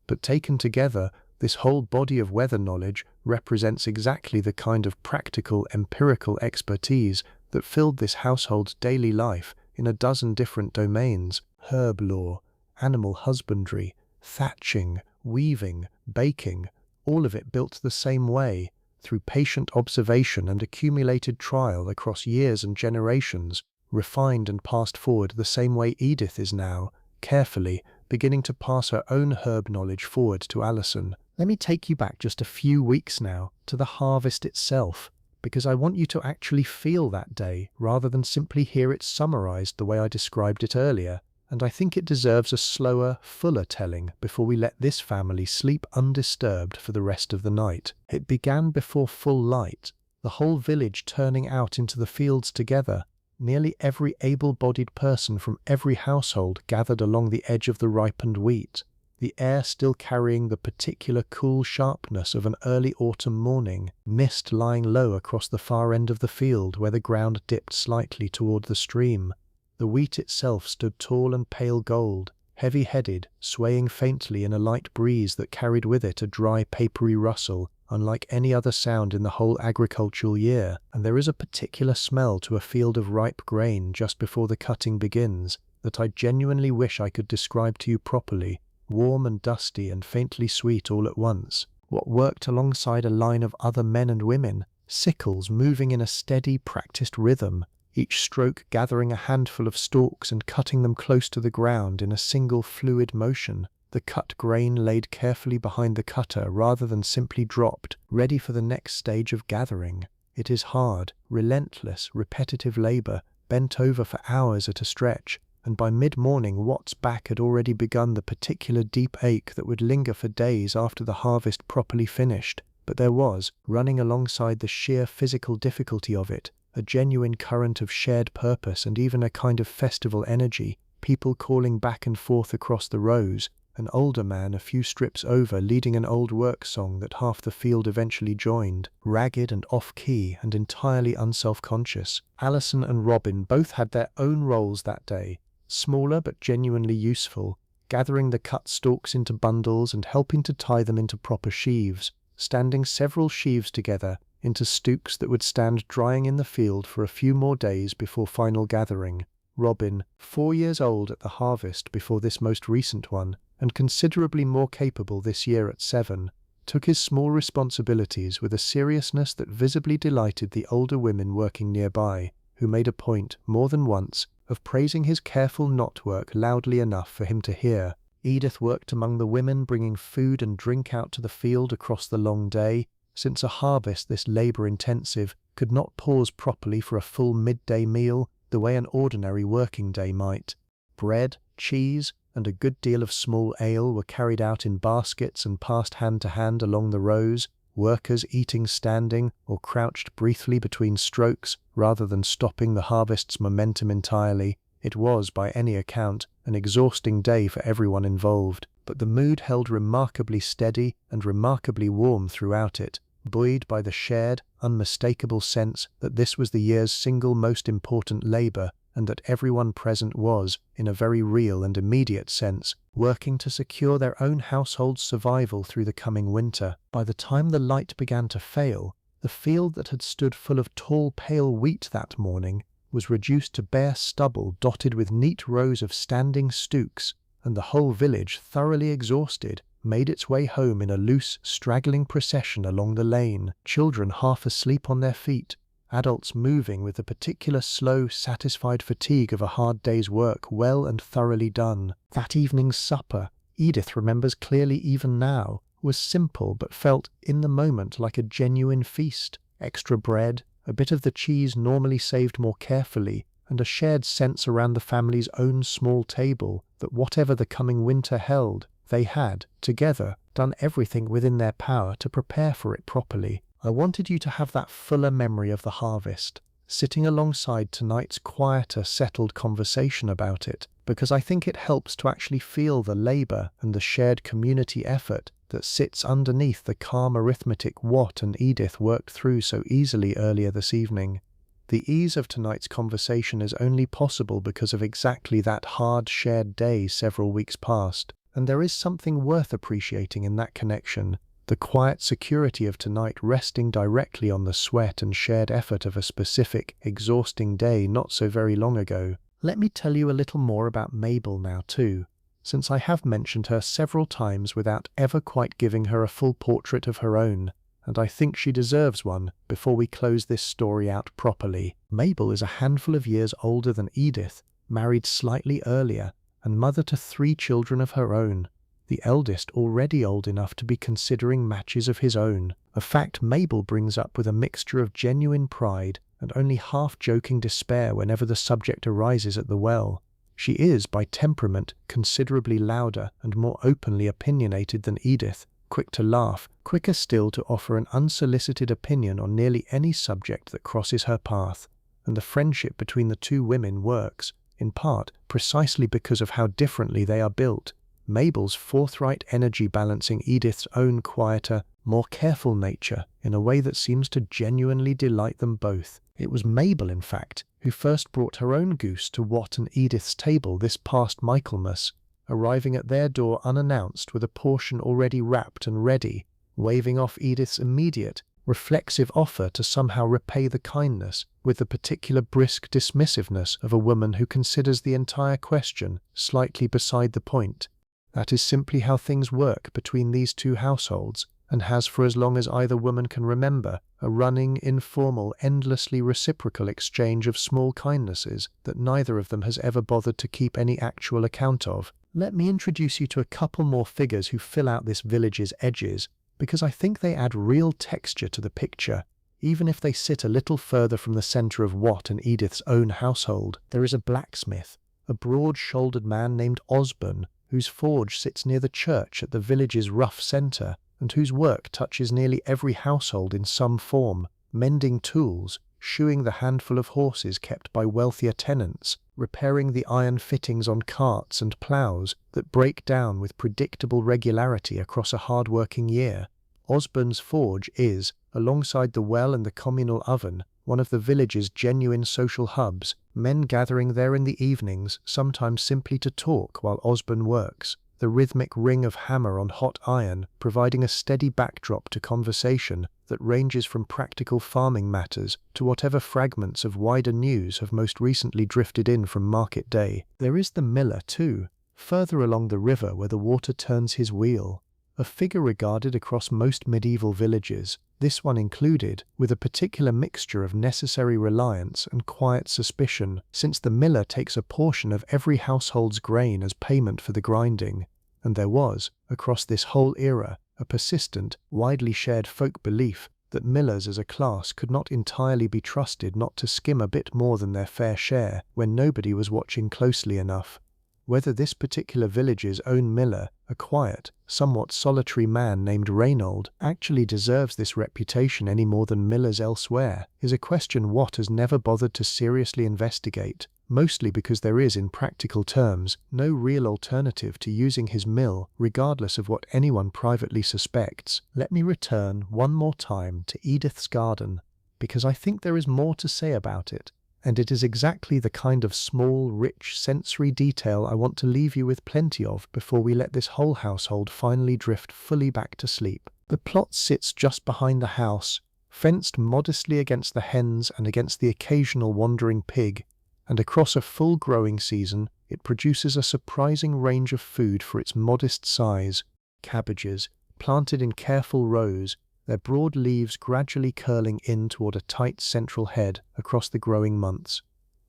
But taken together, this whole body of weather knowledge represents exactly the kind of practical, empirical expertise that filled this household's daily life in a dozen different domains: herb lore, animal husbandry, thatching, weaving, baking, all of it built the same way, through patient observation and accumulated trial across years and generations, refined and passed forward the same way Edith is now, carefully, beginning to pass her own herb knowledge forward to Alison. Let me take you back just a few weeks now, to the harvest itself, because I want you to actually feel that day, rather than simply hear it summarized the way I described it earlier. And I think it deserves a slower, fuller telling before we let this family sleep undisturbed for the rest of the night. It began before full light, the whole village turning out into the fields together. Nearly every able-bodied person from every household gathered along the edge of the ripened wheat, the air still carrying the particular cool sharpness of an early autumn morning, mist lying low across the far end of the field where the ground dipped slightly toward the stream. The wheat itself stood tall and pale gold, heavy-headed, swaying faintly in a light breeze that carried with it a dry, papery rustle, unlike any other sound in the whole agricultural year. And there is a particular smell to a field of ripe grain just before the cutting begins that I genuinely wish I could describe to you properly, warm and dusty and faintly sweet all at once. What worked alongside a line of other men and women, sickles moving in a steady, practiced rhythm, each stroke gathering a handful of stalks and cutting them close to the ground in a single fluid motion, the cut grain laid carefully behind the cutter rather than simply dropped, ready for the next stage of gathering. It is hard, relentless, repetitive labor, bent over for hours at a stretch, and by mid-morning Watt's back had already begun the particular deep ache that would linger for days after the harvest properly finished. But there was, running alongside the sheer physical difficulty of it, a genuine current of shared purpose and even a kind of festival energy, people calling back and forth across the rows, an older man a few strips over leading an old work song that half the field eventually joined, ragged and off-key and entirely unself-conscious. Alison and Robin both had their own roles that day, smaller but genuinely useful, gathering the cut stalks into bundles and helping to tie them into proper sheaves, standing several sheaves together into stooks that would stand drying in the field for a few more days before final gathering. Robin, 4 years old at the harvest before this most recent one, and considerably more capable this year at 7, took his small responsibilities with a seriousness that visibly delighted the older women working nearby, who made a point, more than once, of praising his careful knot work loudly enough for him to hear. Edith worked among the women, bringing food and drink out to the field across the long day, since a harvest this labor-intensive could not pause properly for a full midday meal the way an ordinary working day might. Bread, cheese, and a good deal of small ale were carried out in baskets and passed hand to hand along the rows, workers eating standing or crouched briefly between strokes rather than stopping the harvest's momentum entirely. It was, by any account, an exhausting day for everyone involved, but the mood held remarkably steady and remarkably warm throughout it, buoyed by the shared, unmistakable sense that this was the year's single most important labor, and that everyone present was, in a very real and immediate sense, working to secure their own household's survival through the coming winter. By the time the light began to fail, the field that had stood full of tall, pale wheat that morning was reduced to bare stubble dotted with neat rows of standing stooks, and the whole village, thoroughly exhausted, made its way home in a loose, straggling procession along the lane, children half asleep on their feet, adults moving with the particular slow, satisfied fatigue of a hard day's work well and thoroughly done. That evening's supper, Edith remembers clearly even now, was simple but felt in the moment like a genuine feast. Extra bread, a bit of the cheese normally saved more carefully, and a shared sense around the family's own small table that whatever the coming winter held, they had, together, done everything within their power to prepare for it properly. I wanted you to have that fuller memory of the harvest, sitting alongside tonight's quieter, settled conversation about it, because I think it helps to actually feel the labour and the shared community effort that sits underneath the calm arithmetic Watt and Edith worked through so easily earlier this evening. The ease of tonight's conversation is only possible because of exactly that hard shared day several weeks past, and there is something worth appreciating in that connection, the quiet security of tonight resting directly on the sweat and shared effort of a specific, exhausting day not so very long ago. Let me tell you a little more about Mabel now too, since I have mentioned her several times without ever quite giving her a full portrait of her own, and I think she deserves one before we close this story out properly. Mabel is a handful of years older than Edith, married slightly earlier, and mother to 3 children of her own, the eldest already old enough to be considering matches of his own, a fact Mabel brings up with a mixture of genuine pride and only half-joking despair whenever the subject arises at the well. She is, by temperament, considerably louder and more openly opinionated than Edith, quick to laugh, quicker still to offer an unsolicited opinion on nearly any subject that crosses her path, and the friendship between the two women works, in part, precisely because of how differently they are built. Mabel's forthright energy balancing Edith's own quieter, more careful nature in a way that seems to genuinely delight them both. It was Mabel, in fact, who first brought her own goose to Watt and Edith's table this past Michaelmas, arriving at their door unannounced with a portion already wrapped and ready, waving off Edith's immediate, reflexive offer to somehow repay the kindness with the particular brisk dismissiveness of a woman who considers the entire question slightly beside the point. That is simply how things work between these two households, and has for as long as either woman can remember, a running, informal, endlessly reciprocal exchange of small kindnesses that neither of them has ever bothered to keep any actual account of. Let me introduce you to a couple more figures who fill out this village's edges, because I think they add real texture to the picture, even if they sit a little further from the centre of Watt and Edith's own household. There is a blacksmith, a broad-shouldered man named Osborne, whose forge sits near the church at the village's rough centre, and whose work touches nearly every household in some form, mending tools, shoeing the handful of horses kept by wealthier tenants, repairing the iron fittings on carts and ploughs that break down with predictable regularity across a hard-working year. Osborne's forge is, alongside the well and the communal oven, one of the village's genuine social hubs, men gathering there in the evenings, sometimes simply to talk while Osborne works, the rhythmic ring of hammer on hot iron providing a steady backdrop to conversation that ranges from practical farming matters to whatever fragments of wider news have most recently drifted in from market day. There is the miller, too, further along the river where the water turns his wheel, a figure regarded across most medieval villages, this one included, with a particular mixture of necessary reliance and quiet suspicion, since the miller takes a portion of every household's grain as payment for the grinding, and there was, across this whole era, a persistent, widely shared folk belief that millers as a class could not entirely be trusted not to skim a bit more than their fair share when nobody was watching closely enough. Whether this particular village's own miller, a quiet, somewhat solitary man named Reynold, actually deserves this reputation any more than millers elsewhere, is a question Watt has never bothered to seriously investigate, mostly because there is, in practical terms, no real alternative to using his mill, regardless of what anyone privately suspects. Let me return one more time to Edith's garden, because I think there is more to say about it, and it is exactly the kind of small, rich, sensory detail I want to leave you with plenty of before we let this whole household finally drift fully back to sleep. The plot sits just behind the house, fenced modestly against the hens and against the occasional wandering pig, and across a full growing season, it produces a surprising range of food for its modest size. Cabbages, planted in careful rows, their broad leaves gradually curling in toward a tight central head across the growing months.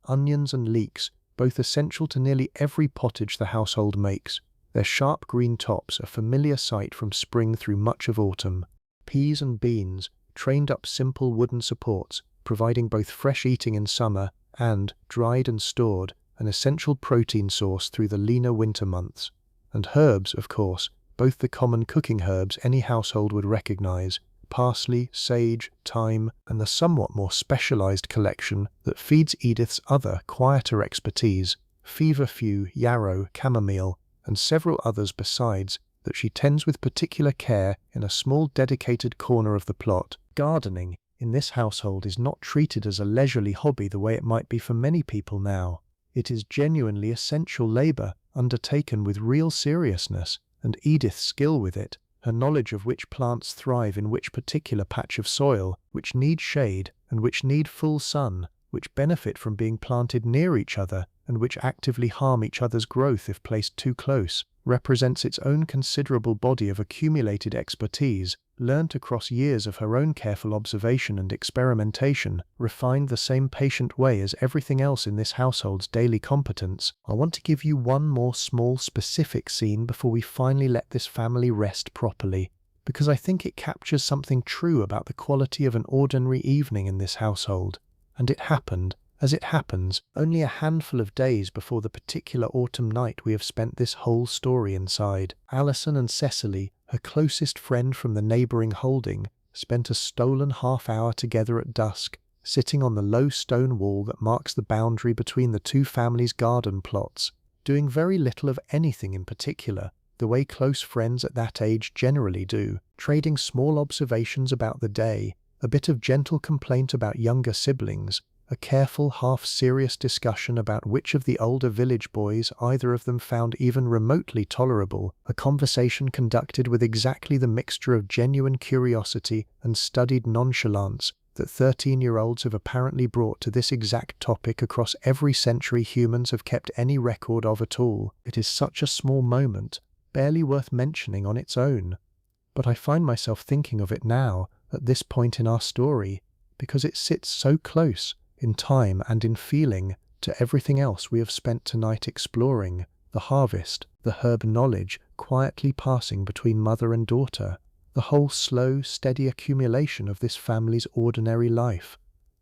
Onions and leeks, both essential to nearly every pottage the household makes, their sharp green tops a familiar sight from spring through much of autumn. Peas and beans, trained up simple wooden supports, providing both fresh eating in summer and, dried and stored, an essential protein source through the leaner winter months. And herbs, of course, both the common cooking herbs any household would recognize, parsley, sage, thyme, and the somewhat more specialized collection that feeds Edith's other, quieter expertise, feverfew, yarrow, chamomile, and several others besides, that she tends with particular care in a small dedicated corner of the plot. Gardening, in this household, is not treated as a leisurely hobby the way it might be for many people now. It is genuinely essential labor, undertaken with real seriousness, and Edith's skill with it, her knowledge of which plants thrive in which particular patch of soil, which need shade, and which need full sun, which benefit from being planted near each other, and which actively harm each other's growth if placed too close, represents its own considerable body of accumulated expertise, learnt across years of her own careful observation and experimentation, refined the same patient way as everything else in this household's daily competence. I want to give you one more small specific scene before we finally let this family rest properly, because I think it captures something true about the quality of an ordinary evening in this household. And it happened, as it happens, only a handful of days before the particular autumn night we have spent this whole story inside. Alison and Cecily, her closest friend from the neighbouring holding, spent a stolen half-hour together at dusk, sitting on the low stone wall that marks the boundary between the two families' garden plots, doing very little of anything in particular, the way close friends at that age generally do, trading small observations about the day, a bit of gentle complaint about younger siblings, a careful, half-serious discussion about which of the older village boys either of them found even remotely tolerable, a conversation conducted with exactly the mixture of genuine curiosity and studied nonchalance that 13-year-olds have apparently brought to this exact topic across every century humans have kept any record of at all. It is such a small moment, barely worth mentioning on its own. But I find myself thinking of it now, at this point in our story, because it sits so close, in time and in feeling, to everything else we have spent tonight exploring, the harvest, the herb knowledge quietly passing between mother and daughter, the whole slow, steady accumulation of this family's ordinary life.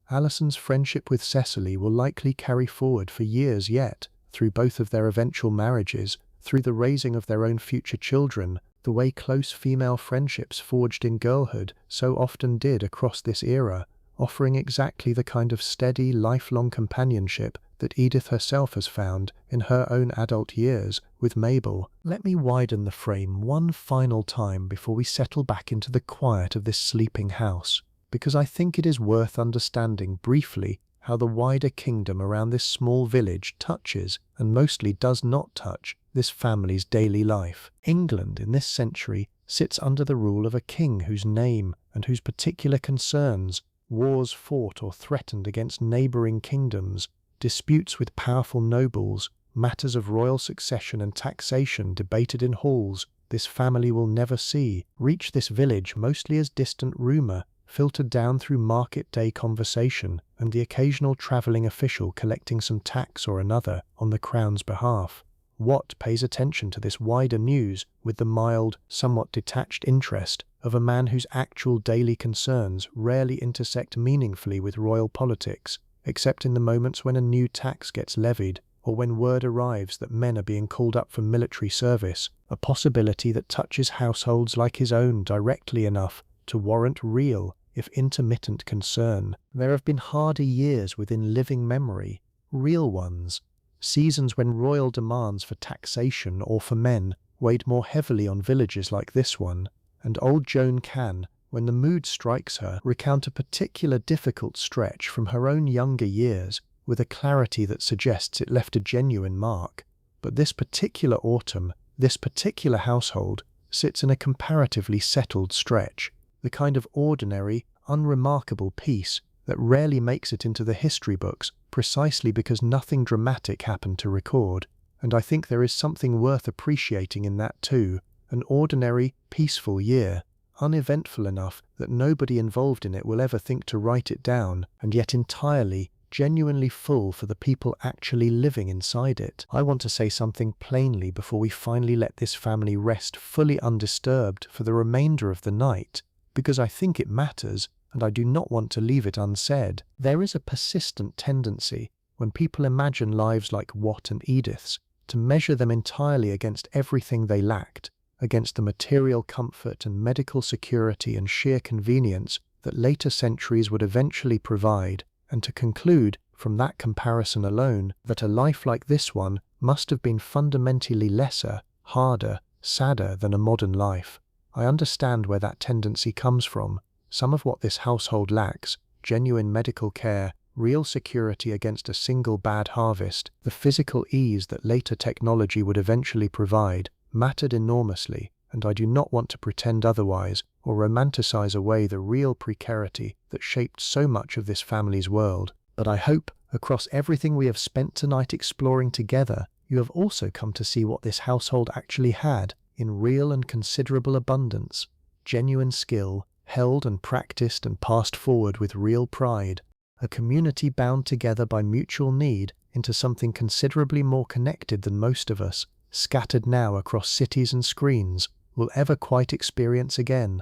Alison's friendship with Cecily will likely carry forward for years yet, through both of their eventual marriages, through the raising of their own future children, the way close female friendships forged in girlhood so often did across this era, offering exactly the kind of steady, lifelong companionship that Edith herself has found in her own adult years with Mabel. Let me widen the frame one final time before we settle back into the quiet of this sleeping house, because I think it is worth understanding briefly how the wider kingdom around this small village touches, and mostly does not touch, this family's daily life. England in this century sits under the rule of a king whose name and whose particular concerns, wars fought or threatened against neighbouring kingdoms, disputes with powerful nobles, matters of royal succession and taxation debated in halls, this family will never see, reach this village mostly as distant rumour, filtered down through market day conversation and the occasional travelling official collecting some tax or another on the crown's behalf. Watt pays attention to this wider news with the mild, somewhat detached interest of a man whose actual daily concerns rarely intersect meaningfully with royal politics, except in the moments when a new tax gets levied or when word arrives that men are being called up for military service, a possibility that touches households like his own directly enough to warrant real, if intermittent, concern. There have been harder years within living memory, real ones, seasons when royal demands for taxation or for men weighed more heavily on villages like this one, and Old Joan can, when the mood strikes her, recount a particular difficult stretch from her own younger years with a clarity that suggests it left a genuine mark. But this particular autumn, this particular household, sits in a comparatively settled stretch, the kind of ordinary, unremarkable peace that rarely makes it into the history books precisely because nothing dramatic happened to record. And I think there is something worth appreciating in that too, an ordinary, peaceful year, uneventful enough that nobody involved in it will ever think to write it down, and yet entirely, genuinely full for the people actually living inside it. I want to say something plainly before we finally let this family rest fully undisturbed for the remainder of the night, because I think it matters, and I do not want to leave it unsaid. There is a persistent tendency, when people imagine lives like Watt and Edith's, to measure them entirely against everything they lacked, against the material comfort and medical security and sheer convenience that later centuries would eventually provide, and to conclude, from that comparison alone, that a life like this one must have been fundamentally lesser, harder, sadder than a modern life. I understand where that tendency comes from. Some of what this household lacks, genuine medical care, real security against a single bad harvest, the physical ease that later technology would eventually provide, mattered enormously, and I do not want to pretend otherwise or romanticize away the real precarity that shaped so much of this family's world. But I hope, across everything we have spent tonight exploring together, you have also come to see what this household actually had, in real and considerable abundance. Genuine skill, held and practiced and passed forward with real pride. A community bound together by mutual need into something considerably more connected than most of us, scattered now across cities and screens, will ever quite experience again.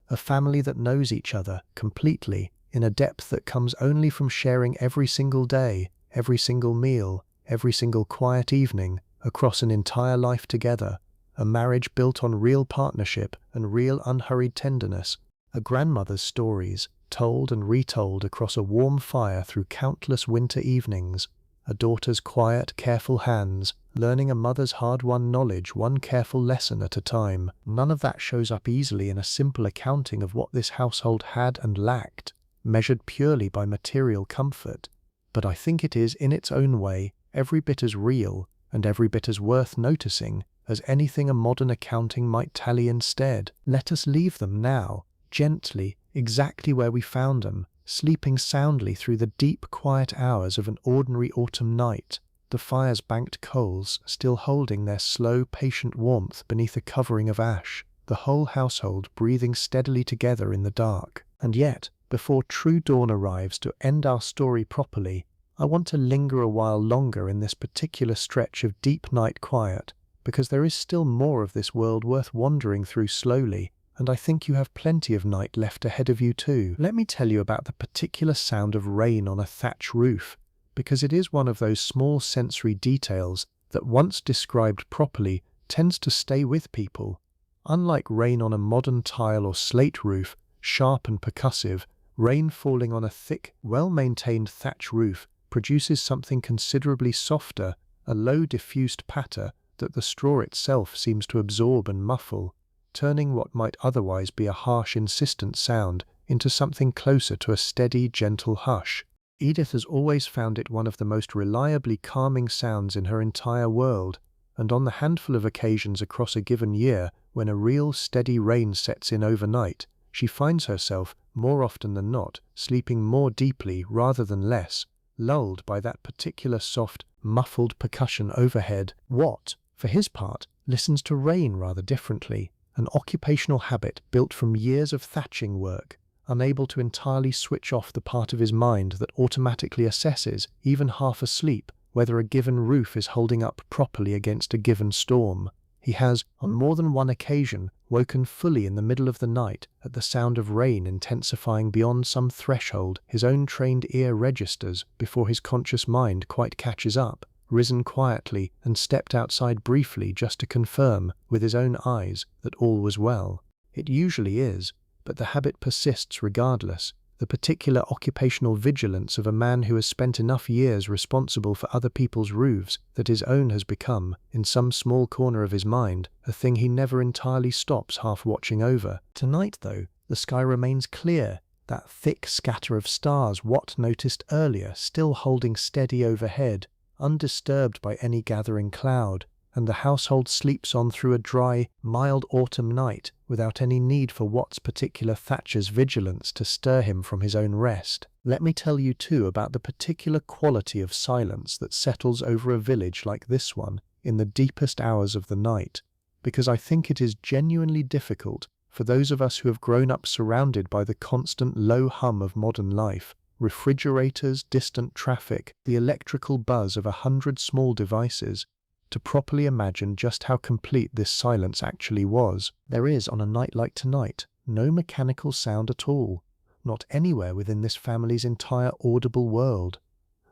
A family that knows each other completely, in a depth that comes only from sharing every single day, every single meal, every single quiet evening, across an entire life together. A marriage built on real partnership and real unhurried tenderness. A grandmother's stories, told and retold across a warm fire through countless winter evenings. A daughter's quiet, careful hands, learning a mother's hard-won knowledge one careful lesson at a time. None of that shows up easily in a simple accounting of what this household had and lacked, measured purely by material comfort. But I think it is, in its own way, every bit as real, and every bit as worth noticing, as anything a modern accounting might tally instead. Let us leave them now, gently, exactly where we found them, sleeping soundly through the deep, quiet hours of an ordinary autumn night, the fire's banked coals still holding their slow, patient warmth beneath a covering of ash, the whole household breathing steadily together in the dark. And yet, before true dawn arrives to end our story properly, I want to linger a while longer in this particular stretch of deep night quiet, because there is still more of this world worth wandering through slowly, and I think you have plenty of night left ahead of you too. Let me tell you about the particular sound of rain on a thatch roof, because it is one of those small sensory details that, once described properly, tends to stay with people. Unlike rain on a modern tile or slate roof, sharp and percussive, rain falling on a thick, well-maintained thatch roof produces something considerably softer, a low diffused patter that the straw itself seems to absorb and muffle, turning what might otherwise be a harsh, insistent sound into something closer to a steady, gentle hush. Edith has always found it one of the most reliably calming sounds in her entire world, and on the handful of occasions across a given year when a real, steady rain sets in overnight, she finds herself, more often than not, sleeping more deeply rather than less, lulled by that particular soft, muffled percussion overhead. Watt, for his part, listens to rain rather differently, an occupational habit built from years of thatching work, unable to entirely switch off the part of his mind that automatically assesses, even half asleep, whether a given roof is holding up properly against a given storm. He has, on more than one occasion, woken fully in the middle of the night at the sound of rain intensifying beyond some threshold his own trained ear registers before his conscious mind quite catches up, risen quietly and stepped outside briefly just to confirm, with his own eyes, that all was well. It usually is, but the habit persists regardless, the particular occupational vigilance of a man who has spent enough years responsible for other people's roofs that his own has become, in some small corner of his mind, a thing he never entirely stops half watching over. Tonight, though, the sky remains clear, That thick scatter of stars Watt noticed earlier still holding steady overhead, undisturbed by any gathering cloud, and the household sleeps on through a dry, mild autumn night without any need for Watt's particular Thatcher's vigilance to stir him from his own rest. Let me tell you too about the particular quality of silence that settles over a village like this one in the deepest hours of the night, because I think it is genuinely difficult for those of us who have grown up surrounded by the constant low hum of modern life, refrigerators, distant traffic, the electrical buzz of 100 small devices, to properly imagine just how complete this silence actually was. There is, on a night like tonight, no mechanical sound at all, not anywhere within this family's entire audible world.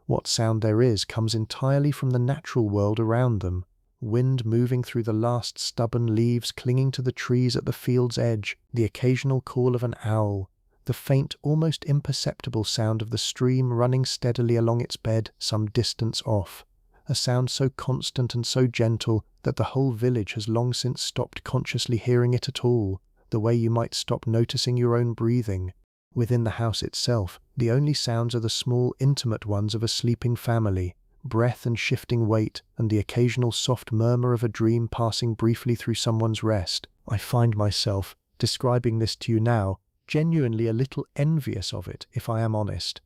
What sound there is comes entirely from the natural world around them. Wind moving through the last stubborn leaves clinging to the trees at the field's edge, the occasional call of an owl, the faint, almost imperceptible sound of the stream running steadily along its bed some distance off, a sound so constant and so gentle that the whole village has long since stopped consciously hearing it at all, the way you might stop noticing your own breathing. Within the house itself, the only sounds are the small, intimate ones of a sleeping family, breath and shifting weight, and the occasional soft murmur of a dream passing briefly through someone's rest. I find myself, describing this to you now, genuinely a little envious of it, if I am honest.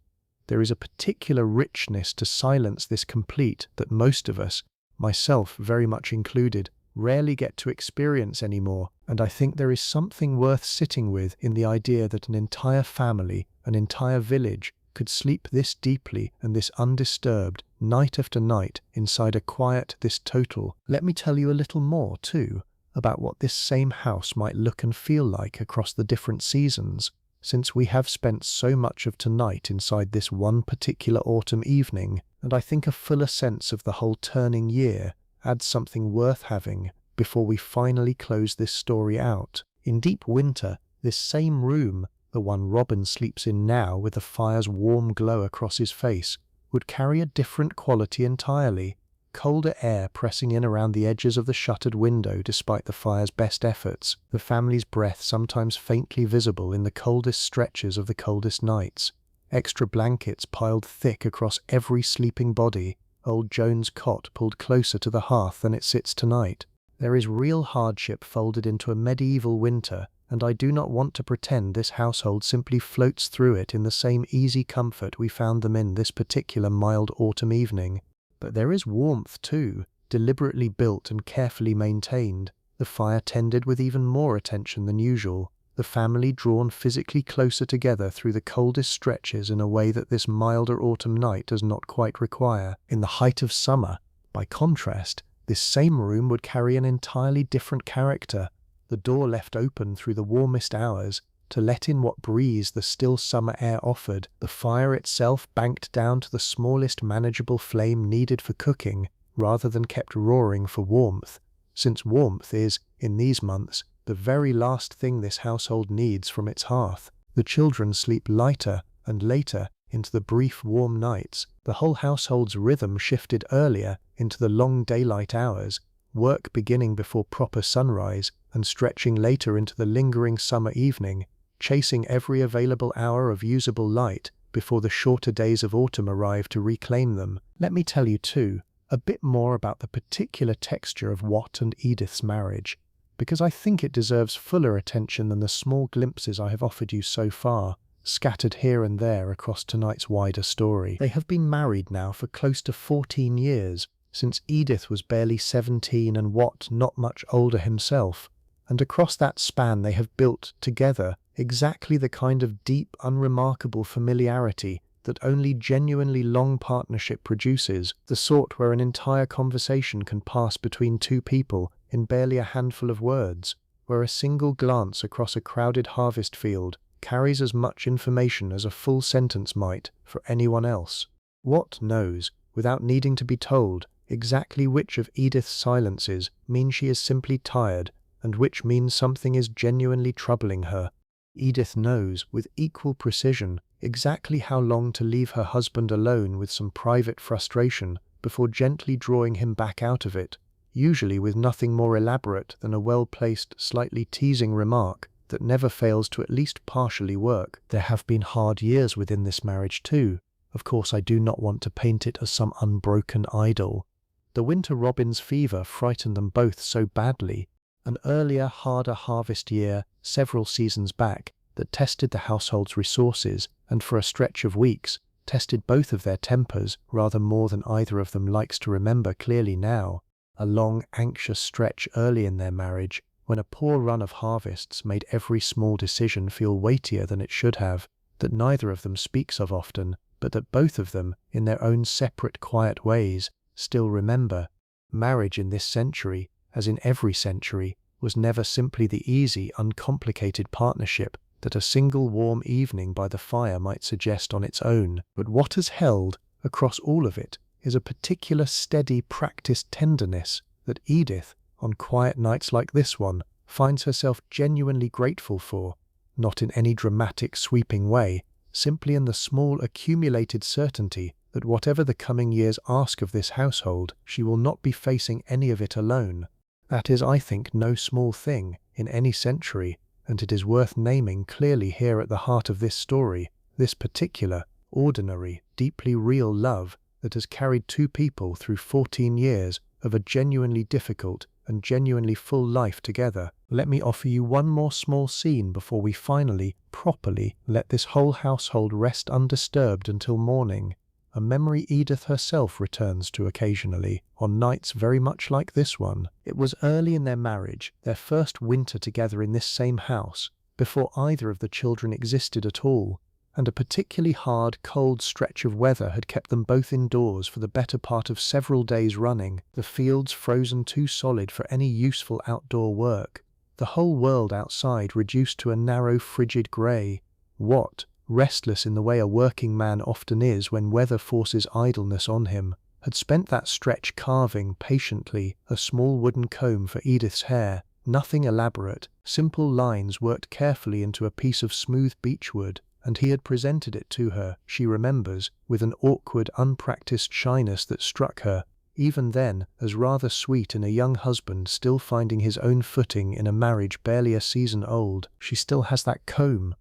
There is a particular richness to silence this complete that most of us, myself very much included, rarely get to experience anymore, and I think there is something worth sitting with in the idea that an entire family, an entire village, could sleep this deeply and this undisturbed, night after night, inside a quiet this total. Let me tell you a little more, too, about what this same house might look and feel like across the different seasons, since we have spent so much of tonight inside this one particular autumn evening, and I think a fuller sense of the whole turning year adds something worth having before we finally close this story out. In deep winter, this same room, the one Robin sleeps in now with the fire's warm glow across his face, would carry a different quality entirely, colder air pressing in around the edges of the shuttered window despite the fire's best efforts, the family's breath sometimes faintly visible in the coldest stretches of the coldest nights, extra blankets piled thick across every sleeping body, Old Joan's cot pulled closer to the hearth than it sits tonight. There is real hardship folded into a medieval winter, and I do not want to pretend this household simply floats through it in the same easy comfort we found them in this particular mild autumn evening. But there is warmth too, deliberately built and carefully maintained, the fire tended with even more attention than usual, the family drawn physically closer together through the coldest stretches in a way that this milder autumn night does not quite require. In the height of summer, by contrast, this same room would carry an entirely different character, the door left open through the warmest hours to let in what breeze the still summer air offered, the fire itself banked down to the smallest manageable flame needed for cooking, rather than kept roaring for warmth, since warmth is, in these months, the very last thing this household needs from its hearth. The children sleep lighter and later into the brief warm nights, the whole household's rhythm shifted earlier into the long daylight hours, work beginning before proper sunrise and stretching later into the lingering summer evening, chasing every available hour of usable light before the shorter days of autumn arrive to reclaim them. Let me tell you too, a bit more about the particular texture of Watt and Edith's marriage, because I think it deserves fuller attention than the small glimpses I have offered you so far, scattered here and there across tonight's wider story. They have been married now for close to 14 years, since Edith was barely 17 and Watt not much older himself, and across that span they have built, together, exactly the kind of deep, unremarkable familiarity that only genuinely long partnership produces, the sort where an entire conversation can pass between two people in barely a handful of words, where a single glance across a crowded harvest field carries as much information as a full sentence might for anyone else. Watt knows, without needing to be told, exactly which of Edith's silences mean she is simply tired and which means something is genuinely troubling her. Edith knows, with equal precision, exactly how long to leave her husband alone with some private frustration before gently drawing him back out of it, usually with nothing more elaborate than a well-placed, slightly teasing remark that never fails to at least partially work. There have been hard years within this marriage too. Of course, I do not want to paint it as some unbroken idyll. The winter robin's fever frightened them both so badly. An earlier, harder harvest year, several seasons back, that tested the household's resources and for a stretch of weeks, tested both of their tempers rather more than either of them likes to remember clearly now. A long, anxious stretch early in their marriage, when a poor run of harvests made every small decision feel weightier than it should have, that neither of them speaks of often, but that both of them, in their own separate quiet ways, still remember. Marriage in this century, as in every century, was never simply the easy, uncomplicated partnership that a single warm evening by the fire might suggest on its own, but what has held, across all of it, is a particular steady practiced tenderness that Edith, on quiet nights like this one, finds herself genuinely grateful for, not in any dramatic sweeping way, simply in the small accumulated certainty that whatever the coming years ask of this household, she will not be facing any of it alone. That is, I think, no small thing in any century, and it is worth naming clearly here at the heart of this story, this particular, ordinary, deeply real love that has carried two people through 14 years of a genuinely difficult and genuinely full life together. Let me offer you one more small scene before we finally, properly, let this whole household rest undisturbed until morning. A memory Edith herself returns to occasionally, on nights very much like this one. It was early in their marriage, their first winter together in this same house, before either of the children existed at all, and a particularly hard, cold stretch of weather had kept them both indoors for the better part of several days running, the fields frozen too solid for any useful outdoor work, the whole world outside reduced to a narrow, frigid grey. What, restless in the way a working man often is when weather forces idleness on him, had spent that stretch carving, patiently, a small wooden comb for Edith's hair, nothing elaborate, simple lines worked carefully into a piece of smooth beechwood, and he had presented it to her, she remembers, with an awkward, unpracticed shyness that struck her, even then, as rather sweet in a young husband still finding his own footing in a marriage barely a season old. She still has that comb.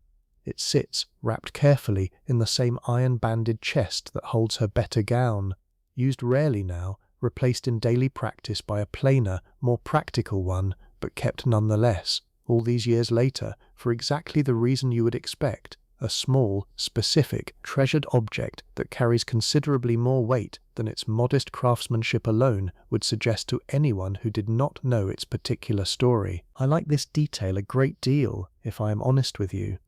It sits, wrapped carefully, in the same iron-banded chest that holds her better gown, used rarely now, replaced in daily practice by a plainer, more practical one, but kept nonetheless, all these years later, for exactly the reason you would expect, a small, specific, treasured object that carries considerably more weight than its modest craftsmanship alone would suggest to anyone who did not know its particular story. I like this detail a great deal, if I am honest with you.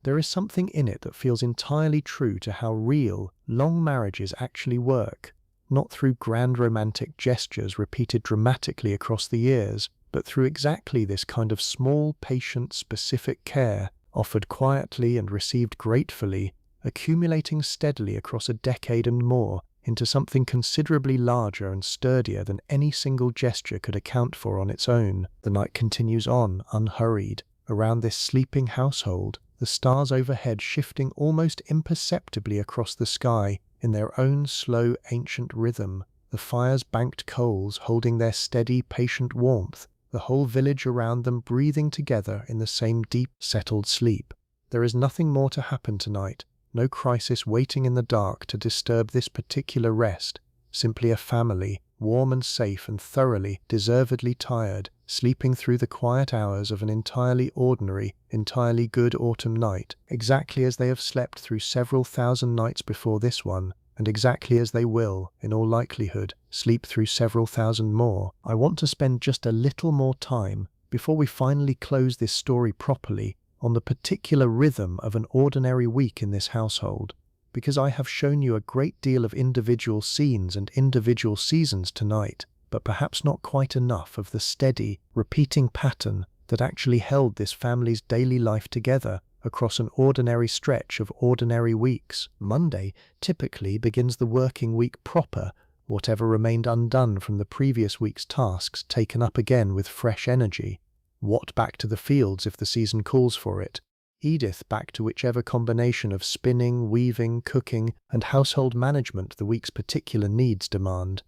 There is something in it that feels entirely true to how real, long marriages actually work, not through grand romantic gestures repeated dramatically across the years, but through exactly this kind of small, patient, specific care, offered quietly and received gratefully, accumulating steadily across a decade and more into something considerably larger and sturdier than any single gesture could account for on its own. The night continues on, unhurried, around this sleeping household, the stars overhead shifting almost imperceptibly across the sky in their own slow, ancient rhythm, the fire's banked coals holding their steady, patient warmth, the whole village around them breathing together in the same deep, settled sleep. There is nothing more to happen tonight, no crisis waiting in the dark to disturb this particular rest, simply a family, warm and safe and thoroughly, deservedly tired, sleeping through the quiet hours of an entirely ordinary, entirely good autumn night, exactly as they have slept through several thousand nights before this one, and exactly as they will, in all likelihood, sleep through several thousand more. I want to spend just a little more time, before we finally close this story properly, on the particular rhythm of an ordinary week in this household, because I have shown you a great deal of individual scenes and individual seasons tonight, but perhaps not quite enough of the steady, repeating pattern that actually held this family's daily life together across an ordinary stretch of ordinary weeks. Monday typically begins the working week proper, whatever remained undone from the previous week's tasks taken up again with fresh energy. Watt back to the fields if the season calls for it. Edith back to whichever combination of spinning, weaving, cooking, and household management the week's particular needs demand.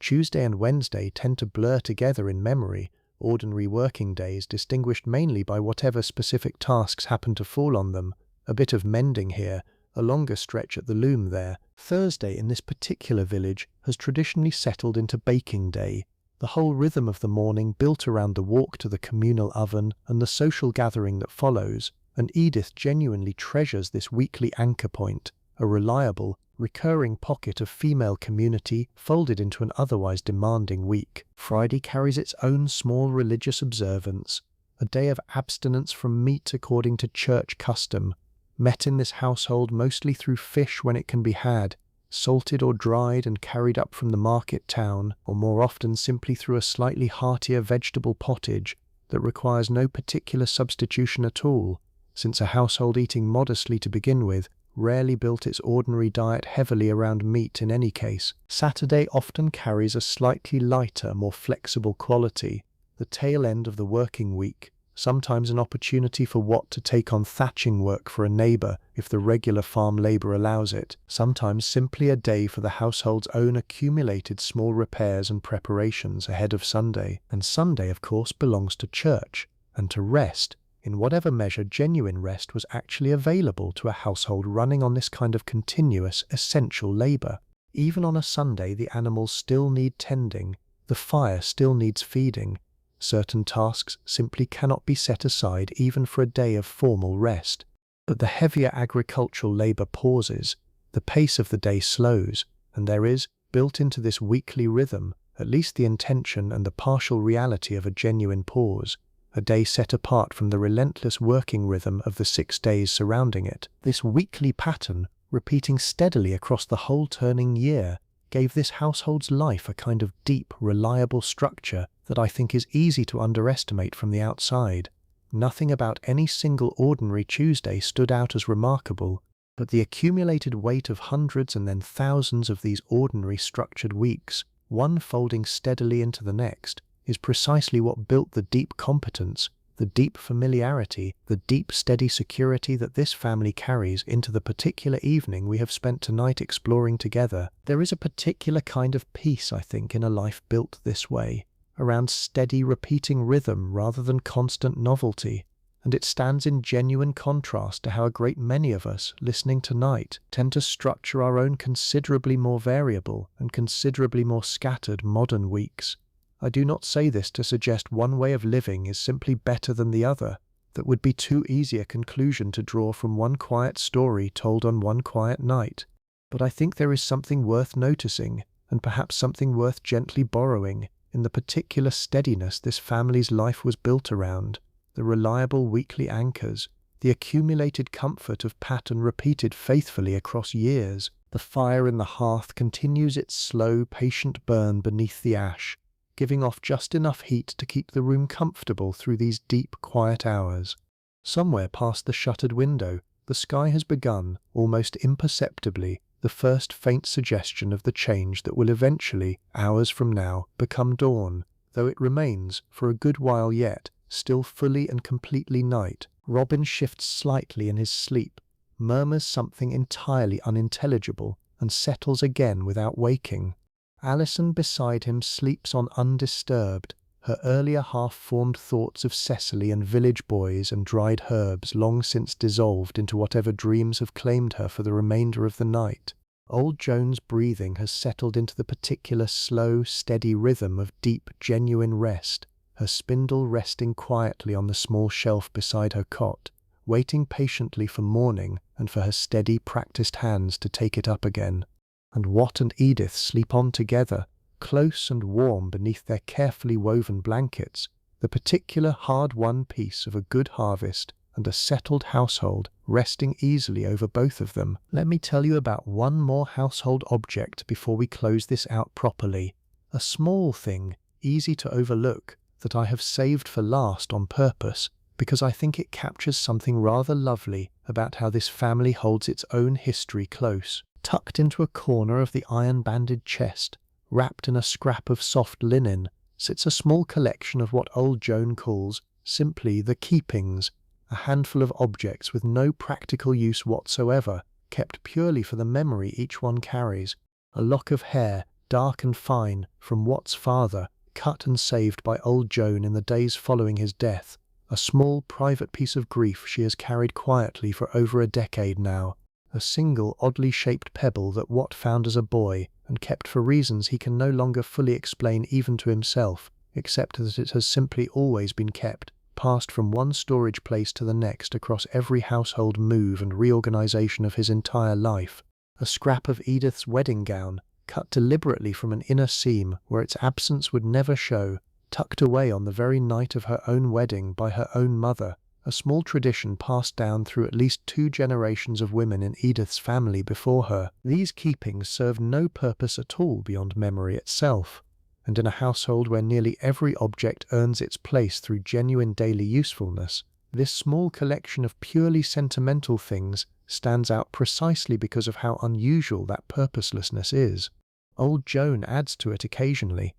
Tuesday and Wednesday tend to blur together in memory, ordinary working days distinguished mainly by whatever specific tasks happen to fall on them, a bit of mending here, a longer stretch at the loom there. Thursday in this particular village has traditionally settled into baking day, the whole rhythm of the morning built around the walk to the communal oven and the social gathering that follows, and Edith genuinely treasures this weekly anchor point, a reliable, recurring pocket of female community folded into an otherwise demanding week. Friday carries its own small religious observance, a day of abstinence from meat according to church custom, met in this household mostly through fish when it can be had, salted or dried and carried up from the market town, or more often simply through a slightly heartier vegetable pottage that requires no particular substitution at all, since a household eating modestly to begin with rarely built its ordinary diet heavily around meat in any case. Saturday often carries a slightly lighter, more flexible quality, the tail end of the working week, sometimes an opportunity for Watt to take on thatching work for a neighbour if the regular farm labour allows it, sometimes simply a day for the household's own accumulated small repairs and preparations ahead of Sunday. And Sunday, of course, belongs to church, and to rest, in whatever measure genuine rest was actually available to a household running on this kind of continuous, essential labour. Even on a Sunday, the animals still need tending, the fire still needs feeding. Certain tasks simply cannot be set aside even for a day of formal rest. But the heavier agricultural labour pauses, the pace of the day slows, and there is, built into this weekly rhythm, at least the intention and the partial reality of a genuine pause, a day set apart from the relentless working rhythm of the 6 days surrounding it. This weekly pattern, repeating steadily across the whole turning year, gave this household's life a kind of deep, reliable structure that I think is easy to underestimate from the outside. Nothing about any single ordinary Tuesday stood out as remarkable, but the accumulated weight of hundreds and then thousands of these ordinary structured weeks, one folding steadily into the next, is precisely what built the deep competence, the deep familiarity, the deep steady security that this family carries into the particular evening we have spent tonight exploring together. There is a particular kind of peace, I think, in a life built this way, around steady repeating rhythm rather than constant novelty, and it stands in genuine contrast to how a great many of us, listening tonight, tend to structure our own considerably more variable and considerably more scattered modern weeks. I do not say this to suggest one way of living is simply better than the other. That would be too easy a conclusion to draw from one quiet story told on one quiet night. But I think there is something worth noticing, and perhaps something worth gently borrowing, in the particular steadiness this family's life was built around, the reliable weekly anchors, the accumulated comfort of pattern repeated faithfully across years. The fire in the hearth continues its slow, patient burn beneath the ash, giving off just enough heat to keep the room comfortable through these deep, quiet hours. Somewhere past the shuttered window, the sky has begun, almost imperceptibly, the first faint suggestion of the change that will eventually, hours from now, become dawn, though it remains, for a good while yet, still fully and completely night. Robin shifts slightly in his sleep, murmurs something entirely unintelligible, and settles again without waking. Alison beside him sleeps on undisturbed, her earlier half-formed thoughts of Cecily and village boys and dried herbs long since dissolved into whatever dreams have claimed her for the remainder of the night. Old Joan's breathing has settled into the particular slow, steady rhythm of deep, genuine rest, her spindle resting quietly on the small shelf beside her cot, waiting patiently for morning and for her steady, practiced hands to take it up again. And Watt and Edith sleep on together, close and warm beneath their carefully woven blankets, the particular hard-won piece of a good harvest and a settled household resting easily over both of them. Let me tell you about one more household object before we close this out properly. A small thing, easy to overlook, that I have saved for last on purpose, because I think it captures something rather lovely about how this family holds its own history close. Tucked into a corner of the iron-banded chest, wrapped in a scrap of soft linen, sits a small collection of what Old Joan calls, simply, the keepings, a handful of objects with no practical use whatsoever, kept purely for the memory each one carries. A lock of hair, dark and fine, from Watt's father, cut and saved by Old Joan in the days following his death, a small, private piece of grief she has carried quietly for over a decade now, a single, oddly shaped pebble that Watt found as a boy and kept for reasons he can no longer fully explain even to himself, except that it has simply always been kept, passed from one storage place to the next across every household move and reorganization of his entire life. A scrap of Edith's wedding gown, cut deliberately from an inner seam where its absence would never show, tucked away on the very night of her own wedding by her own mother, a small tradition passed down through at least 2 generations of women in Edith's family before her. These keepings served no purpose at all beyond memory itself, and in a household where nearly every object earns its place through genuine daily usefulness, this small collection of purely sentimental things stands out precisely because of how unusual that purposelessness is. Old Joan adds to it occasionally.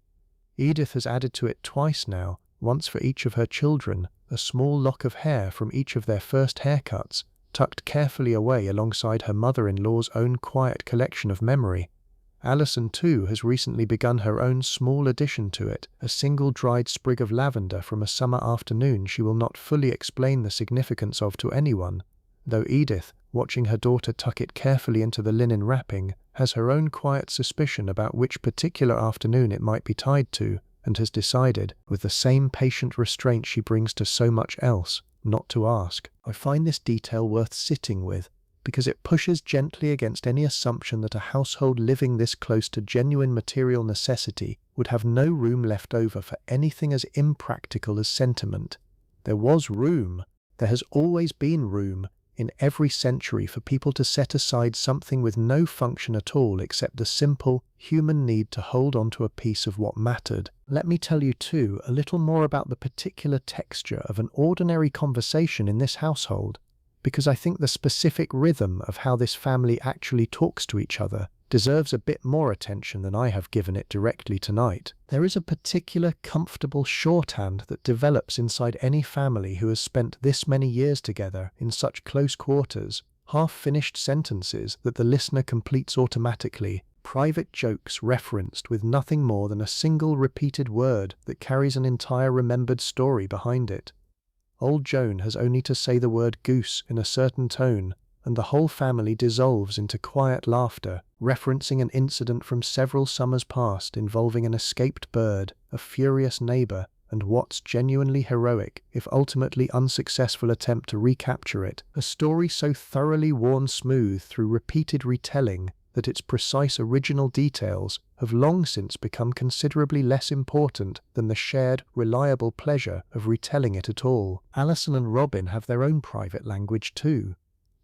Edith has added to it twice now, once for each of her children, a small lock of hair from each of their first haircuts, tucked carefully away alongside her mother-in-law's own quiet collection of memory. Alison, too, has recently begun her own small addition to it, a single dried sprig of lavender from a summer afternoon she will not fully explain the significance of to anyone, though Edith, watching her daughter tuck it carefully into the linen wrapping, has her own quiet suspicion about which particular afternoon it might be tied to, and has decided, with the same patient restraint she brings to so much else, not to ask. I find this detail worth sitting with, because it pushes gently against any assumption that a household living this close to genuine material necessity would have no room left over for anything as impractical as sentiment. There was room, there has always been room, in every century for people to set aside something with no function at all except the simple, human need to hold on to a piece of what mattered. Let me tell you too a little more about the particular texture of an ordinary conversation in this household, because I think the specific rhythm of how this family actually talks to each other deserves a bit more attention than I have given it directly tonight. There is a particular comfortable shorthand that develops inside any family who has spent this many years together in such close quarters, half-finished sentences that the listener completes automatically, private jokes referenced with nothing more than a single repeated word that carries an entire remembered story behind it. Old Joan has only to say the word goose in a certain tone, and the whole family dissolves into quiet laughter, referencing an incident from several summers past involving an escaped bird, a furious neighbor, and Watt's genuinely heroic, if ultimately unsuccessful attempt to recapture it, a story so thoroughly worn smooth through repeated retelling that its precise original details have long since become considerably less important than the shared, reliable pleasure of retelling it at all. Alison and Robin have their own private language too,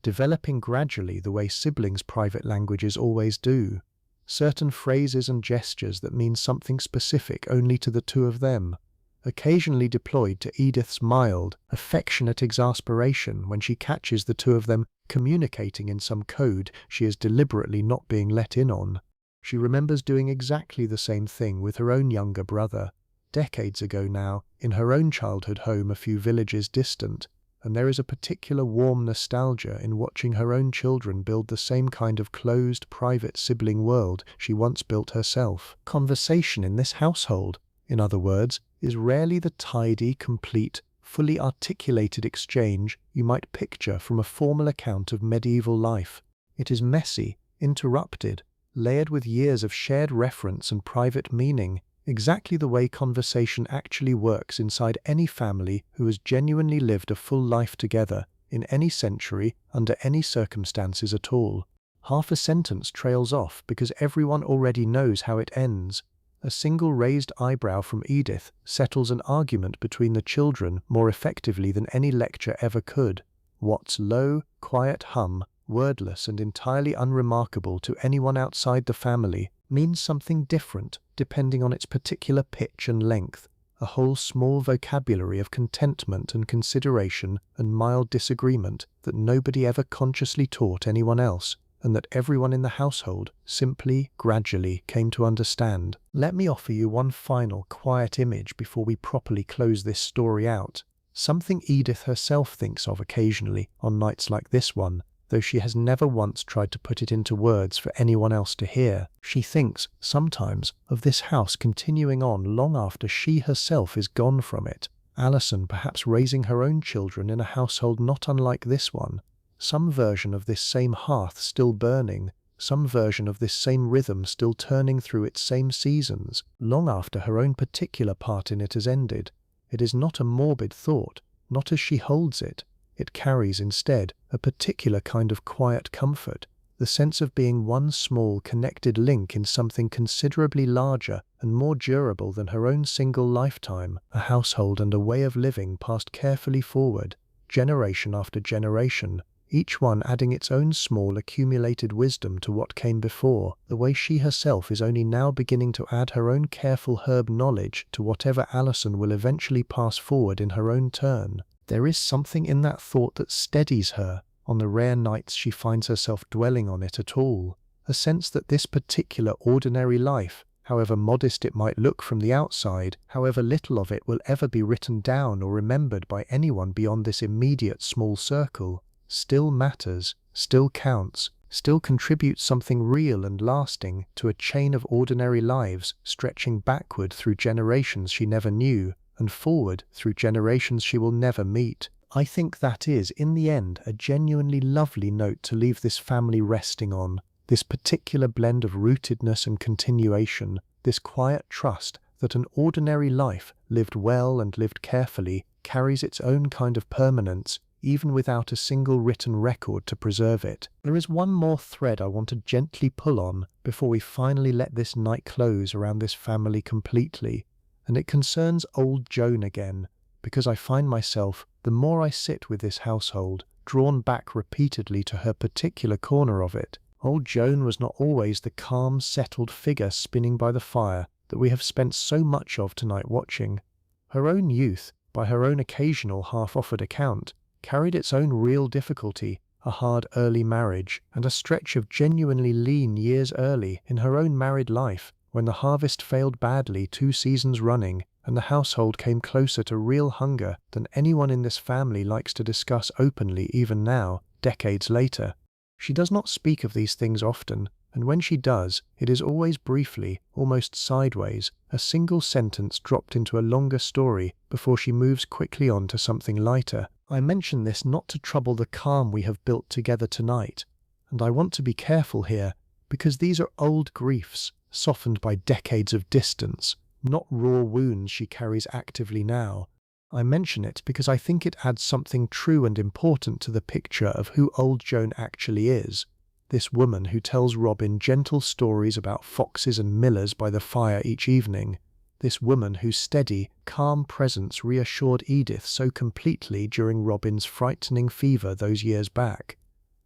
developing gradually the way siblings' private languages always do. Certain phrases and gestures that mean something specific only to the two of them, occasionally deployed to Edith's mild, affectionate exasperation when she catches the two of them communicating in some code she is deliberately not being let in on. She remembers doing exactly the same thing with her own younger brother, decades ago now, in her own childhood home a few villages distant, and there is a particular warm nostalgia in watching her own children build the same kind of closed, private sibling world she once built herself. Conversation in this household, in other words, is rarely the tidy, complete, fully articulated exchange you might picture from a formal account of medieval life. It is messy, interrupted, layered with years of shared reference and private meaning, exactly the way conversation actually works inside any family who has genuinely lived a full life together, in any century, under any circumstances at all. Half a sentence trails off because everyone already knows how it ends. A single raised eyebrow from Edith settles an argument between the children more effectively than any lecture ever could. Watt's low, quiet hum, wordless and entirely unremarkable to anyone outside the family, means something different depending on its particular pitch and length, a whole small vocabulary of contentment and consideration and mild disagreement that nobody ever consciously taught anyone else, and that everyone in the household simply, gradually came to understand. Let me offer you one final quiet image before we properly close this story out, something Edith herself thinks of occasionally on nights like this one, though she has never once tried to put it into words for anyone else to hear. She thinks, sometimes, of this house continuing on long after she herself is gone from it. Alison perhaps raising her own children in a household not unlike this one, some version of this same hearth still burning, some version of this same rhythm still turning through its same seasons, long after her own particular part in it has ended. It is not a morbid thought, not as she holds it. It carries, instead, a particular kind of quiet comfort, the sense of being one small connected link in something considerably larger and more durable than her own single lifetime, a household and a way of living passed carefully forward, generation after generation, each one adding its own small accumulated wisdom to what came before, the way she herself is only now beginning to add her own careful herb knowledge to whatever Alison will eventually pass forward in her own turn. There is something in that thought that steadies her on the rare nights she finds herself dwelling on it at all, a sense that this particular ordinary life, however modest it might look from the outside, however little of it will ever be written down or remembered by anyone beyond this immediate small circle, still matters, still counts, still contributes something real and lasting to a chain of ordinary lives stretching backward through generations she never knew, and forward through generations she will never meet. I think that is, in the end, a genuinely lovely note to leave this family resting on, this particular blend of rootedness and continuation, this quiet trust that an ordinary life, lived well and lived carefully, carries its own kind of permanence, even without a single written record to preserve it. There is one more thread I want to gently pull on before we finally let this night close around this family completely, and it concerns Old Joan again, because I find myself, the more I sit with this household, drawn back repeatedly to her particular corner of it. Old Joan was not always the calm, settled figure spinning by the fire that we have spent so much of tonight watching. Her own youth, by her own occasional half-offered account, carried its own real difficulty, a hard early marriage, and a stretch of genuinely lean years early in her own married life, when the harvest failed badly 2 seasons running, and the household came closer to real hunger than anyone in this family likes to discuss openly even now, decades later. She does not speak of these things often, and when she does, it is always briefly, almost sideways, a single sentence dropped into a longer story before she moves quickly on to something lighter. I mention this not to trouble the calm we have built together tonight, and I want to be careful here, because these are old griefs, softened by decades of distance, not raw wounds she carries actively now. I mention it because I think it adds something true and important to the picture of who Old Joan actually is, this woman who tells Robin gentle stories about foxes and millers by the fire each evening, this woman whose steady, calm presence reassured Edith so completely during Robin's frightening fever those years back.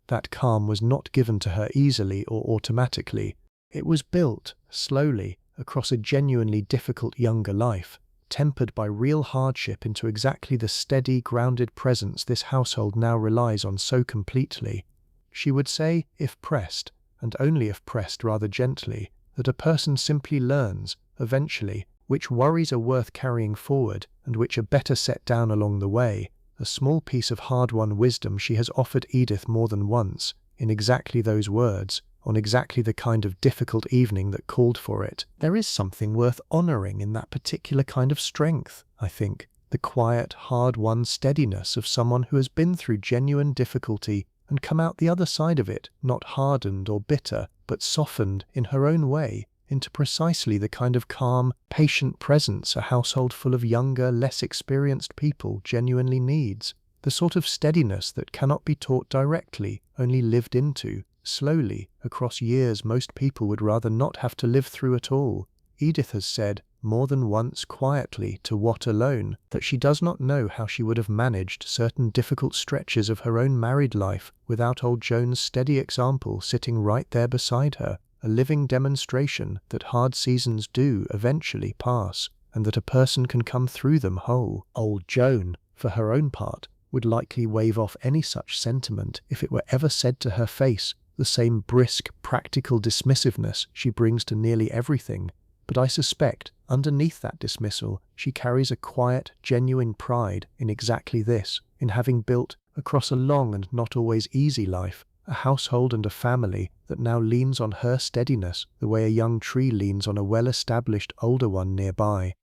That calm was not given to her easily or automatically. It was built, slowly, across a genuinely difficult younger life, tempered by real hardship into exactly the steady, grounded presence this household now relies on so completely. She would say, if pressed, and only if pressed rather gently, that a person simply learns, eventually, which worries are worth carrying forward and which are better set down along the way, a small piece of hard-won wisdom she has offered Edith more than once, in exactly those words, on exactly the kind of difficult evening that called for it. There is something worth honouring in that particular kind of strength, I think, the quiet, hard-won steadiness of someone who has been through genuine difficulty and come out the other side of it, not hardened or bitter, but softened, in her own way, into precisely the kind of calm, patient presence a household full of younger, less experienced people genuinely needs. The sort of steadiness that cannot be taught directly, only lived into, slowly, across years most people would rather not have to live through at all. Edith has said, more than once quietly to Watt alone, that she does not know how she would have managed certain difficult stretches of her own married life without Old Joan's steady example sitting right there beside her, a living demonstration that hard seasons do eventually pass, and that a person can come through them whole. Old Joan, for her own part, would likely wave off any such sentiment if it were ever said to her face, the same brisk, practical dismissiveness she brings to nearly everything. But I suspect, underneath that dismissal, she carries a quiet, genuine pride in exactly this, in having built, across a long and not always easy life, a household and a family that now leans on her steadiness the way a young tree leans on a well-established older one nearby.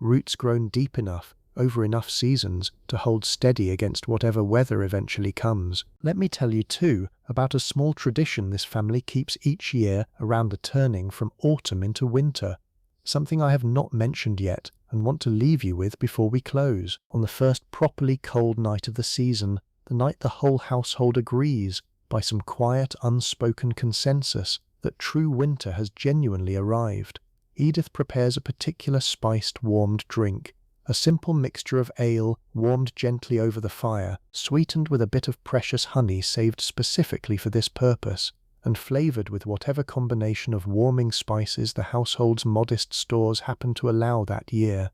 Roots grown deep enough, over enough seasons, to hold steady against whatever weather eventually comes. Let me tell you too about a small tradition this family keeps each year around the turning from autumn into winter. Something I have not mentioned yet and want to leave you with before we close. On the first properly cold night of the season, the night the whole household agrees, by some quiet, unspoken consensus, that true winter has genuinely arrived, Edith prepares a particular spiced, warmed drink, a simple mixture of ale warmed gently over the fire, sweetened with a bit of precious honey saved specifically for this purpose, and flavoured with whatever combination of warming spices the household's modest stores happen to allow that year.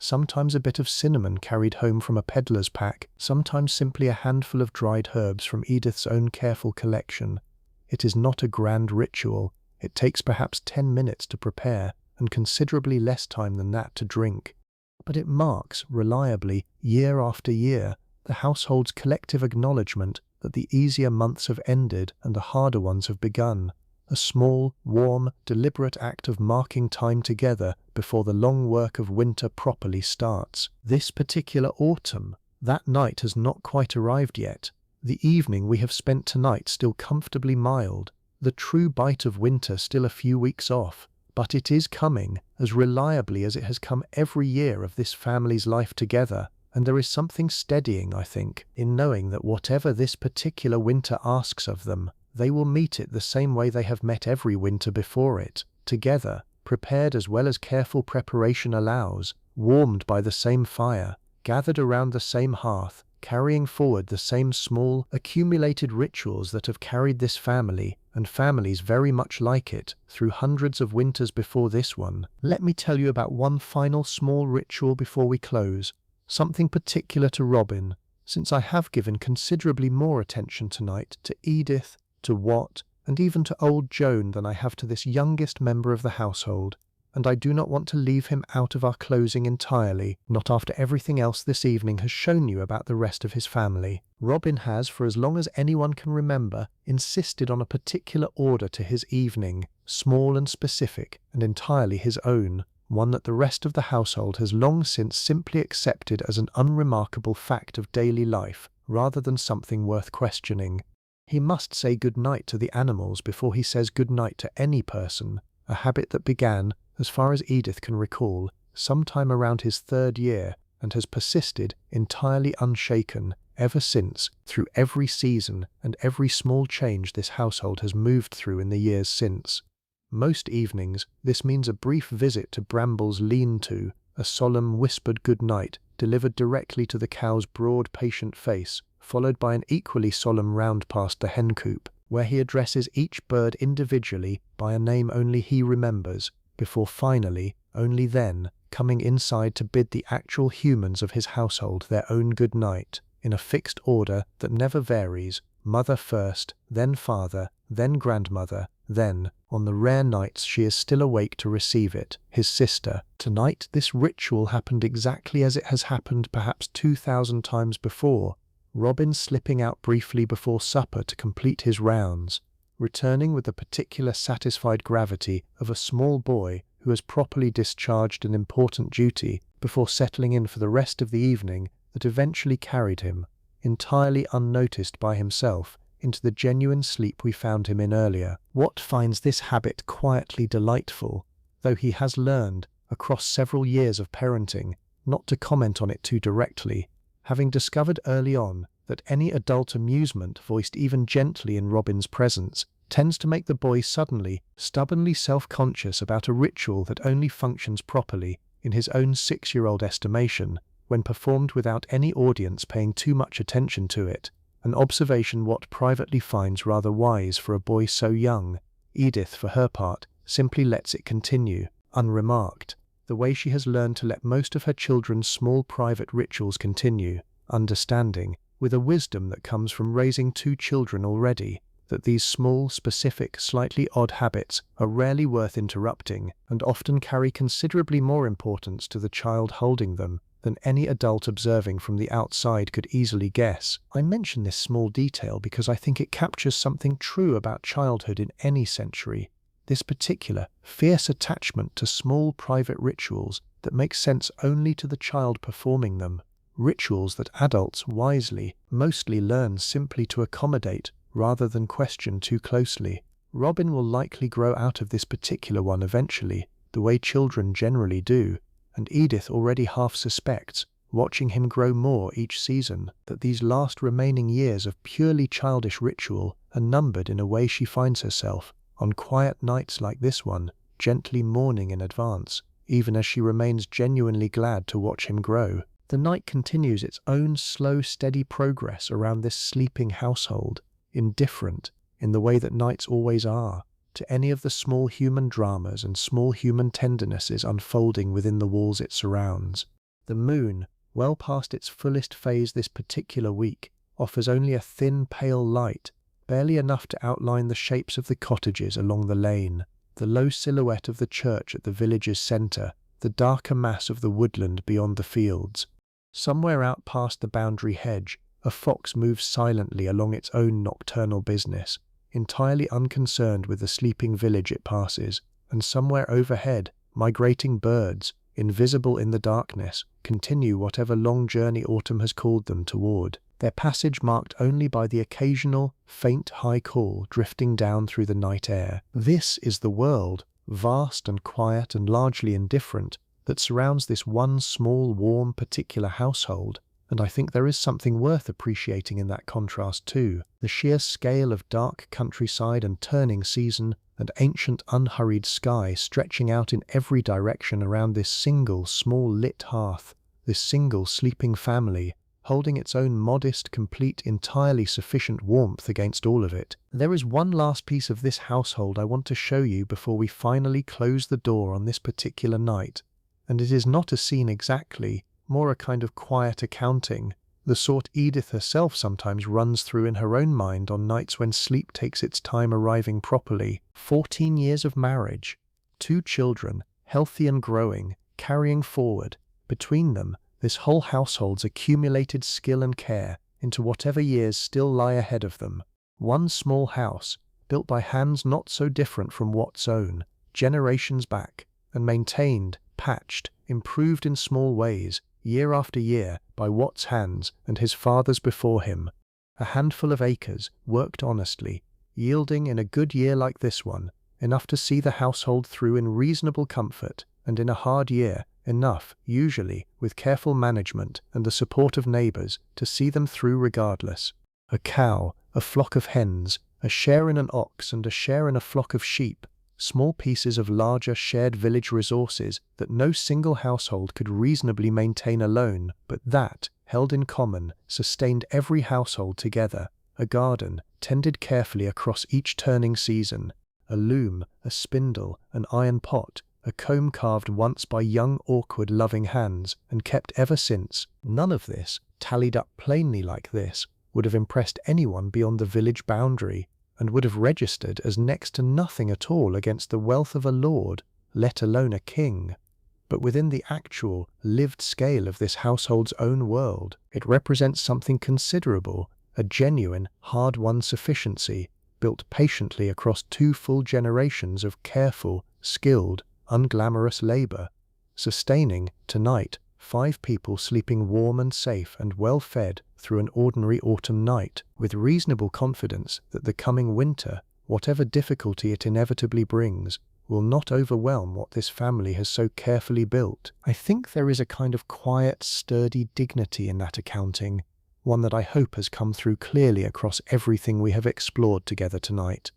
Sometimes a bit of cinnamon carried home from a peddler's pack, sometimes simply a handful of dried herbs from Edith's own careful collection. It is not a grand ritual. It takes perhaps 10 minutes to prepare, and considerably less time than that to drink. But it marks, reliably, year after year, the household's collective acknowledgement that the easier months have ended and the harder ones have begun. A small, warm, deliberate act of marking time together before the long work of winter properly starts. This particular autumn, that night has not quite arrived yet. The evening we have spent tonight still comfortably mild, the true bite of winter still a few weeks off, but it is coming as reliably as it has come every year of this family's life together, and there is something steadying, I think, in knowing that whatever this particular winter asks of them, they will meet it the same way they have met every winter before it, together, prepared as well as careful preparation allows, warmed by the same fire, gathered around the same hearth, carrying forward the same small, accumulated rituals that have carried this family, and families very much like it, through hundreds of winters before this one. Let me tell you about one final small ritual before we close, something particular to Robin, since I have given considerably more attention tonight to Edith, to Watt, and even to Old Joan than I have to this youngest member of the household, and I do not want to leave him out of our closing entirely, not after everything else this evening has shown you about the rest of his family. Robin has, for as long as anyone can remember, insisted on a particular order to his evening, small and specific, and entirely his own, one that the rest of the household has long since simply accepted as an unremarkable fact of daily life, rather than something worth questioning. He must say good night to the animals before he says good night to any person, a habit that began, as far as Edith can recall, sometime around his 3rd year, and has persisted, entirely unshaken, ever since, through every season and every small change this household has moved through in the years since. Most evenings, this means a brief visit to Bramble's lean-to, a solemn whispered good night delivered directly to the cow's broad, patient face, followed by an equally solemn round past the hen coop, where he addresses each bird individually by a name only he remembers, before finally, only then, coming inside to bid the actual humans of his household their own good night, in a fixed order that never varies, mother first, then father, then grandmother, then, on the rare nights she is still awake to receive it, his sister. Tonight this ritual happened exactly as it has happened perhaps 2,000 times before, Robin slipping out briefly before supper to complete his rounds, returning with the particular satisfied gravity of a small boy who has properly discharged an important duty before settling in for the rest of the evening that eventually carried him, entirely unnoticed by himself, into the genuine sleep we found him in earlier. Watt finds this habit quietly delightful, though he has learned, across several years of parenting, not to comment on it too directly, having discovered early on that any adult amusement voiced even gently in Robin's presence tends to make the boy suddenly, stubbornly self-conscious about a ritual that only functions properly, in his own 6-year-old estimation, when performed without any audience paying too much attention to it, an observation Watt privately finds rather wise for a boy so young. Edith, for her part, simply lets it continue, unremarked, the way she has learned to let most of her children's small private rituals continue, understanding, with a wisdom that comes from raising 2 children already, that these small, specific, slightly odd habits are rarely worth interrupting and often carry considerably more importance to the child holding them than any adult observing from the outside could easily guess. I mention this small detail because I think it captures something true about childhood in any century. This particular, fierce attachment to small private rituals that make sense only to the child performing them. Rituals that adults wisely mostly learn simply to accommodate rather than question too closely. Robin will likely grow out of this particular one eventually, the way children generally do, and Edith already half suspects, watching him grow more each season, that these last remaining years of purely childish ritual are numbered in a way she finds herself, on quiet nights like this one, gently mourning in advance, even as she remains genuinely glad to watch him grow. The night continues its own slow, steady progress around this sleeping household, indifferent, in the way that nights always are, to any of the small human dramas and small human tendernesses unfolding within the walls it surrounds. The moon, well past its fullest phase this particular week, offers only a thin, pale light, barely enough to outline the shapes of the cottages along the lane, the low silhouette of the church at the village's centre, the darker mass of the woodland beyond the fields. Somewhere out past the boundary hedge, a fox moves silently along its own nocturnal business, entirely unconcerned with the sleeping village it passes, and somewhere overhead, migrating birds, invisible in the darkness, continue whatever long journey autumn has called them toward, their passage marked only by the occasional, faint high call drifting down through the night air. This is the world, vast and quiet and largely indifferent, that surrounds this one small, warm, particular household, and I think there is something worth appreciating in that contrast too. The sheer scale of dark countryside and turning season and ancient unhurried sky stretching out in every direction around this single small lit hearth, this single sleeping family, holding its own modest, complete, entirely sufficient warmth against all of it. There is one last piece of this household I want to show you before we finally close the door on this particular night, and it is not a scene exactly, more a kind of quiet accounting, the sort Edith herself sometimes runs through in her own mind on nights when sleep takes its time arriving properly. 14 years of marriage, 2 children, healthy and growing, carrying forward, between them, this whole household's accumulated skill and care into whatever years still lie ahead of them. One small house, built by hands not so different from Watt's own, generations back, and maintained, patched, improved in small ways, year after year, by Watt's hands and his father's before him. A handful of acres, worked honestly, yielding in a good year like this one, enough to see the household through in reasonable comfort, and in a hard year, enough, usually, with careful management and the support of neighbours, to see them through regardless. A cow, a flock of hens, a share in an ox and a share in a flock of sheep, small pieces of larger shared village resources that no single household could reasonably maintain alone, but that, held in common, sustained every household together. A garden, tended carefully across each turning season, a loom, a spindle, an iron pot, a comb carved once by young, awkward, loving hands, and kept ever since. None of this, tallied up plainly like this, would have impressed anyone beyond the village boundary, and would have registered as next to nothing at all against the wealth of a lord, let alone a king. But within the actual, lived scale of this household's own world, it represents something considerable, a genuine, hard-won sufficiency, built patiently across 2 full generations of careful, skilled, unglamorous labour, sustaining, tonight, 5 people sleeping warm and safe and well-fed through an ordinary autumn night, with reasonable confidence that the coming winter, whatever difficulty it inevitably brings, will not overwhelm what this family has so carefully built. I think there is a kind of quiet, sturdy dignity in that accounting, one that I hope has come through clearly across everything we have explored together tonight.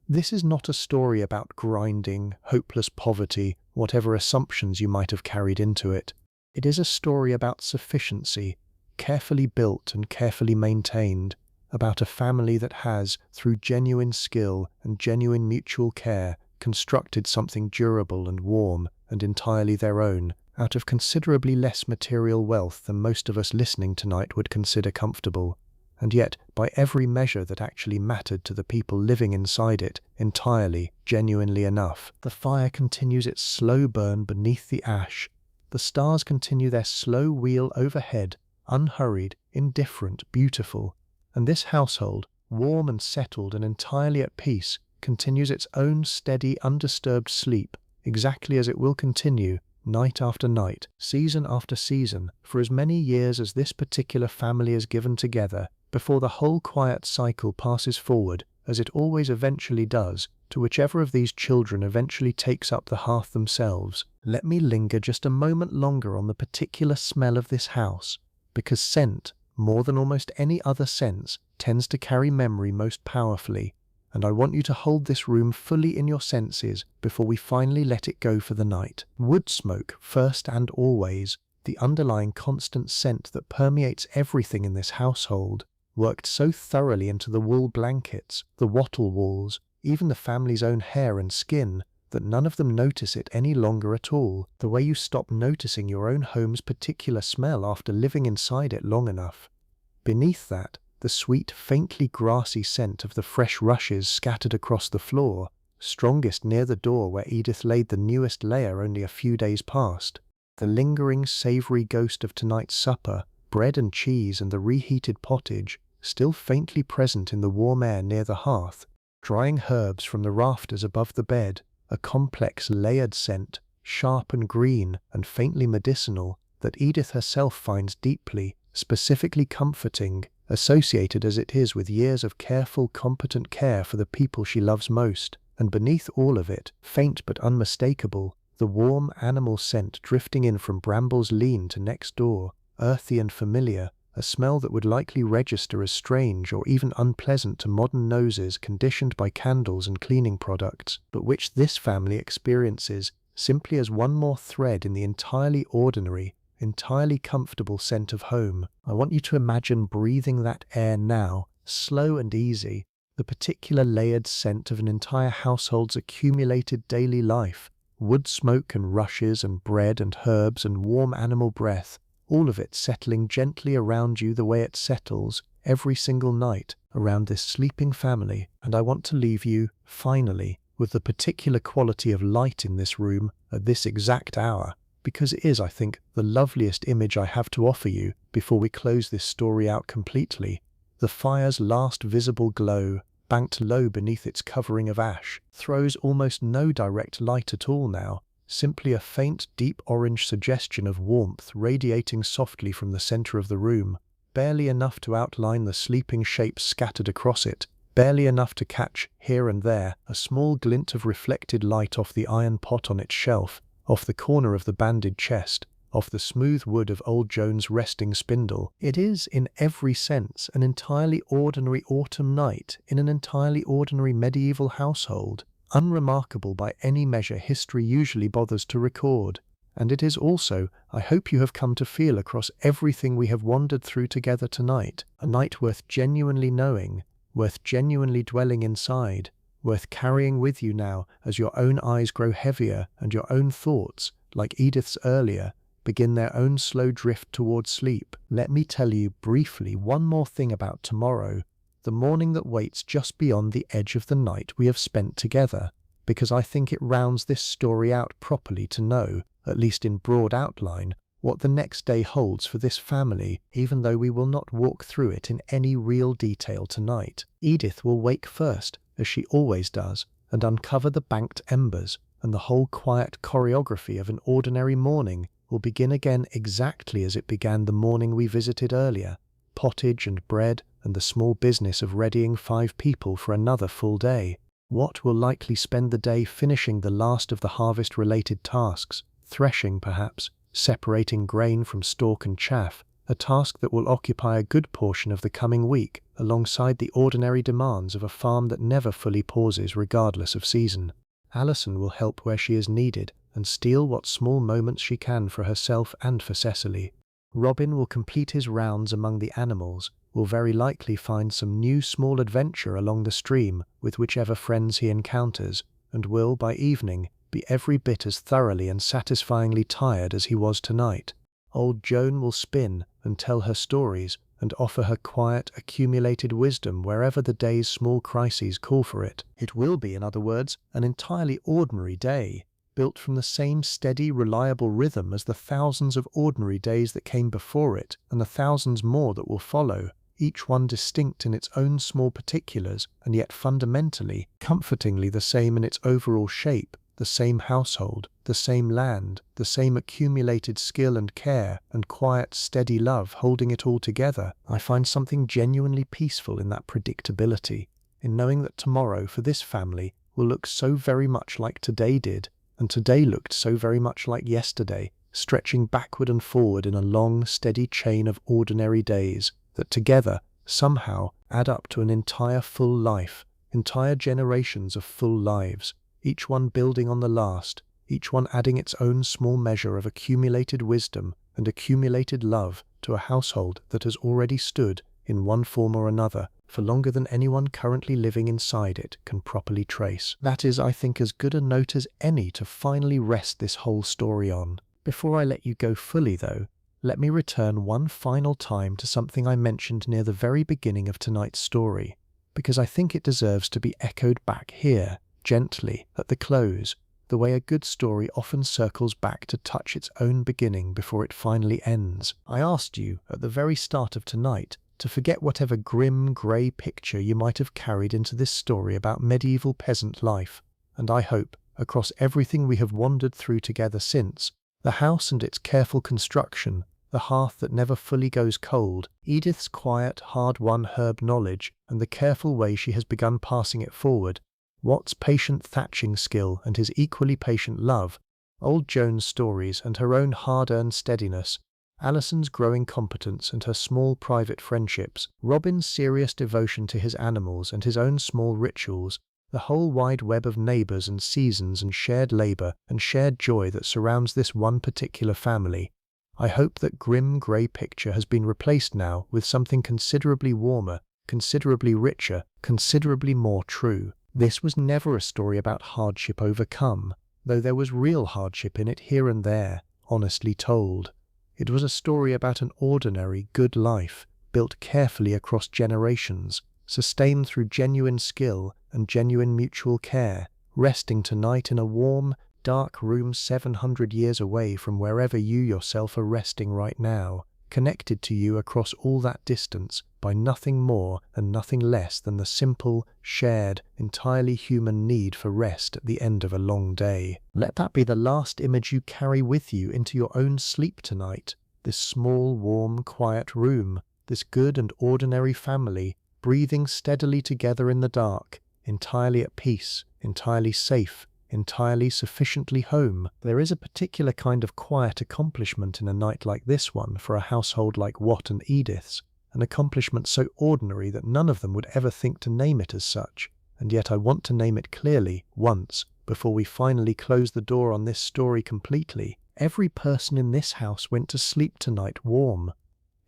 This is not a story about grinding, hopeless poverty, whatever assumptions you might have carried into it. It is a story about sufficiency, carefully built and carefully maintained, about a family that has, through genuine skill and genuine mutual care, constructed something durable and warm and entirely their own, out of considerably less material wealth than most of us listening tonight would consider comfortable, and yet, by every measure that actually mattered to the people living inside it, entirely, genuinely enough. The fire continues its slow burn beneath the ash, The stars continue their slow wheel overhead, unhurried, indifferent, beautiful. And this household, warm and settled and entirely at peace, continues its own steady, undisturbed sleep, exactly as it will continue, night after night, season after season, for as many years as this particular family is given together, before the whole quiet cycle passes forward, as it always eventually does, to whichever of these children eventually takes up the hearth themselves. Let me linger just a moment longer on the particular smell of this house, because scent, more than almost any other sense, tends to carry memory most powerfully, and I want you to hold this room fully in your senses before we finally let it go for the night. Wood smoke, first and always, the underlying constant scent that permeates everything in this household, worked so thoroughly into the wool blankets, the wattle walls, even the family's own hair and skin, that none of them notice it any longer at all, the way you stop noticing your own home's particular smell after living inside it long enough. Beneath that, the sweet, faintly grassy scent of the fresh rushes scattered across the floor, strongest near the door where Edith laid the newest layer only a few days past. The lingering, savoury ghost of tonight's supper, bread and cheese and the reheated pottage, still faintly present in the warm air near the hearth, drying herbs from the rafters above the bed, a complex, layered scent, sharp and green and faintly medicinal, that Edith herself finds deeply, specifically comforting, associated as it is with years of careful, competent care for the people she loves most. And beneath all of it, faint but unmistakable, the warm animal scent drifting in from Bramble's Lean to next door, earthy and familiar, a smell that would likely register as strange or even unpleasant to modern noses conditioned by candles and cleaning products, but which this family experiences simply as one more thread in the entirely ordinary, entirely comfortable scent of home. I want you to imagine breathing that air now, slow and easy, the particular layered scent of an entire household's accumulated daily life, wood smoke and rushes and bread and herbs and warm animal breath, all of it settling gently around you the way it settles every single night around this sleeping family. And I want to leave you, finally, with the particular quality of light in this room at this exact hour, because it is, I think, the loveliest image I have to offer you before we close this story out completely. The fire's last visible glow, banked low beneath its covering of ash, throws almost no direct light at all now, simply a faint, deep orange suggestion of warmth radiating softly from the center of the room, barely enough to outline the sleeping shapes scattered across it, barely enough to catch, here and there, a small glint of reflected light off the iron pot on its shelf, off the corner of the banded chest, off the smooth wood of Old Joan's resting spindle. It is, in every sense, an entirely ordinary autumn night in an entirely ordinary medieval household, unremarkable by any measure history usually bothers to record. And it is also, I hope you have come to feel across everything we have wandered through together tonight, a night worth genuinely knowing, worth genuinely dwelling inside, worth carrying with you now as your own eyes grow heavier and your own thoughts, like Edith's earlier, begin their own slow drift towards sleep. Let me tell you briefly one more thing about tomorrow, the morning that waits just beyond the edge of the night we have spent together, because I think it rounds this story out properly to know, at least in broad outline, what the next day holds for this family, even though we will not walk through it in any real detail tonight. Edith will wake first, as she always does, and uncover the banked embers, and the whole quiet choreography of an ordinary morning will begin again exactly as it began the morning we visited earlier. Pottage and bread, and the small business of readying 5 people for another full day. Wat will likely spend the day finishing the last of the harvest-related tasks, threshing perhaps, separating grain from stalk and chaff, a task that will occupy a good portion of the coming week, alongside the ordinary demands of a farm that never fully pauses regardless of season. Alison will help where she is needed, and steal what small moments she can for herself and for Cecily. Robin will complete his rounds among the animals, will very likely find some new small adventure along the stream with whichever friends he encounters, and will, by evening, be every bit as thoroughly and satisfyingly tired as he was tonight. Old Joan will spin and tell her stories and offer her quiet, accumulated wisdom wherever the day's small crises call for it. It will be, in other words, an entirely ordinary day, built from the same steady, reliable rhythm as the thousands of ordinary days that came before it, and the thousands more that will follow, each one distinct in its own small particulars, and yet fundamentally, comfortingly the same in its overall shape, the same household, the same land, the same accumulated skill and care, and quiet, steady love holding it all together. I find something genuinely peaceful in that predictability, in knowing that tomorrow for this family will look so very much like today did, and today looked so very much like yesterday, stretching backward and forward in a long, steady chain of ordinary days that together, somehow, add up to an entire full life, entire generations of full lives, each one building on the last, each one adding its own small measure of accumulated wisdom and accumulated love to a household that has already stood, in one form or another, for longer than anyone currently living inside it can properly trace. That is, I think, as good a note as any to finally rest this whole story on. Before I let you go fully, though, let me return one final time to something I mentioned near the very beginning of tonight's story, because I think it deserves to be echoed back here, gently, at the close, the way a good story often circles back to touch its own beginning before it finally ends. I asked you, at the very start of tonight, to forget whatever grim, grey picture you might have carried into this story about medieval peasant life, and I hope, across everything we have wandered through together since, the house and its careful construction, the hearth that never fully goes cold, Edith's quiet, hard-won herb knowledge, and the careful way she has begun passing it forward, Watt's patient thatching skill and his equally patient love, Old Joan's stories and her own hard-earned steadiness, Alison's growing competence and her small private friendships, Robin's serious devotion to his animals and his own small rituals, the whole wide web of neighbours and seasons and shared labour and shared joy that surrounds this one particular family. I hope that grim grey picture has been replaced now with something considerably warmer, considerably richer, considerably more true. This was never a story about hardship overcome, though there was real hardship in it here and there, honestly told. It was a story about an ordinary, good life, built carefully across generations, sustained through genuine skill and genuine mutual care, resting tonight in a warm, dark room 700 years away from wherever you yourself are resting right now, connected to you across all that distance by nothing more and nothing less than the simple, shared, entirely human need for rest at the end of a long day. Let that be the last image you carry with you into your own sleep tonight, this small, warm, quiet room, this good and ordinary family, breathing steadily together in the dark, entirely at peace, entirely safe, entirely sufficiently home. There is a particular kind of quiet accomplishment in a night like this one for a household like Watt and Edith's, an accomplishment so ordinary that none of them would ever think to name it as such, and yet I want to name it clearly, once, before we finally close the door on this story completely. Every person in this house went to sleep tonight warm.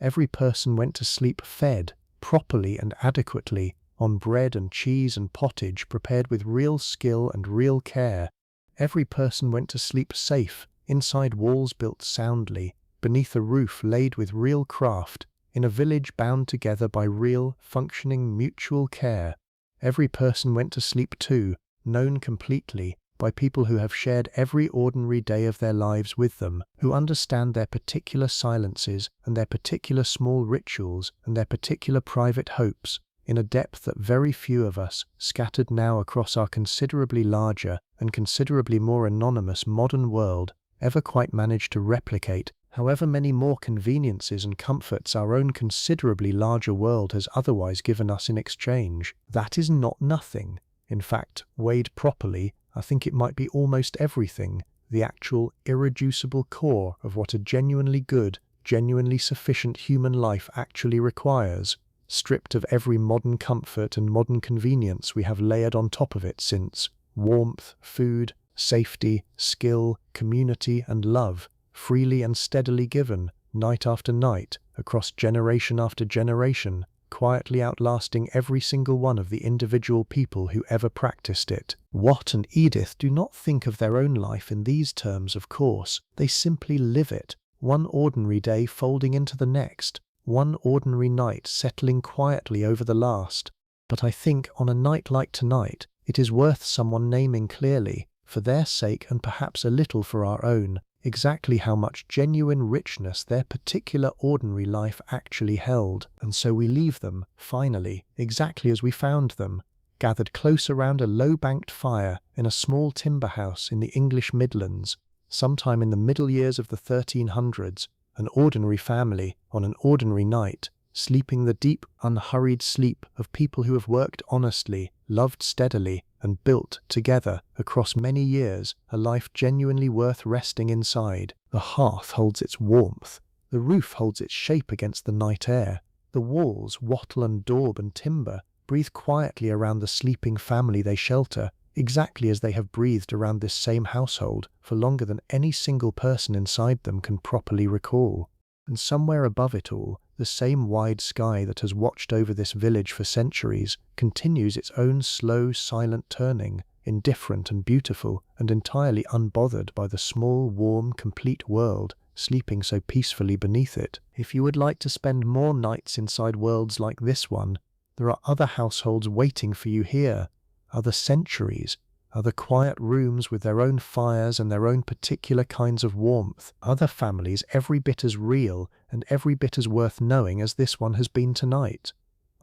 Every person went to sleep fed, properly and adequately, on bread and cheese and pottage prepared with real skill and real care. Every person went to sleep safe, inside walls built soundly, beneath a roof laid with real craft, in a village bound together by real, functioning, mutual care. Every person went to sleep too, known completely, by people who have shared every ordinary day of their lives with them, who understand their particular silences and their particular small rituals and their particular private hopes, in a depth that very few of us, scattered now across our considerably larger and considerably more anonymous modern world, ever quite managed to replicate, however many more conveniences and comforts our own considerably larger world has otherwise given us in exchange. That is not nothing. In fact, weighed properly, I think it might be almost everything, the actual irreducible core of what a genuinely good, genuinely sufficient human life actually requires, stripped of every modern comfort and modern convenience we have layered on top of it since warmth, food, safety, skill, community, and love, freely and steadily given, night after night, across generation after generation, quietly outlasting every single one of the individual people who ever practiced it. Watt and Edith do not think of their own life in these terms, of course. They simply live it, one ordinary day folding into the next, one ordinary night settling quietly over the last. But I think, on a night like tonight, it is worth someone naming clearly, for their sake and perhaps a little for our own, exactly how much genuine richness their particular ordinary life actually held. And so we leave them, finally, exactly as we found them, gathered close around a low-banked fire in a small timber house in the English Midlands, sometime in the middle years of the 1300s, an ordinary family on an ordinary night, sleeping the deep, unhurried sleep of people who have worked honestly, loved steadily, and built, together, across many years, a life genuinely worth resting inside. The hearth holds its warmth. The roof holds its shape against the night air. The walls, wattle and daub and timber, breathe quietly around the sleeping family they shelter, exactly as they have breathed around this same household for longer than any single person inside them can properly recall. And somewhere above it all, the same wide sky that has watched over this village for centuries continues its own slow, silent turning, indifferent and beautiful, and entirely unbothered by the small, warm, complete world sleeping so peacefully beneath it. If you would like to spend more nights inside worlds like this one, there are other households waiting for you here, other centuries, other quiet rooms with their own fires and their own particular kinds of warmth, other families every bit as real and every bit as worth knowing as this one has been tonight.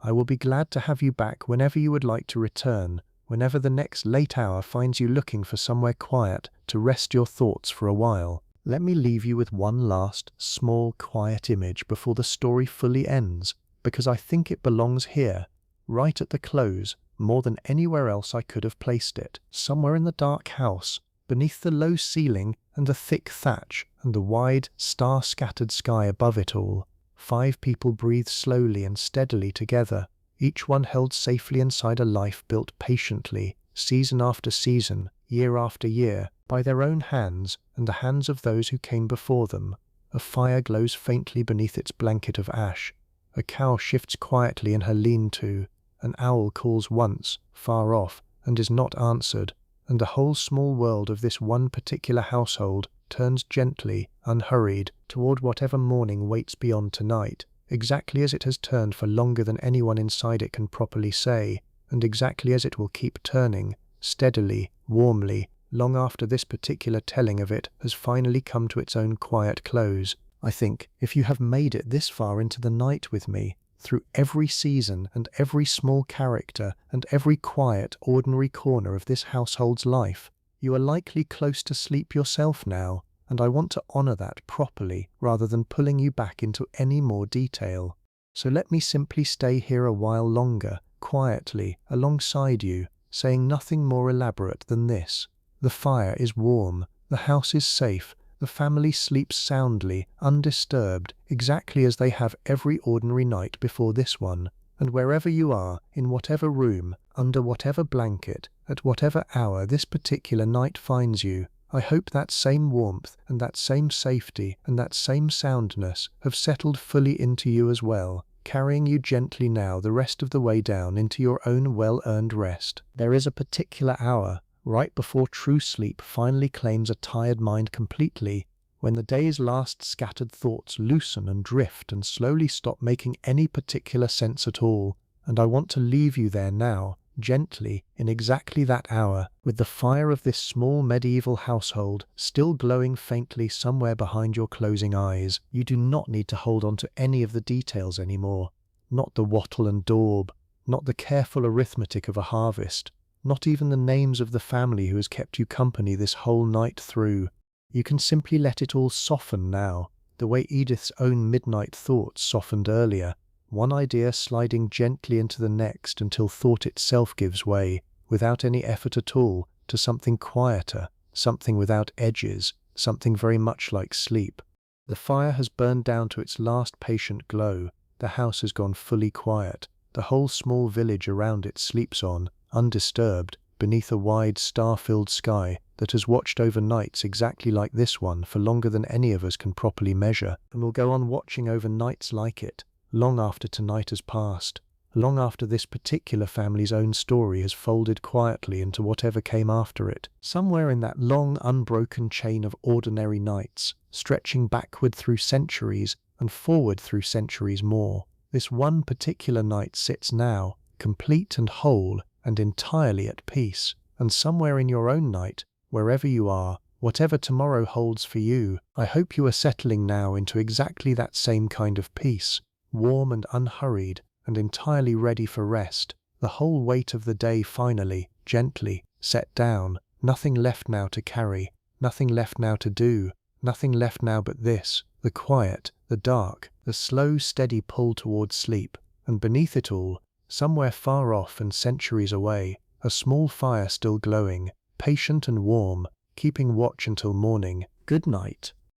I will be glad to have you back whenever you would like to return, whenever the next late hour finds you looking for somewhere quiet to rest your thoughts for a while. Let me leave you with one last, small, quiet image before the story fully ends, because I think it belongs here, right at the close, more than anywhere else I could have placed it. Somewhere in the dark house, beneath the low ceiling and the thick thatch and the wide, star-scattered sky above it all, 5 people breathe slowly and steadily together, each one held safely inside a life built patiently, season after season, year after year, by their own hands and the hands of those who came before them. A fire glows faintly beneath its blanket of ash. A cow shifts quietly in her lean-to. An owl calls once, far off, and is not answered, and the whole small world of this one particular household turns gently, unhurried, toward whatever morning waits beyond tonight, exactly as it has turned for longer than anyone inside it can properly say, and exactly as it will keep turning, steadily, warmly, long after this particular telling of it has finally come to its own quiet close. I think, if you have made it this far into the night with me, through every season and every small character and every quiet, ordinary corner of this household's life, you are likely close to sleep yourself now, and I want to honor that properly rather than pulling you back into any more detail. So let me simply stay here a while longer, quietly, alongside you, saying nothing more elaborate than this. The fire is warm, the house is safe, the family sleeps soundly, undisturbed, exactly as they have every ordinary night before this one, and wherever you are, in whatever room, under whatever blanket, at whatever hour this particular night finds you, I hope that same warmth and that same safety and that same soundness have settled fully into you as well, carrying you gently now the rest of the way down into your own well-earned rest. There is a particular hour, right before true sleep finally claims a tired mind completely, when the day's last scattered thoughts loosen and drift and slowly stop making any particular sense at all, and I want to leave you there now, gently, in exactly that hour, with the fire of this small medieval household still glowing faintly somewhere behind your closing eyes. You do not need to hold on to any of the details anymore, not the wattle and daub, not the careful arithmetic of a harvest, not even the names of the family who has kept you company this whole night through. You can simply let it all soften now, the way Edith's own midnight thoughts softened earlier, one idea sliding gently into the next until thought itself gives way, without any effort at all, to something quieter, something without edges, something very much like sleep. The fire has burned down to its last patient glow, the house has gone fully quiet, the whole small village around it sleeps on, undisturbed, beneath a wide, star-filled sky that has watched over nights exactly like this one for longer than any of us can properly measure, and will go on watching over nights like it, long after tonight has passed, long after this particular family's own story has folded quietly into whatever came after it. Somewhere in that long, unbroken chain of ordinary nights, stretching backward through centuries and forward through centuries more, this one particular night sits now, complete and whole, and entirely at peace. And somewhere in your own night, wherever you are, whatever tomorrow holds for you. I hope you are settling now into exactly that same kind of peace, warm and unhurried, and entirely ready for rest. The whole weight of the day finally, gently, set down, nothing left now to carry, nothing left now to do, nothing left now but this, the quiet, the dark, the slow, steady pull towards sleep, and beneath it all, somewhere far off and centuries away, a small fire still glowing, patient and warm, keeping watch until morning. Good night.